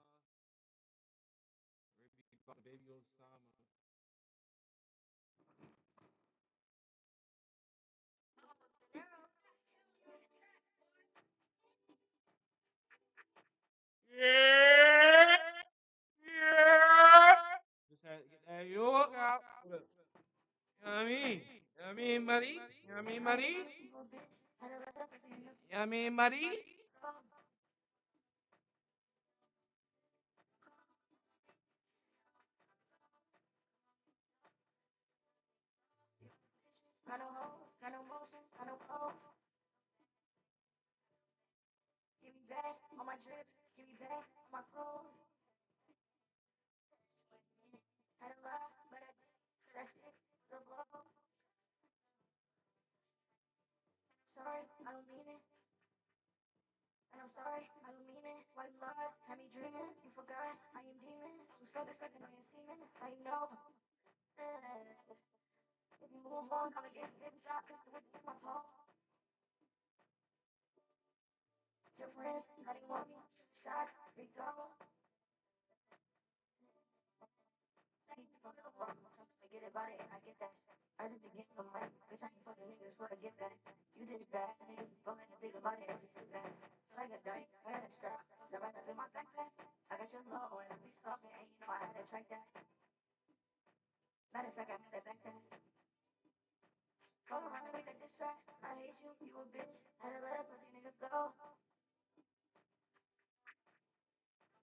Raby Bumpin' Baby Osama. Yeah. Yeah. Just had to get that York out. You know what I mean? You know what I mean, buddy? You know what I mean, buddy? You know what I mean, buddy? Got no hoes, got no motion, got no pose. Give me back on my drip, give me back on my clothes. Had a lot, but I did, for that shit was a blow. Sorry, I don't mean it. And I'm sorry, I don't mean it. Why you lied? Had me dreaming. You forgot I am demon. Was focused like on your semen. I know. If you move on, I'ma get some baby shots. Just with my paw. Your friends, how they want me. Shots, big dog. I ain't fucking no wrong. Forget about it and I get that. I just be getting some money. Bitch, I ain't fucking niggas for a get back. You did it bad, nigga. Go ahead and think about it and just sit back. So I got dyke, I got a strap. So right up in my backpack. I got your low and I be stalking and you know I had to track that. Matter of fact, I had to back that. Come around and make a diss track. I hate you, you a bitch. Had to let a pussy nigga go.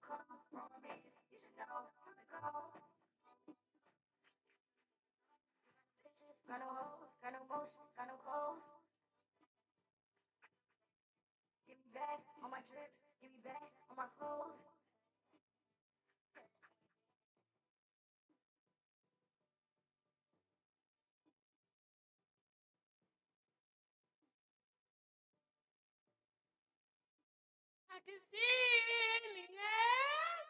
Come from me, you should know how to go. Bitches, got no hoes, got no motion, got no clothes. Give me back on my drip, give me back on my clothes. I can see it in the air.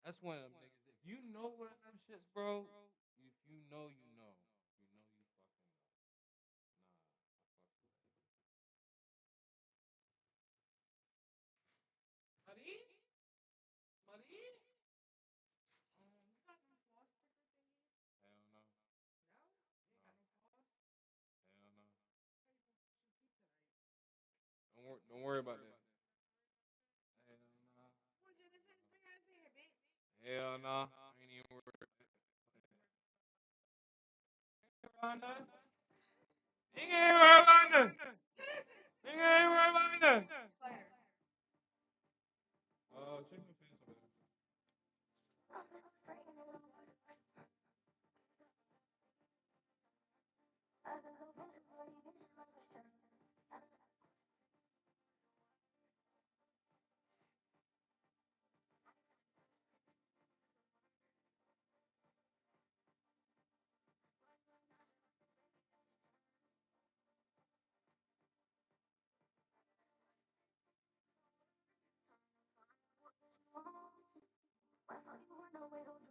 That's one of them niggas. If you know one of them shits, bro, if you know, you know. You know, you fucking know. Nah, I fuck with that. Buddy? Buddy? You got no floss sticker thingy? Hell no. No? You ain't got no floss? Hell no. How you gonna brush your teeth tonight? Don't worry about that. Hell no. Well, you just sit his big ass here, bitch. Hell no. I ain't even worried about that. Ain't nothing. Nigga ain't worried about nothing. Genesis! Nigga ain't worried about nothing. Later. Check my pants over there. Pay attention to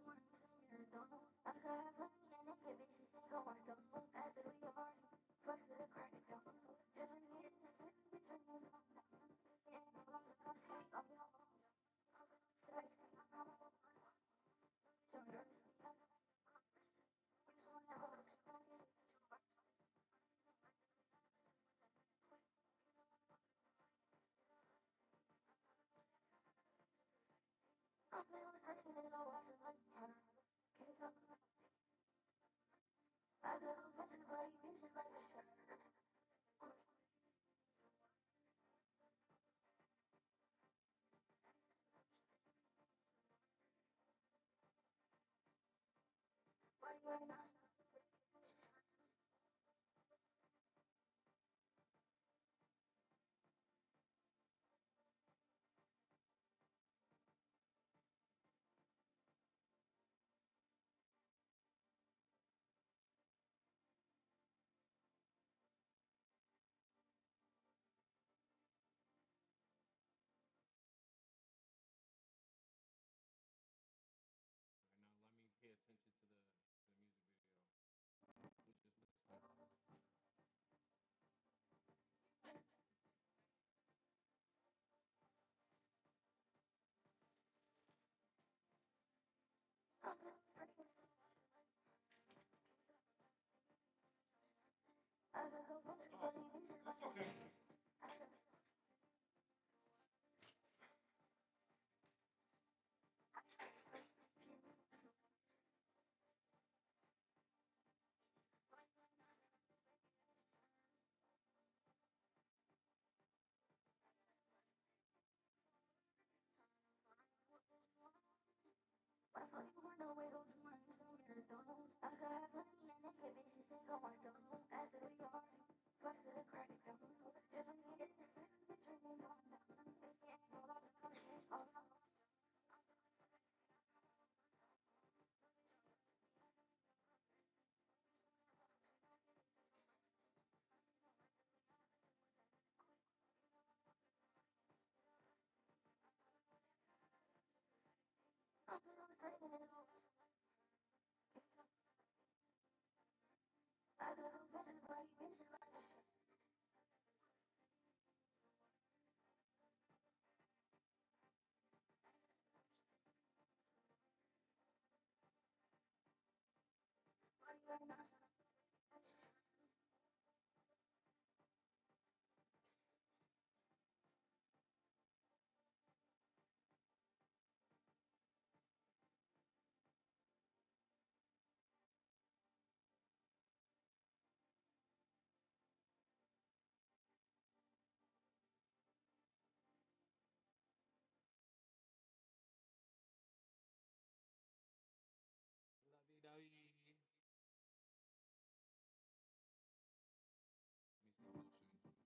the music video, which is listening.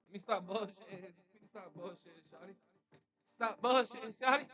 Let me stop bullshitting. Let me stop bullshitting, shawty. Stop bullshitting, shawty.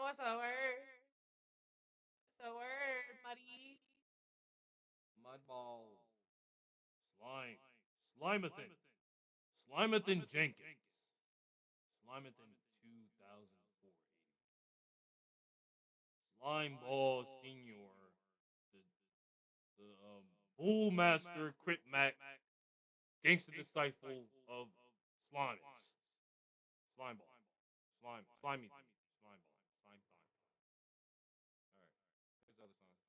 what's a word? What's a word, buddy? Mudball. Slime. Slimathan. Slimathan Jenkins. Slimathan 2004. Slime Ball Senior. The Bullmaster Crit Mac. Gangster Disciple of Slimes. Slime Ball. Slime. Slimy. Slime Ball. Slime. Alright. Here's the other song.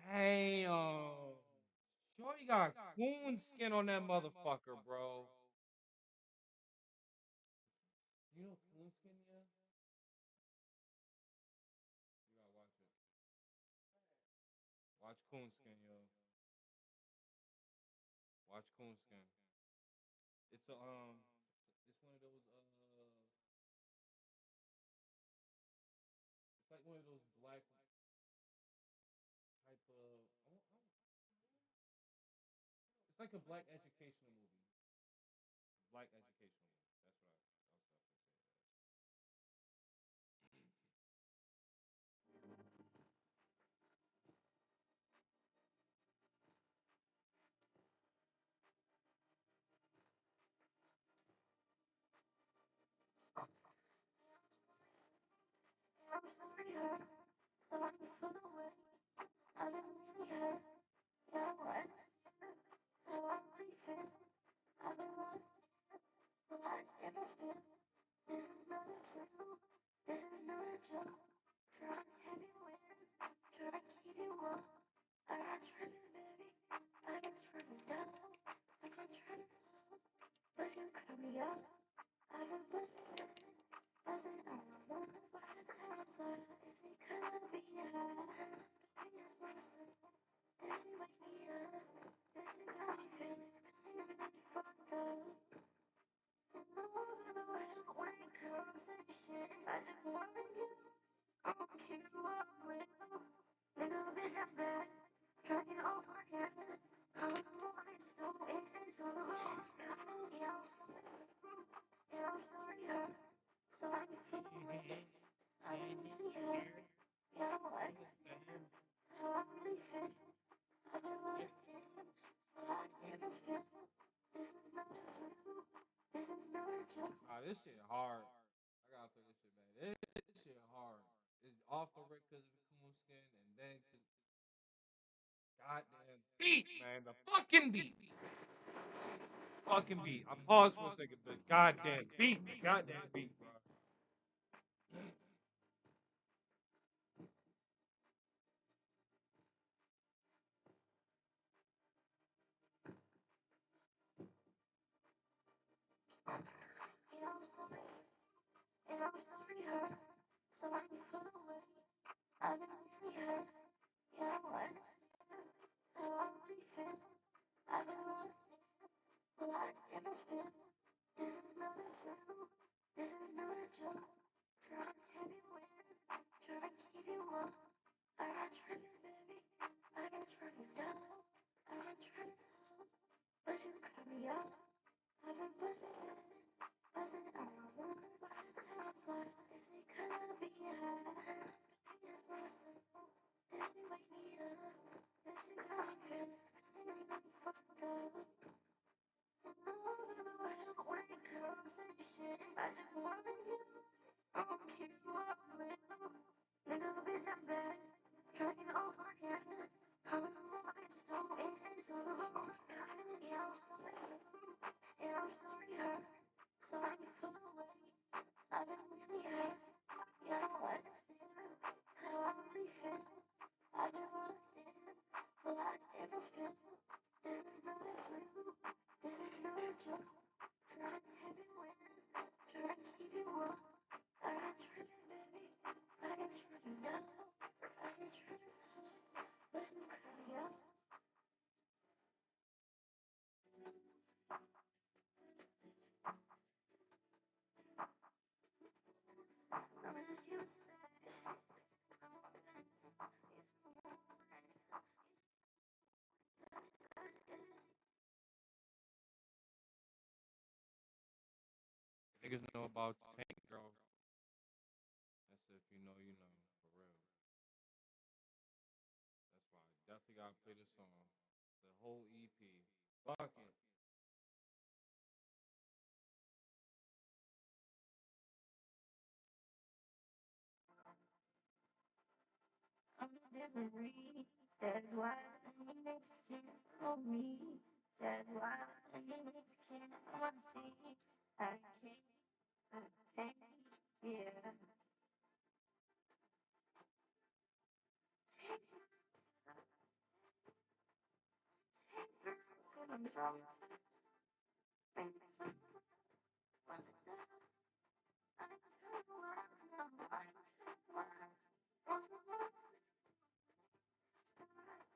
Damn. Shorty got coon skin on that motherfucker, bro. You know coon skin, yeah? You gotta watch it. Watch coon skin, yo. Watch coon skin. It's a it's one of those it's like one of those black type of it's like a black educational movie. Black educational movie. That's what I was I'm sorry, hurt. Sorry for the way I didn't really hurt. Yeah, I understand how I really feel. I've been loved, but I never feel. This is not a drill. This is not a joke. Trying to have you in, trying to keep you up. I got tripping, baby. I got tripping down. I got trying to tell, but you cut me up. I've been buzzing, buzzing all I want. By the time I play, is it gonna be high? I just wanna say, did she wake me up? Did she got me feeling really fucked up? And the way when it comes to shit, I just wanna you. I don't care what I'm with. Nigga, bitch, I'm back. Trying to get off my head. I'm still in into the room. Yeah, I'm sorry. Yeah, I'm sorry, hurt. Sorry for the way I didn't really hurt. Yeah, I understand how I really feel. I've been loved in, but I never feel. This is not a drill. This is not a joke. this shit hard. I gotta play this shit, man. This shit hard. It's off the rip because of the coon skin, and then goddamn beat, man. The fucking beat. Fucking beat. I paused for a second, but goddamn beat. Goddamn beat, bro. Yeah, I'm sorry. Yeah, I'm sorry, hurt. Sorry for the way I didn't really hurt. Yeah, I understand how I really feel. I've been loved in, but I never feel. This is not a drill. This is not a joke. Trying to have you in, trying to keep you up. I got tripping, baby. I got tripping down. I got trying to tell, but you cut me up. I've been buzzing, buzzing all I want. By the time I play, is it gonna be high? I just wanna say, did she wake me up? Did she got me feeling really fucked up? And the way when it comes to shit, I just wanna you. I don't care what I'm with. Nigga, bitch, I'm back. Trying to get off my head. I'm still into the room. Yeah, I'm sorry. Yeah, I'm sorry, hurt. Sorry for the way I didn't really hurt. Yeah, I understand how I really feel. I've been loved in, but I never feel. This is not a drill. This is not a joke. Trying to have you in, trying to keep you up. I got tripping, baby. I got tripping down. I got tripping times, but you cut me up. I'm just here to stay. niggas know about Tank Girl. That's if you know, you know, for real. That's why I definitely gotta play the song. The whole EP. Fuck it. Memories. That's why niggas can't hold me. That's why niggas can't see. I can't take, yeah. Take control. Make me feel what the devil. I tell lies, no, I tell lies. What's my love? Still right.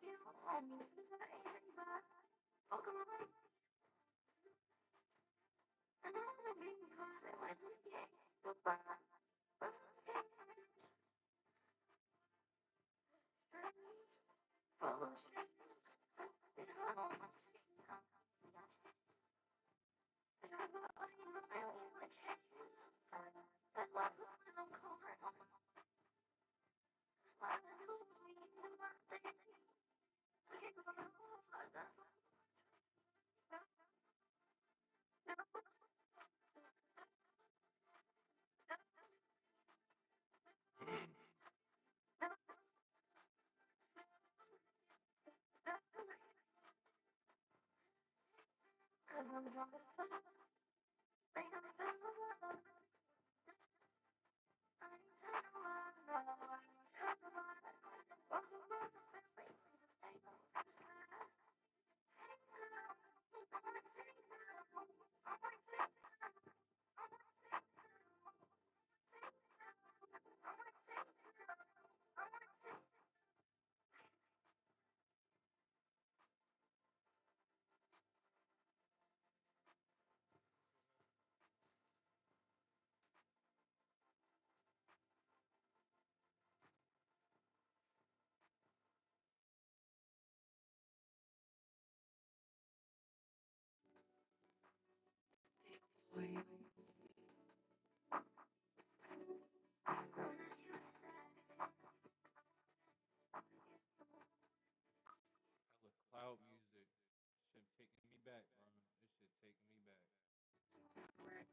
You on me, cause I ain't that. Welcome away. And I'm gonna be cause I went to get goodbye. But strange, follow strangers. It's not all my I don't know what you look at me like changes. That's why I put my cold right on my. That's why I do me do my thing. I can't go like that. Cause I'm drunk as fuck. Make them feel the love. I ain't tell no lies, no. I ain't tell no lies. What's the matter with me? Ain't no upside. Take now. I wanna take now. I wanna take now. I wanna take now. Take now. I wanna take now. I wanna take. Hella cloud music. Shit taking me back, bro. This shit taking me back.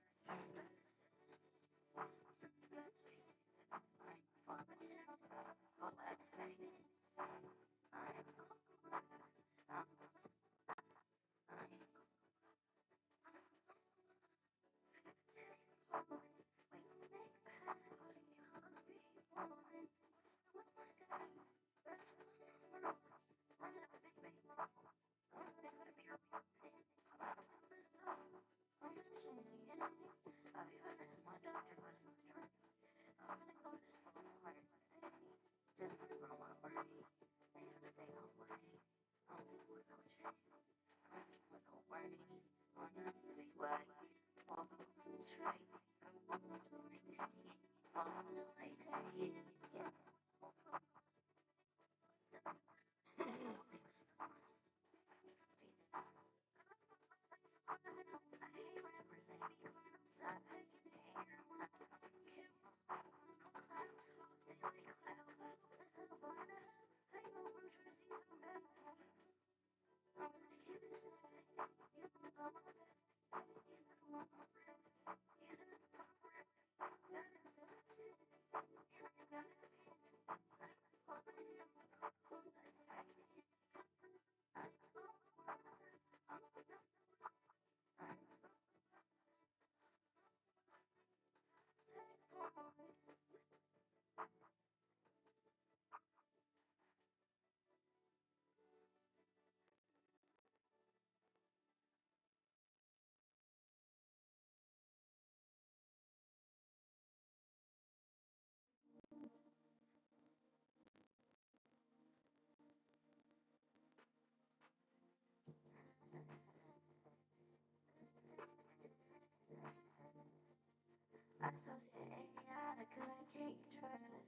Associate AI, cause I can't trust.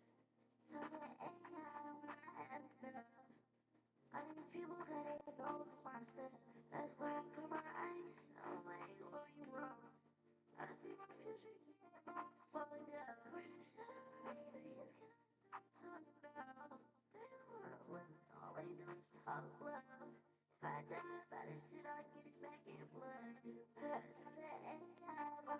So the AI when I have enough. I need people that ain't know my stuff. That's why I put my eyes on like where you wrong. I see my future getting all fucked up. Crash out, please can I turn it down? Baby, what was it? All they do is talk love. If I die by this shit, I get it back in blood. So that ain't how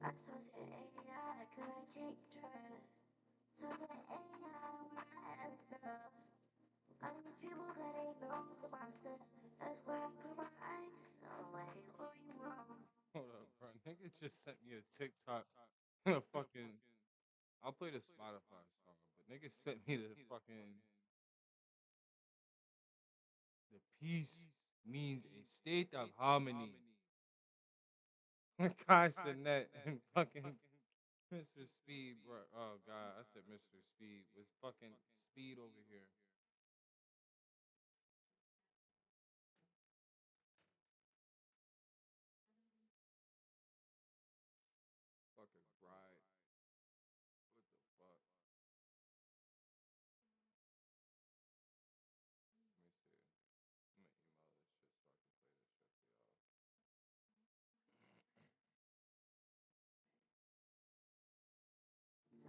I told you AI could kick trust. So the AI when I had enough. I need people that ain't know my stuff. That's why I put my eyes away where you wrong. Hold up, bro. Nigga just sent me a TikTok. A fucking. I'll play the Spotify song, but nigga sent me the fucking. The peace means a state of harmony. Consonant and fucking Mr. Speed, bro. Oh god, I said Mr. Speed was fucking Speed over here. Fucking bride. What the fuck?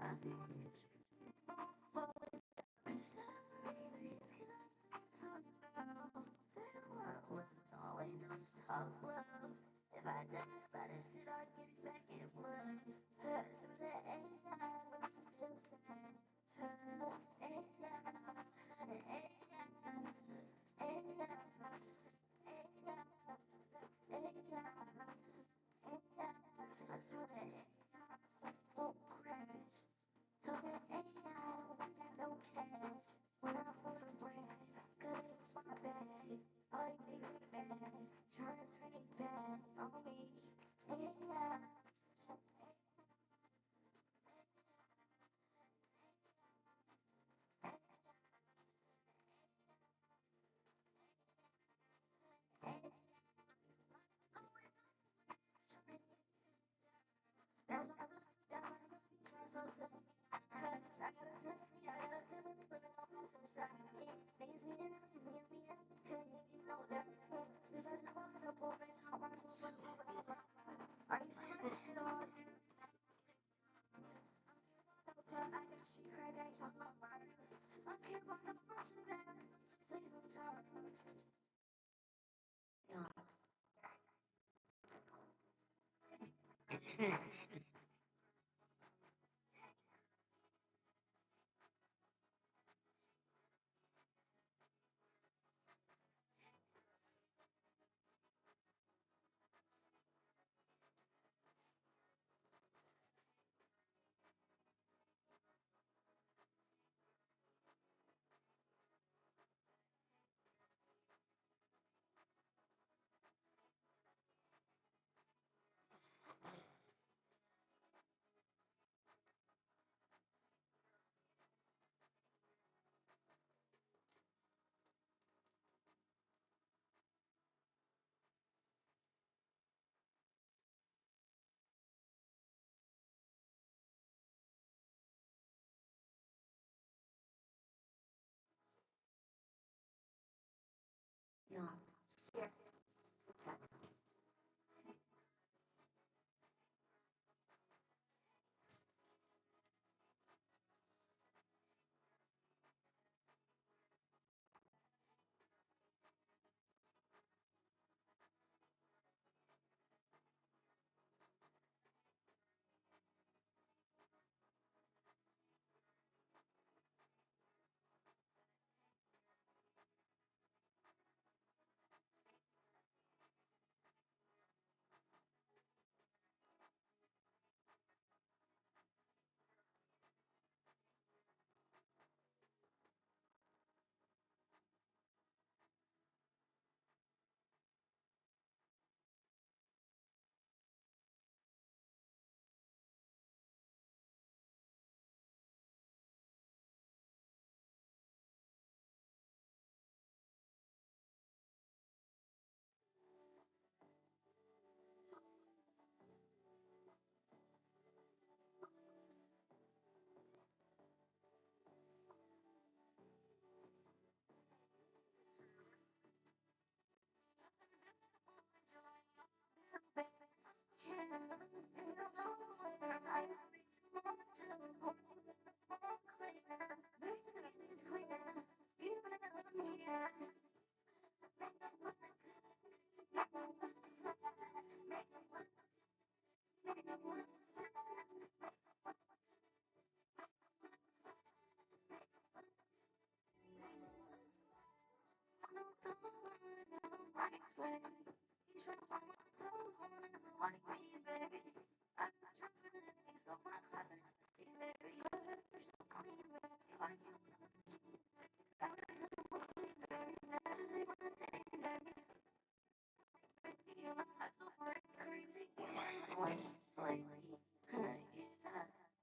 Let me see. I'm gonna email this shit so I can play this shit for y'all. I see you. If I die by this shit, I get it back in blood. So that AI when I'm still sad. I told that AI so crash. So that AI when I got no cash. When I pull the brand, good in my bag. All you make me mad. Trying to turn it back on me. AI.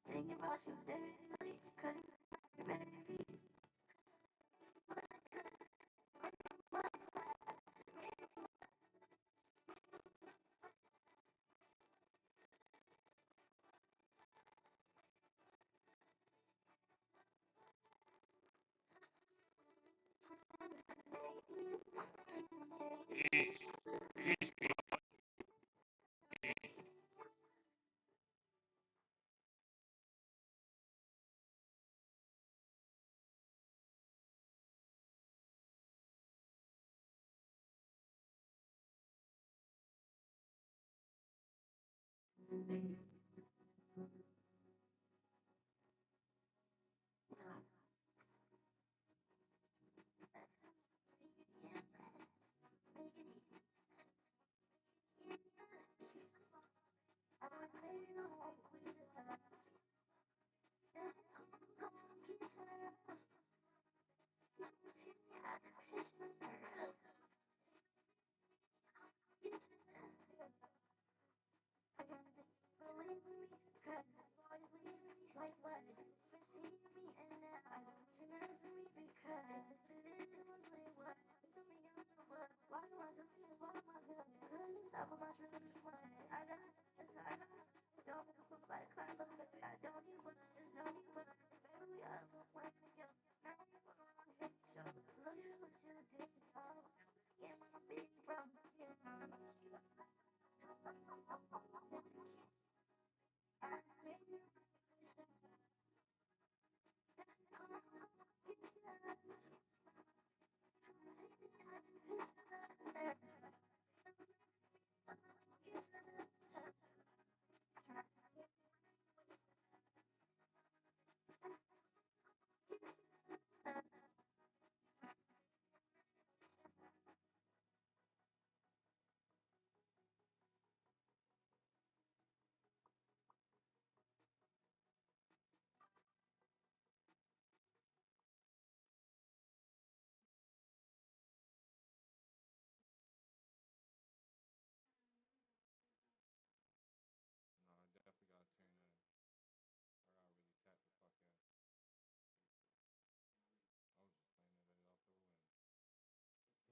Thinking about you daily, cause you baby.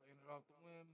Playing it off the whim.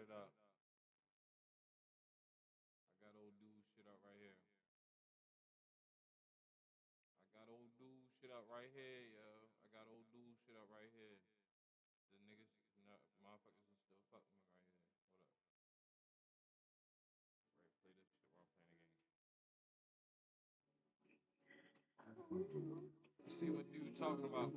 it up. I got old dude shit up right here. I got old dude shit up right here, yo. I got old dude shit up right here. The niggas, not, motherfuckers will still fuck with me right here. Hold up. Right, play this shit while I'm playing the game. You see what dude talking about?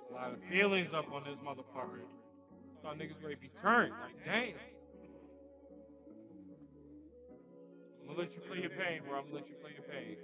A lot of feelings up on this motherfucker. Thought niggas ready to be turned. Like, damn. I'm gonna let you play your pain, bro. I'm gonna let you play your pain.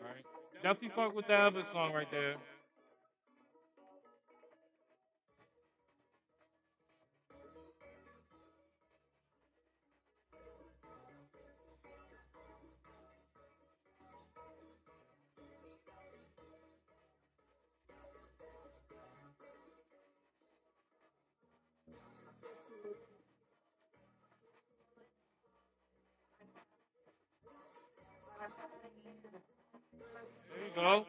Alright. Definitely fuck with that other song right there. There you go.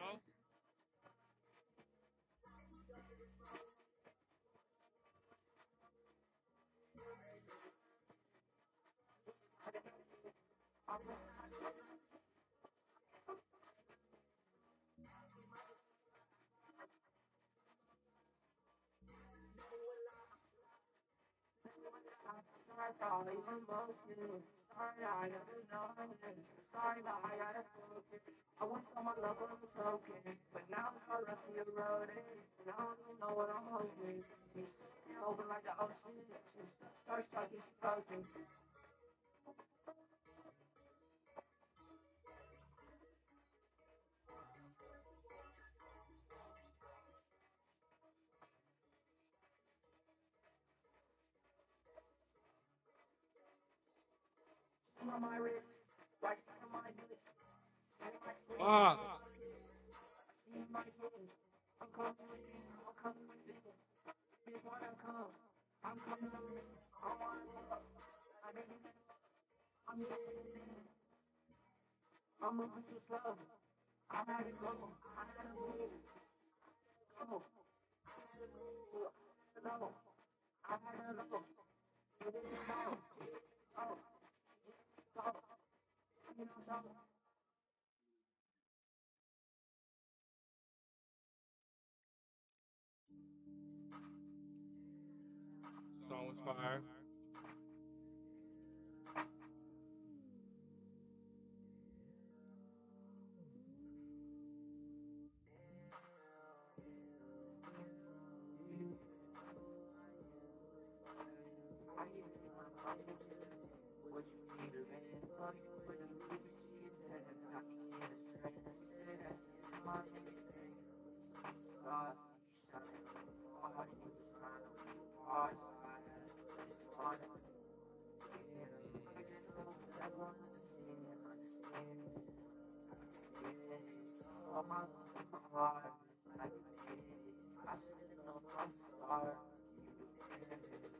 Sorry for all your emotions. Sorry, I never know how it is. Sorry, but I gotta focus. I once saw my love on a token, but now it's all rusty and eroded. And I don't even know what I'm hoping. It's open like the ocean. Stars talking, she frozen. Sun on my wrist, right side of my bitch. Side of my switch. See my kids. I'm coming with it. I'm coming with it. Bitch, wanna come. I'm coming with it. I wanna love. I make it. I'm here. I'm moving too slow. I had to go. I had to move. Go. No. I had to go. It was a song. Oh. Go. You know something? Song was fire. What you need a man, fuck you with a bitch, she said that I can't get a trend. She said that shit in my everything. Stars, shine. All you just trying to be hard, so I had to put it on it. Yeah, I guess so, but I won't understand. Yeah, it's all my heart. I can feel it. I should've known from the start. You did it.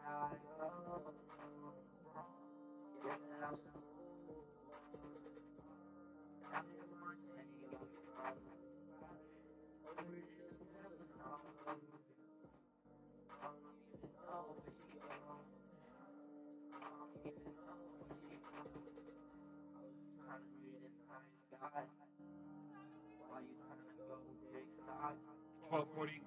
I go. Why you trying to go big size? 1240.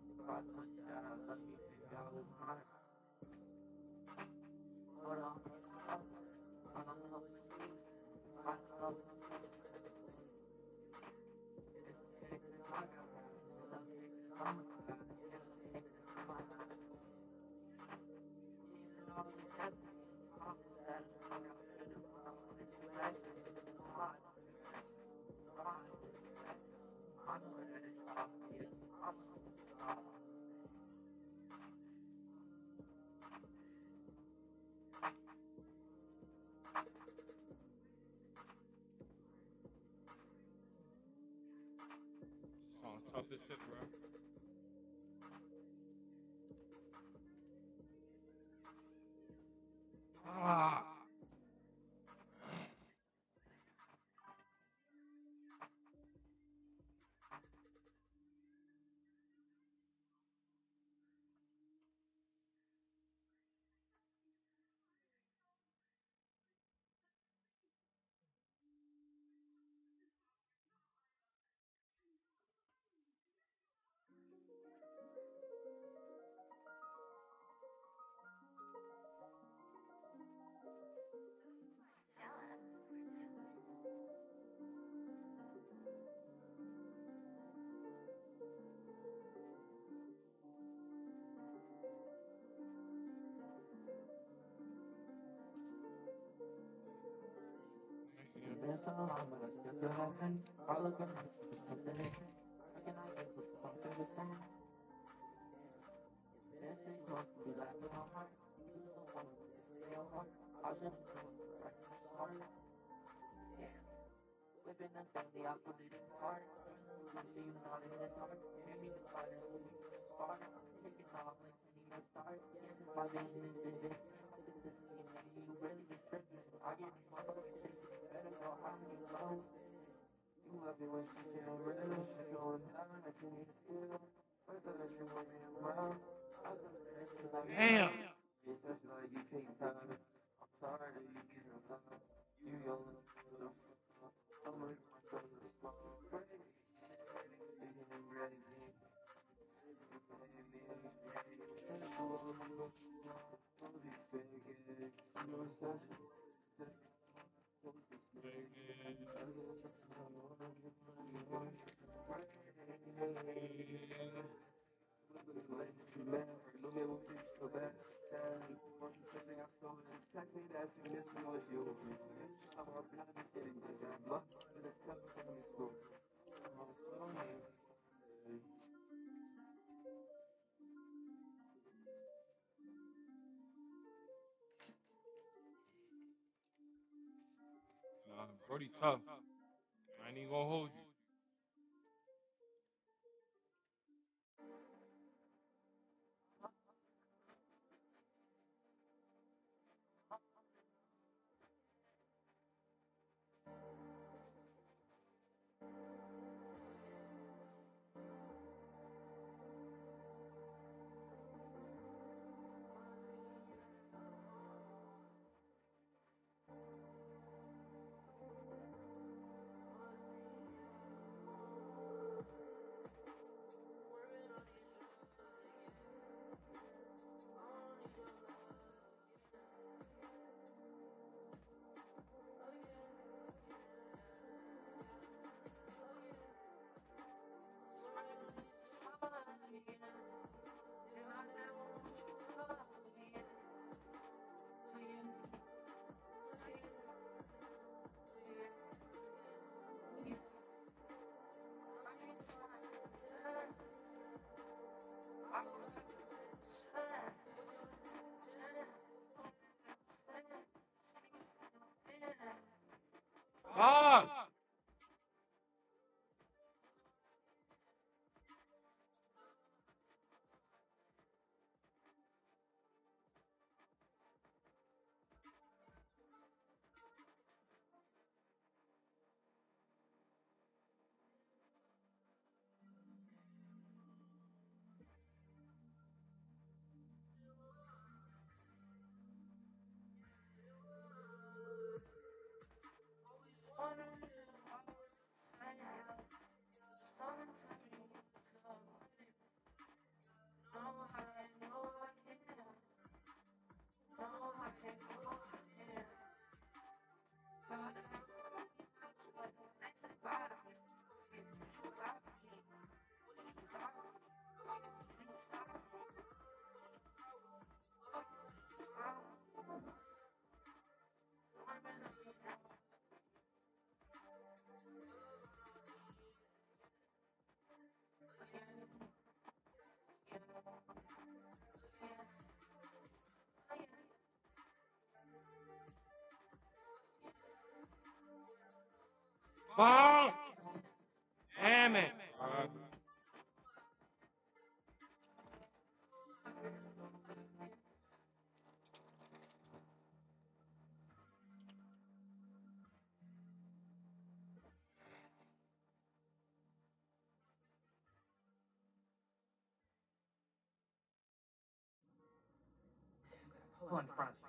If I told you that I love you, baby, I was mine. Hold on, I don't know what you said. I don't know what you said. It's okay, 'cause I got one. It's okay, 'cause I'm a side. It's okay, 'cause I'm a high. These are all the evidence. I'm sad. I got rid of the wrong situation. Why? I know that it's obvious. I'm a superstar. Song tough as shit, bro. Ah. It's been so long, but I still feel like I'm all of them. Something different. How can I get what's going through the same? It's been 6 months to be like with my heart. You was the one who did say your heart. I should have known right from the start. Yeah. Whipping that family, I put it in hard. So you not in the dark. Maybe the fire is what you can spark. Taking off like to need a start. Yeah, this my vision is vision. This is me and maybe you You love it when she's getting real, she's going down like you need a skill. I thought that you want me around. I thought that she like Damn. it's just like you take time. I'm tired of you getting love. You young, little fuck. I'm like my brother's mom. Ready, ready. Sensual, but you don't be faking. I'm obsessed. Brody tough. I ain't even gonna hold you. Fuck! Fuck! Damn it! Pull in front of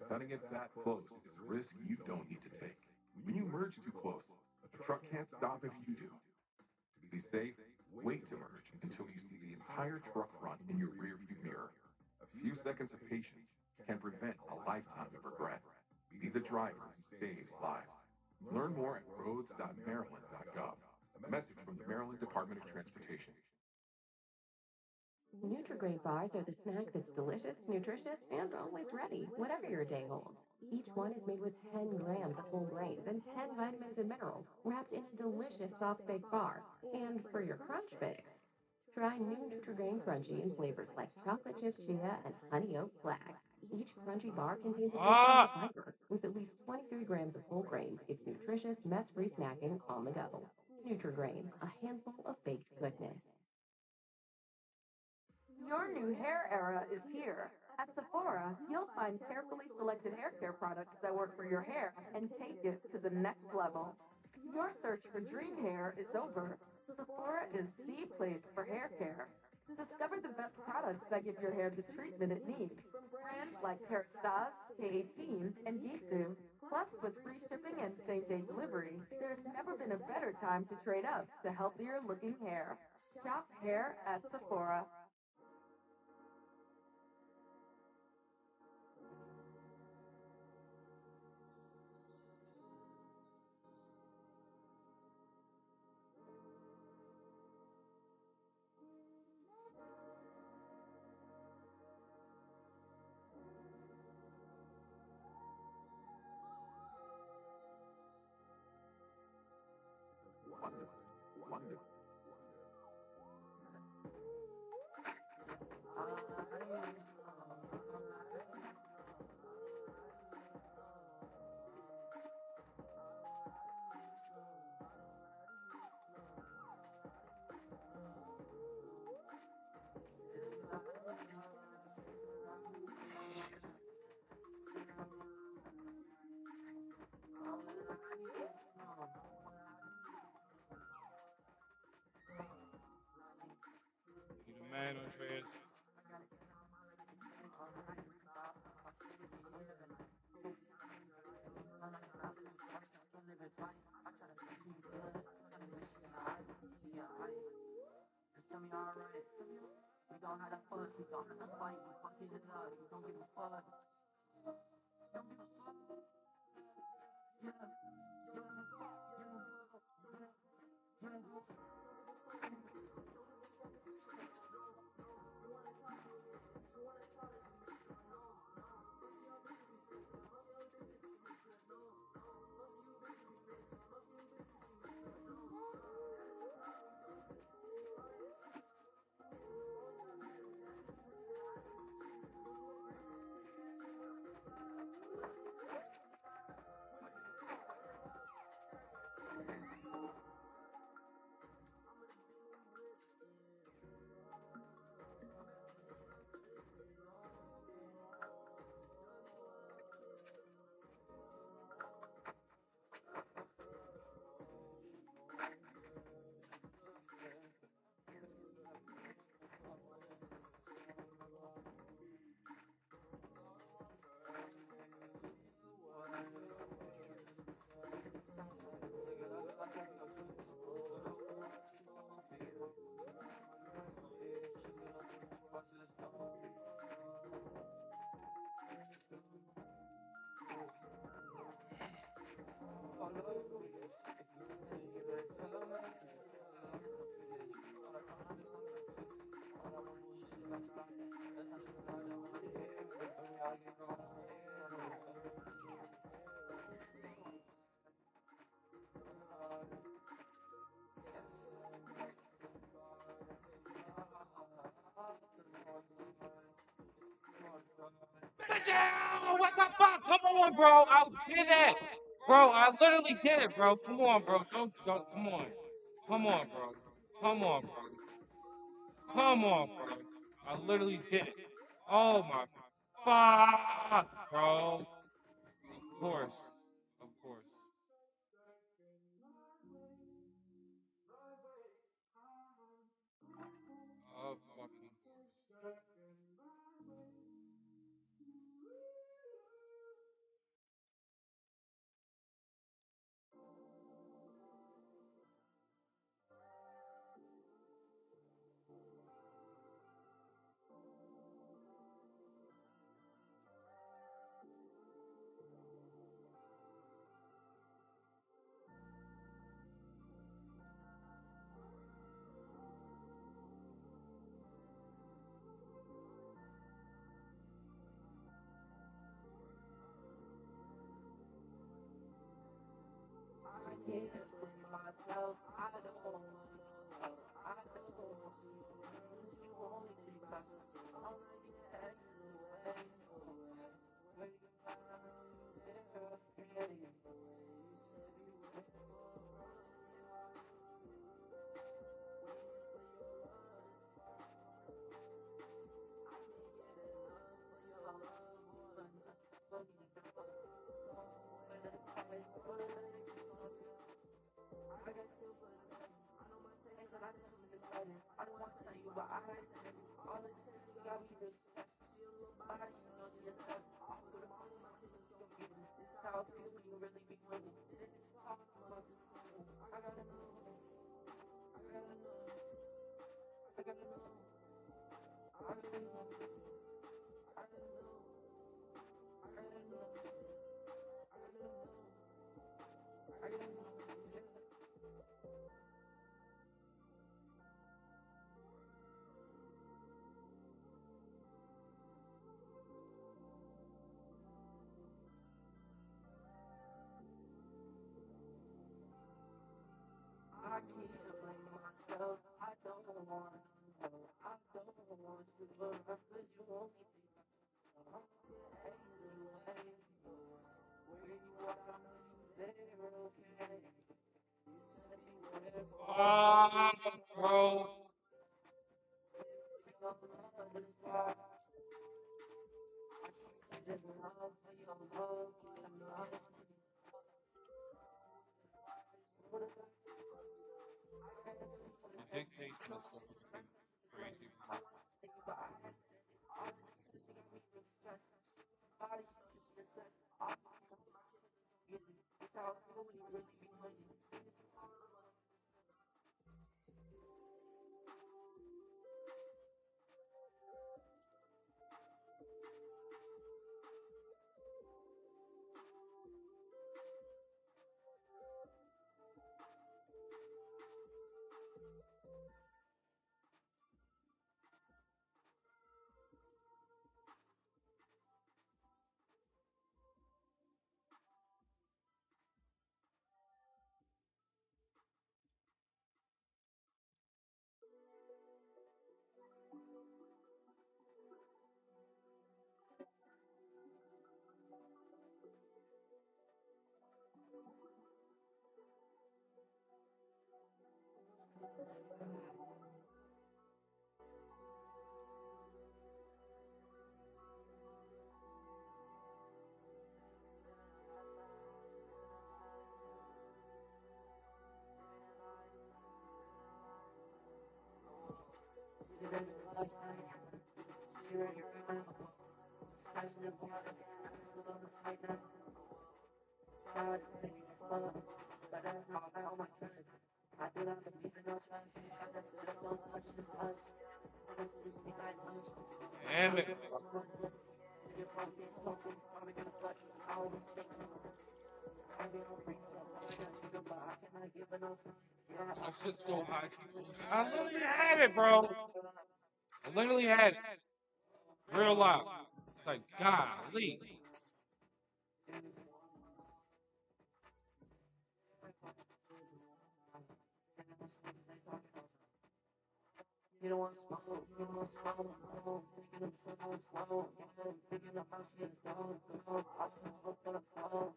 Cutting it that close is a risk you don't need to take. When you merge too close, a truck can't stop if you do. To be safe, wait to merge until you see the entire truck front in your rearview mirror. A few seconds of patience can prevent a lifetime of regret. Be the driver who saves lives. Learn more at roads.maryland.gov. A message from the Maryland Department of Transportation. Nutri-Grain bars are the snack that's delicious, nutritious, and always ready, whatever your day holds. Each one is made with 10 grams of whole grains and 10 vitamins and minerals, wrapped in a delicious soft-baked bar. And for your crunch fix, try new Nutri-Grain Crunchy in flavors like chocolate chip chia and honey oat flax. Each crunchy bar contains a good amount of fiber. With at least 23 grams of whole grains, it's nutritious, mess-free snacking on the go. Nutri-Grain, a handful of baked goodness. Your new hair era is here. At Sephora, you'll find carefully selected hair care products that work for your hair and take it to the next level. Your search for dream hair is over. Sephora is the place for hair care. Discover the best products that give your hair the treatment it needs. Brands like Kerastase, K18, and Gisu. Plus, with free shipping and same-day delivery, there's never been a better time to trade up to healthier looking hair. Shop hair at Sephora. You the man on trans. Tell me alright. We don't have to fuss, we don't have to fight, we fucking it up, we don't give a fuck. Don't give a fuck. Yeah, What the fuck? Come on, bro. I did it. Bro, I literally did it, bro. Come on, bro. Don't come on. Come on, bro. Come on, bro. Come on, bro. I literally did it. Oh my fuck, bro. Of course. Of course. Of fucking course. I keep feeling myself. I don't want to know. I don't want to learn, cause you only think I'm hey, little hey. Where you are, I know you there, okay? You said you were there for Ah, bro. your love is far. I keep sending love for your love, keep love. It dictates the story. Crazy. Damn it. That shit's so high. I literally had it, bro. I literally had it. Real loud. It's like, golly. You don't want smoke, you don't want smoke, no, thinking of smoke, smoke, thinking about shit, don't, I'll tell you what the fuck,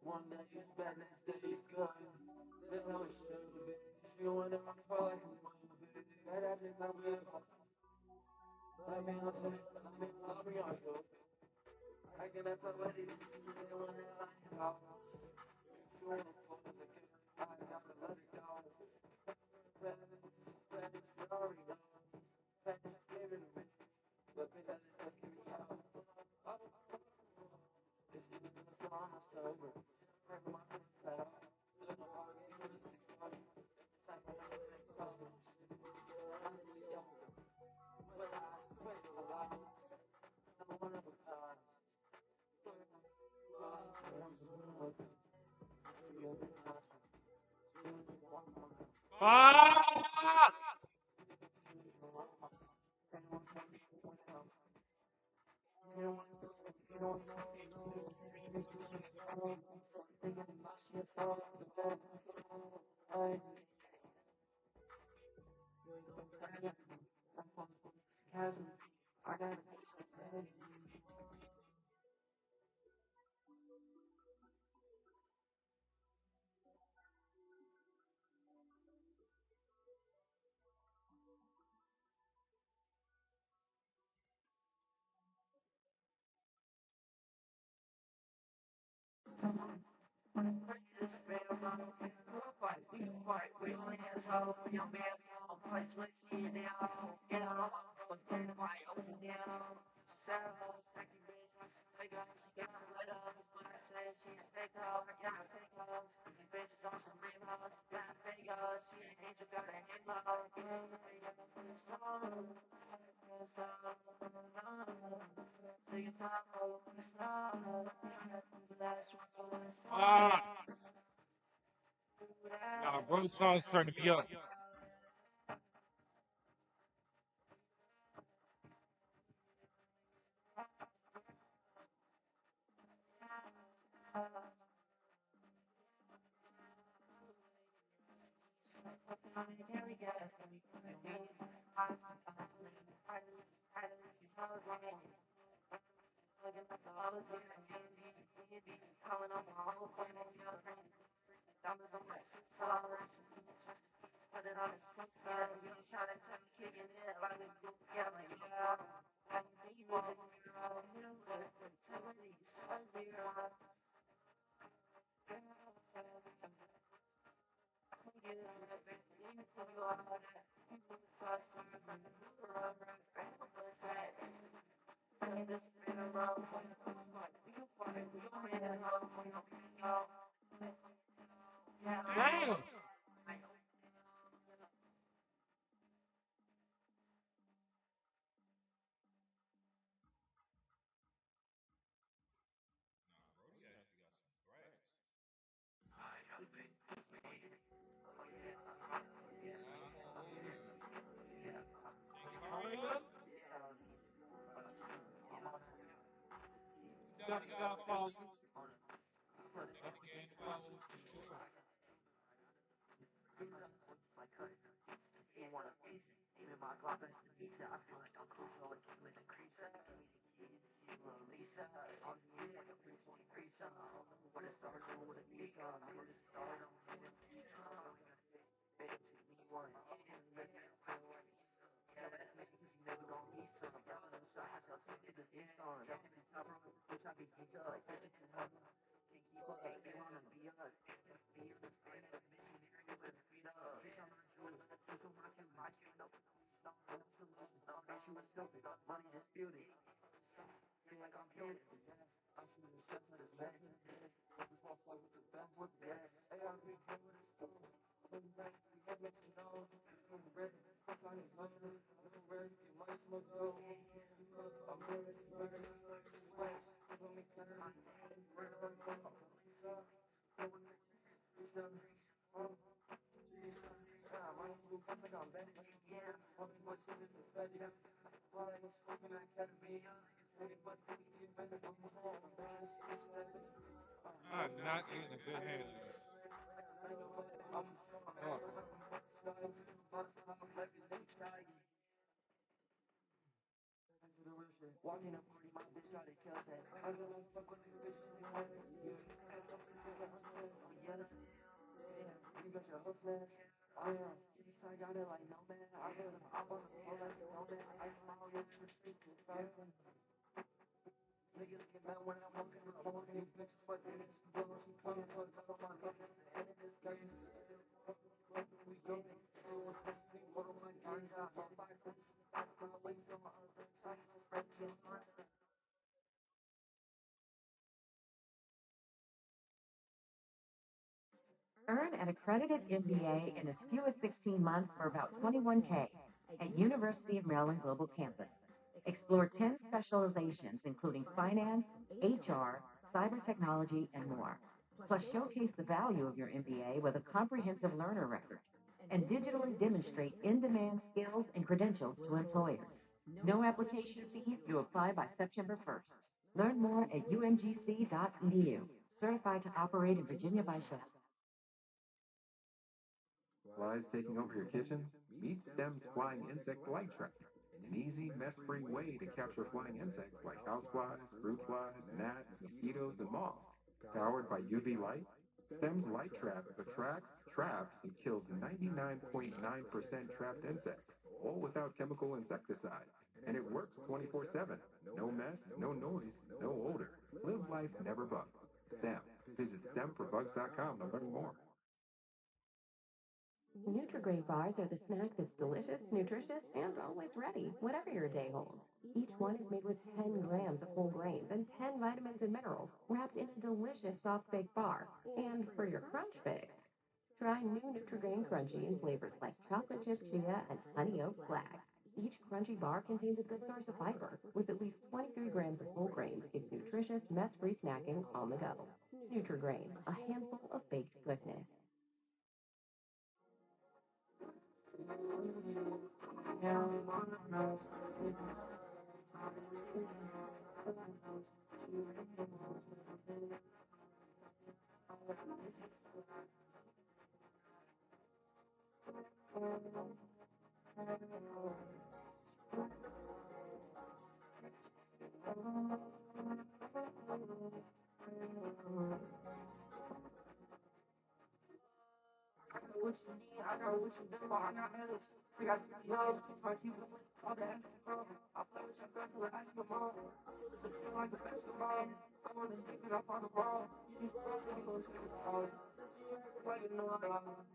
one day it's bad, next day it's good. That's how it should be. If you want it, I'm feel like a movie. But I think that we're let me on it, let me on it. I can have a wedding, you don't want it like how. If you want to fuck with the kid, I gotta let it go. Bad story, no. Bad scaring me. But me that is fucking me out. It's just a song, I'm sober. Never mind that. Look at all the good things going on. It's like I'm not exposed. I'm still young. But I swear to God, I'm one of a kind. Fuck! I got This man, we fight, we only has hope, young man, fights with you now, you know, was burning my own now. She said, I was thinking, bitch, I said, I got, she gets a letter, but I said, she ain't fake out, I gotta take off. These bitches on some lame house, got some fake out, she ain't angel, got a hand out, so you talk about the star, last one, Ah, nah, bro, song's turning me up. Calling on my whole family, diamonds on my suits, put it on his TikTok. You ain't trying to tell me kicking it like a group, yeah, like, yeah. Like, you want to be around here, but tell me, you said me around. Damn. You gotta follow. I'm not getting a good hand of this. Walking a party, my bitch got a kill set. I don't know fuck with these bitches, you want it. Yeah, you got your hook flash. I am city side, got it like no man. I wanna pull like no man. I smile, it's the streets, it's fast. Niggas get mad when I'm walking the phone. These bitches fucking it's the girl, she coming for the top of my niggas. And in this case, we don't make it. It was supposed to be one of my guys. I'm from five points. I'm gonna wait on my other side. Spread your mind. Earn an accredited MBA in as few as 16 months for about $21K at University of Maryland Global Campus. Explore 10 specializations, including finance, HR, cyber technology, and more. Plus, showcase the value of your MBA with a comprehensive learner record and digitally demonstrate in-demand skills and credentials to employers. No application fee. You apply by September 1st. Learn more at umgc.edu. Certified to operate in Virginia by SHREP. Flies taking over your kitchen? Meet STEM's Flying Insect Light Trap, an easy, mess-free way to capture flying insects like houseflies, fruit flies, gnats, mosquitoes, and moths. Powered by UV light, STEM's Light Trap attracts, traps, and kills 99.9% trapped insects, all without chemical insecticides. And it works 24/7. No mess, no noise, no odor. Live life never bug. STEM. Visit STEMforbugs.com to learn more. Nutri-Grain bars are the snack that's delicious, nutritious, and always ready, whatever your day holds. Each one is made with 10 grams of whole grains and 10 vitamins and minerals, wrapped in a delicious soft-baked bar. And for your crunch fix, try new Nutri-Grain Crunchy in flavors like chocolate chip chia and honey oat flax. Each crunchy bar contains a good source of fiber, with at least 23 grams of whole grains. It's nutritious, mess-free snacking on the go. Nutri-Grain, a handful of baked goodness. What you need, I know what you do, I got Alice. We got CEOs, my people, all the Eskimo. I play with your girl till I ask your mom. I feel the feel like a basketball. I'm on the dick and I found the ball. You still think you're gonna take the calls. Like you know I'm out.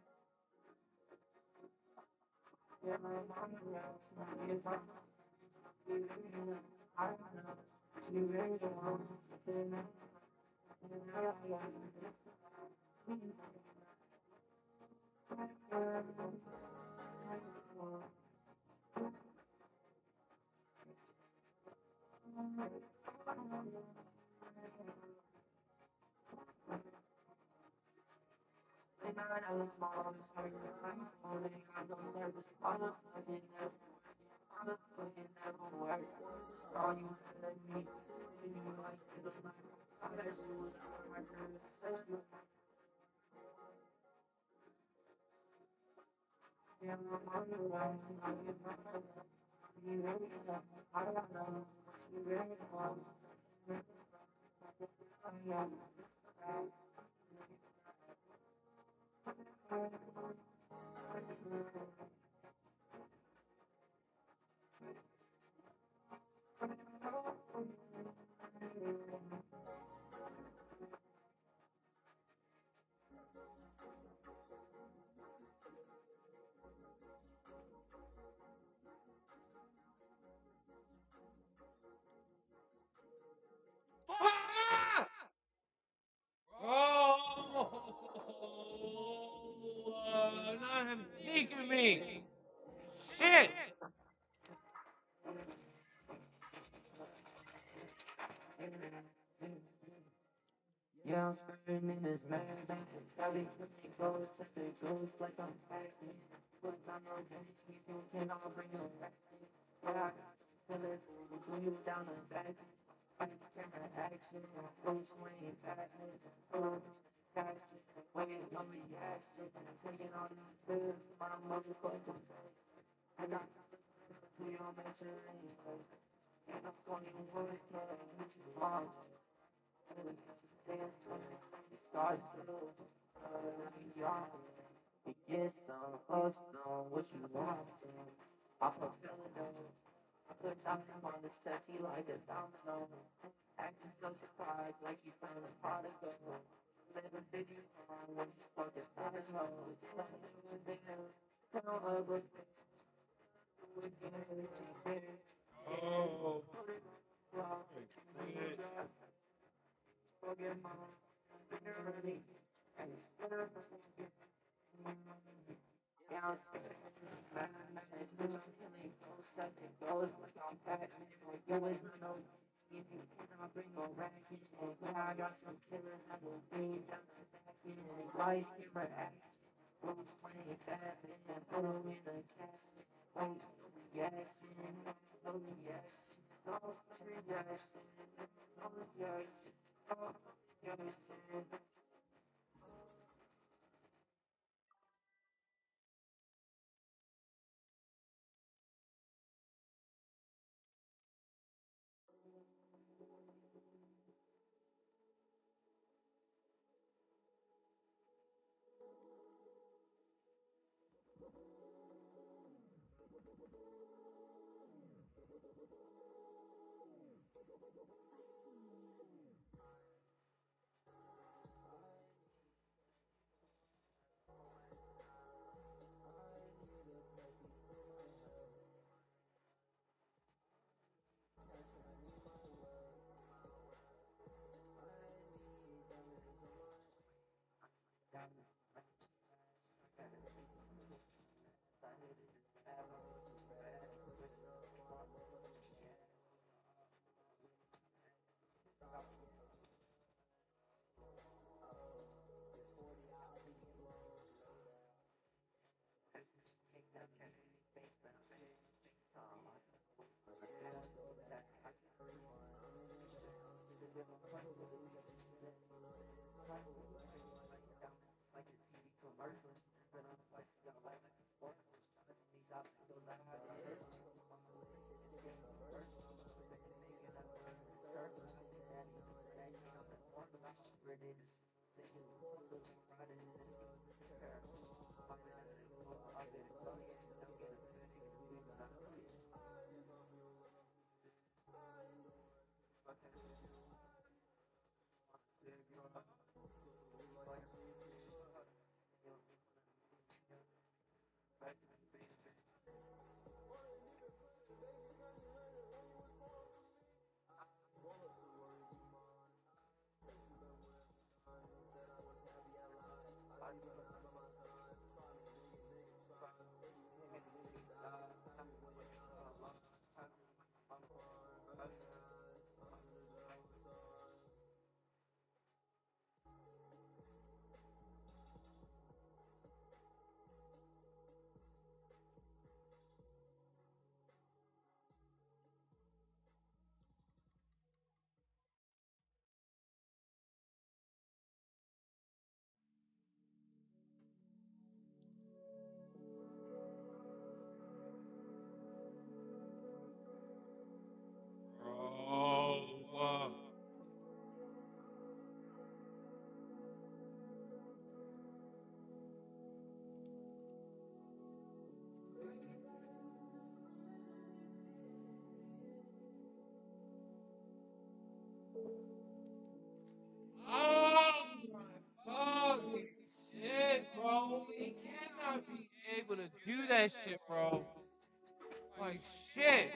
Yeah, I'm on the road. If I leave it, I don't know. You really don't want to. And I was small, sorry, I'm falling, I don't service, I was fucking never, I was fucking never work. It's all you let me, treat me like you don't like, I bet you was my girl, said you. Yeah, I'm on the run, I get my love, you really love, I don't know, you really want, yeah. Fuck! Oh, not him sneaking me. Shit. Yeah, I'm spurting in this man. Starting to make goals, set the goals like I'm packing. Put time on Jenny, you can all bring them back. Yeah, I got some killers, we'll glue you down the back. I can camera action, Bruce Wayne, Batman, action, waiting on reaction. Taking all these pills, my motherfucking face. I got we don't mention anything. And I'm 21, what you want? Get some, fuck some, what you want? I put Philadelphia, I put diamond on this touchy like a domino. Acting so surprised like you found a prodigal. Living big you on what you fucking promise no. Like you there, count up with we get everything there. Oh. Put it wrong, forget my early. And it's better yeah, I'm scared. Man, it's bitch, I'm killing ghosts. Second goes like I'm Batman. You always know you cannot bring no racket. Yeah, I got some killers that will bring down the back end. Lights, camera, action. Bruce Wayne, Batman. Put him in the casket. Wait, no reaction. No reaction. No reaction. No reaction. No reaction. Like the TV commercials, been on the fight, got life like a sport. These obstacles I had to hit. It's getting worse. Making up the surface. That ain't coming more. Ready to sing it. Right in this pair. Finding out it for I've been fucking. Don't get a fitting. Bro. Oh my fucking shit, bro. We cannot be able to do that shit, bro. Like shit.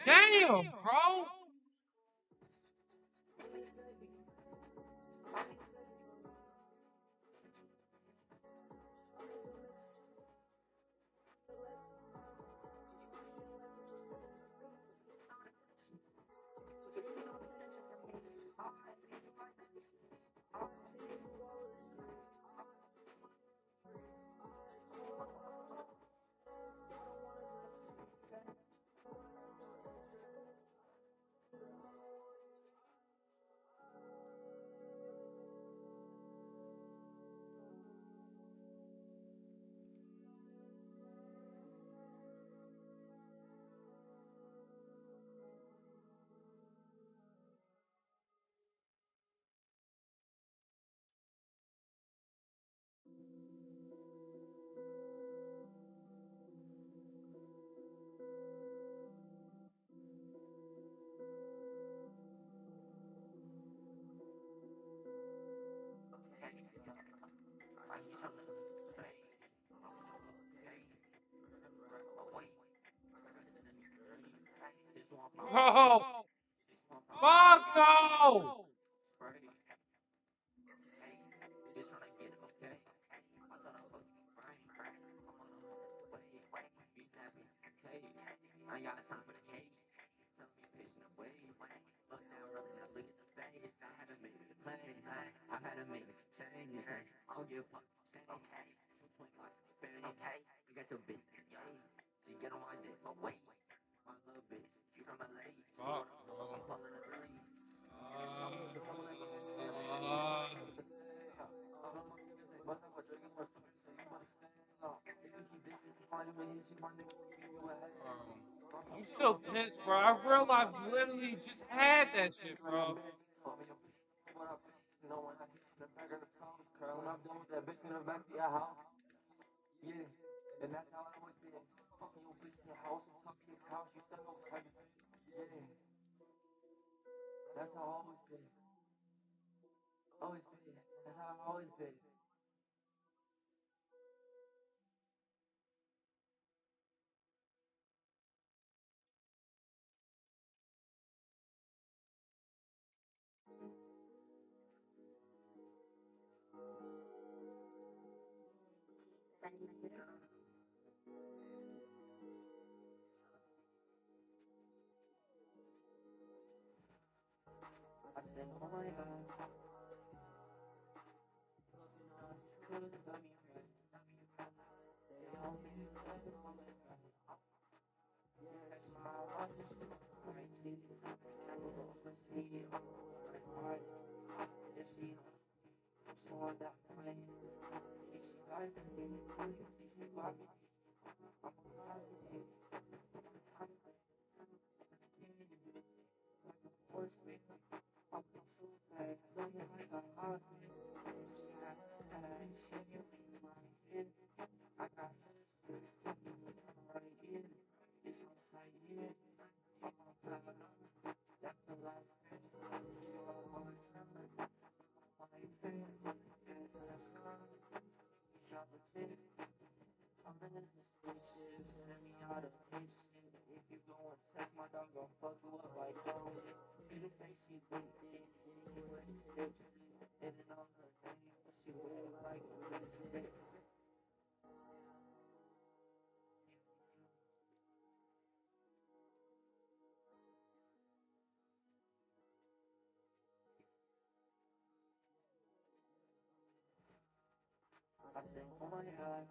Damn, bro. Bro. Fuck no. I ain't got time for the hate. Tell me patient away. Looking at rubbing that look at the face. I had to make it a play. I had to make some changes. I don't give a fuck. Okay. 220 blocks in the bang. Okay. I got your bitch in the she get on my dick, but wait. My little bitch, you from LA. Fuck, I'm pulling the lead. I'm still pissed, bro. I realized you literally just had that shit, bro. No one I hit the back of the toes curl. When I'm done with that bitch in the back of your house. Yeah, and that's how I always been. Fucking your bitch in the house and talking your couch. You said I was heavy. Yeah, that's how I always been. Always been. That's how I always been. I said, oh my god. I said, oh my god.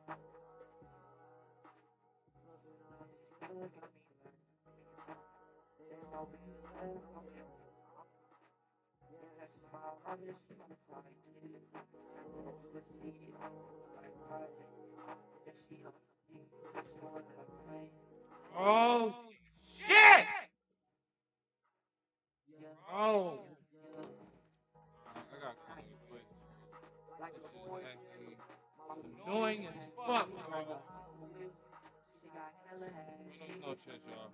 Oh, shit! Oh. I got call you quick. This is actually annoying as fuck, bro. No shit, y'all.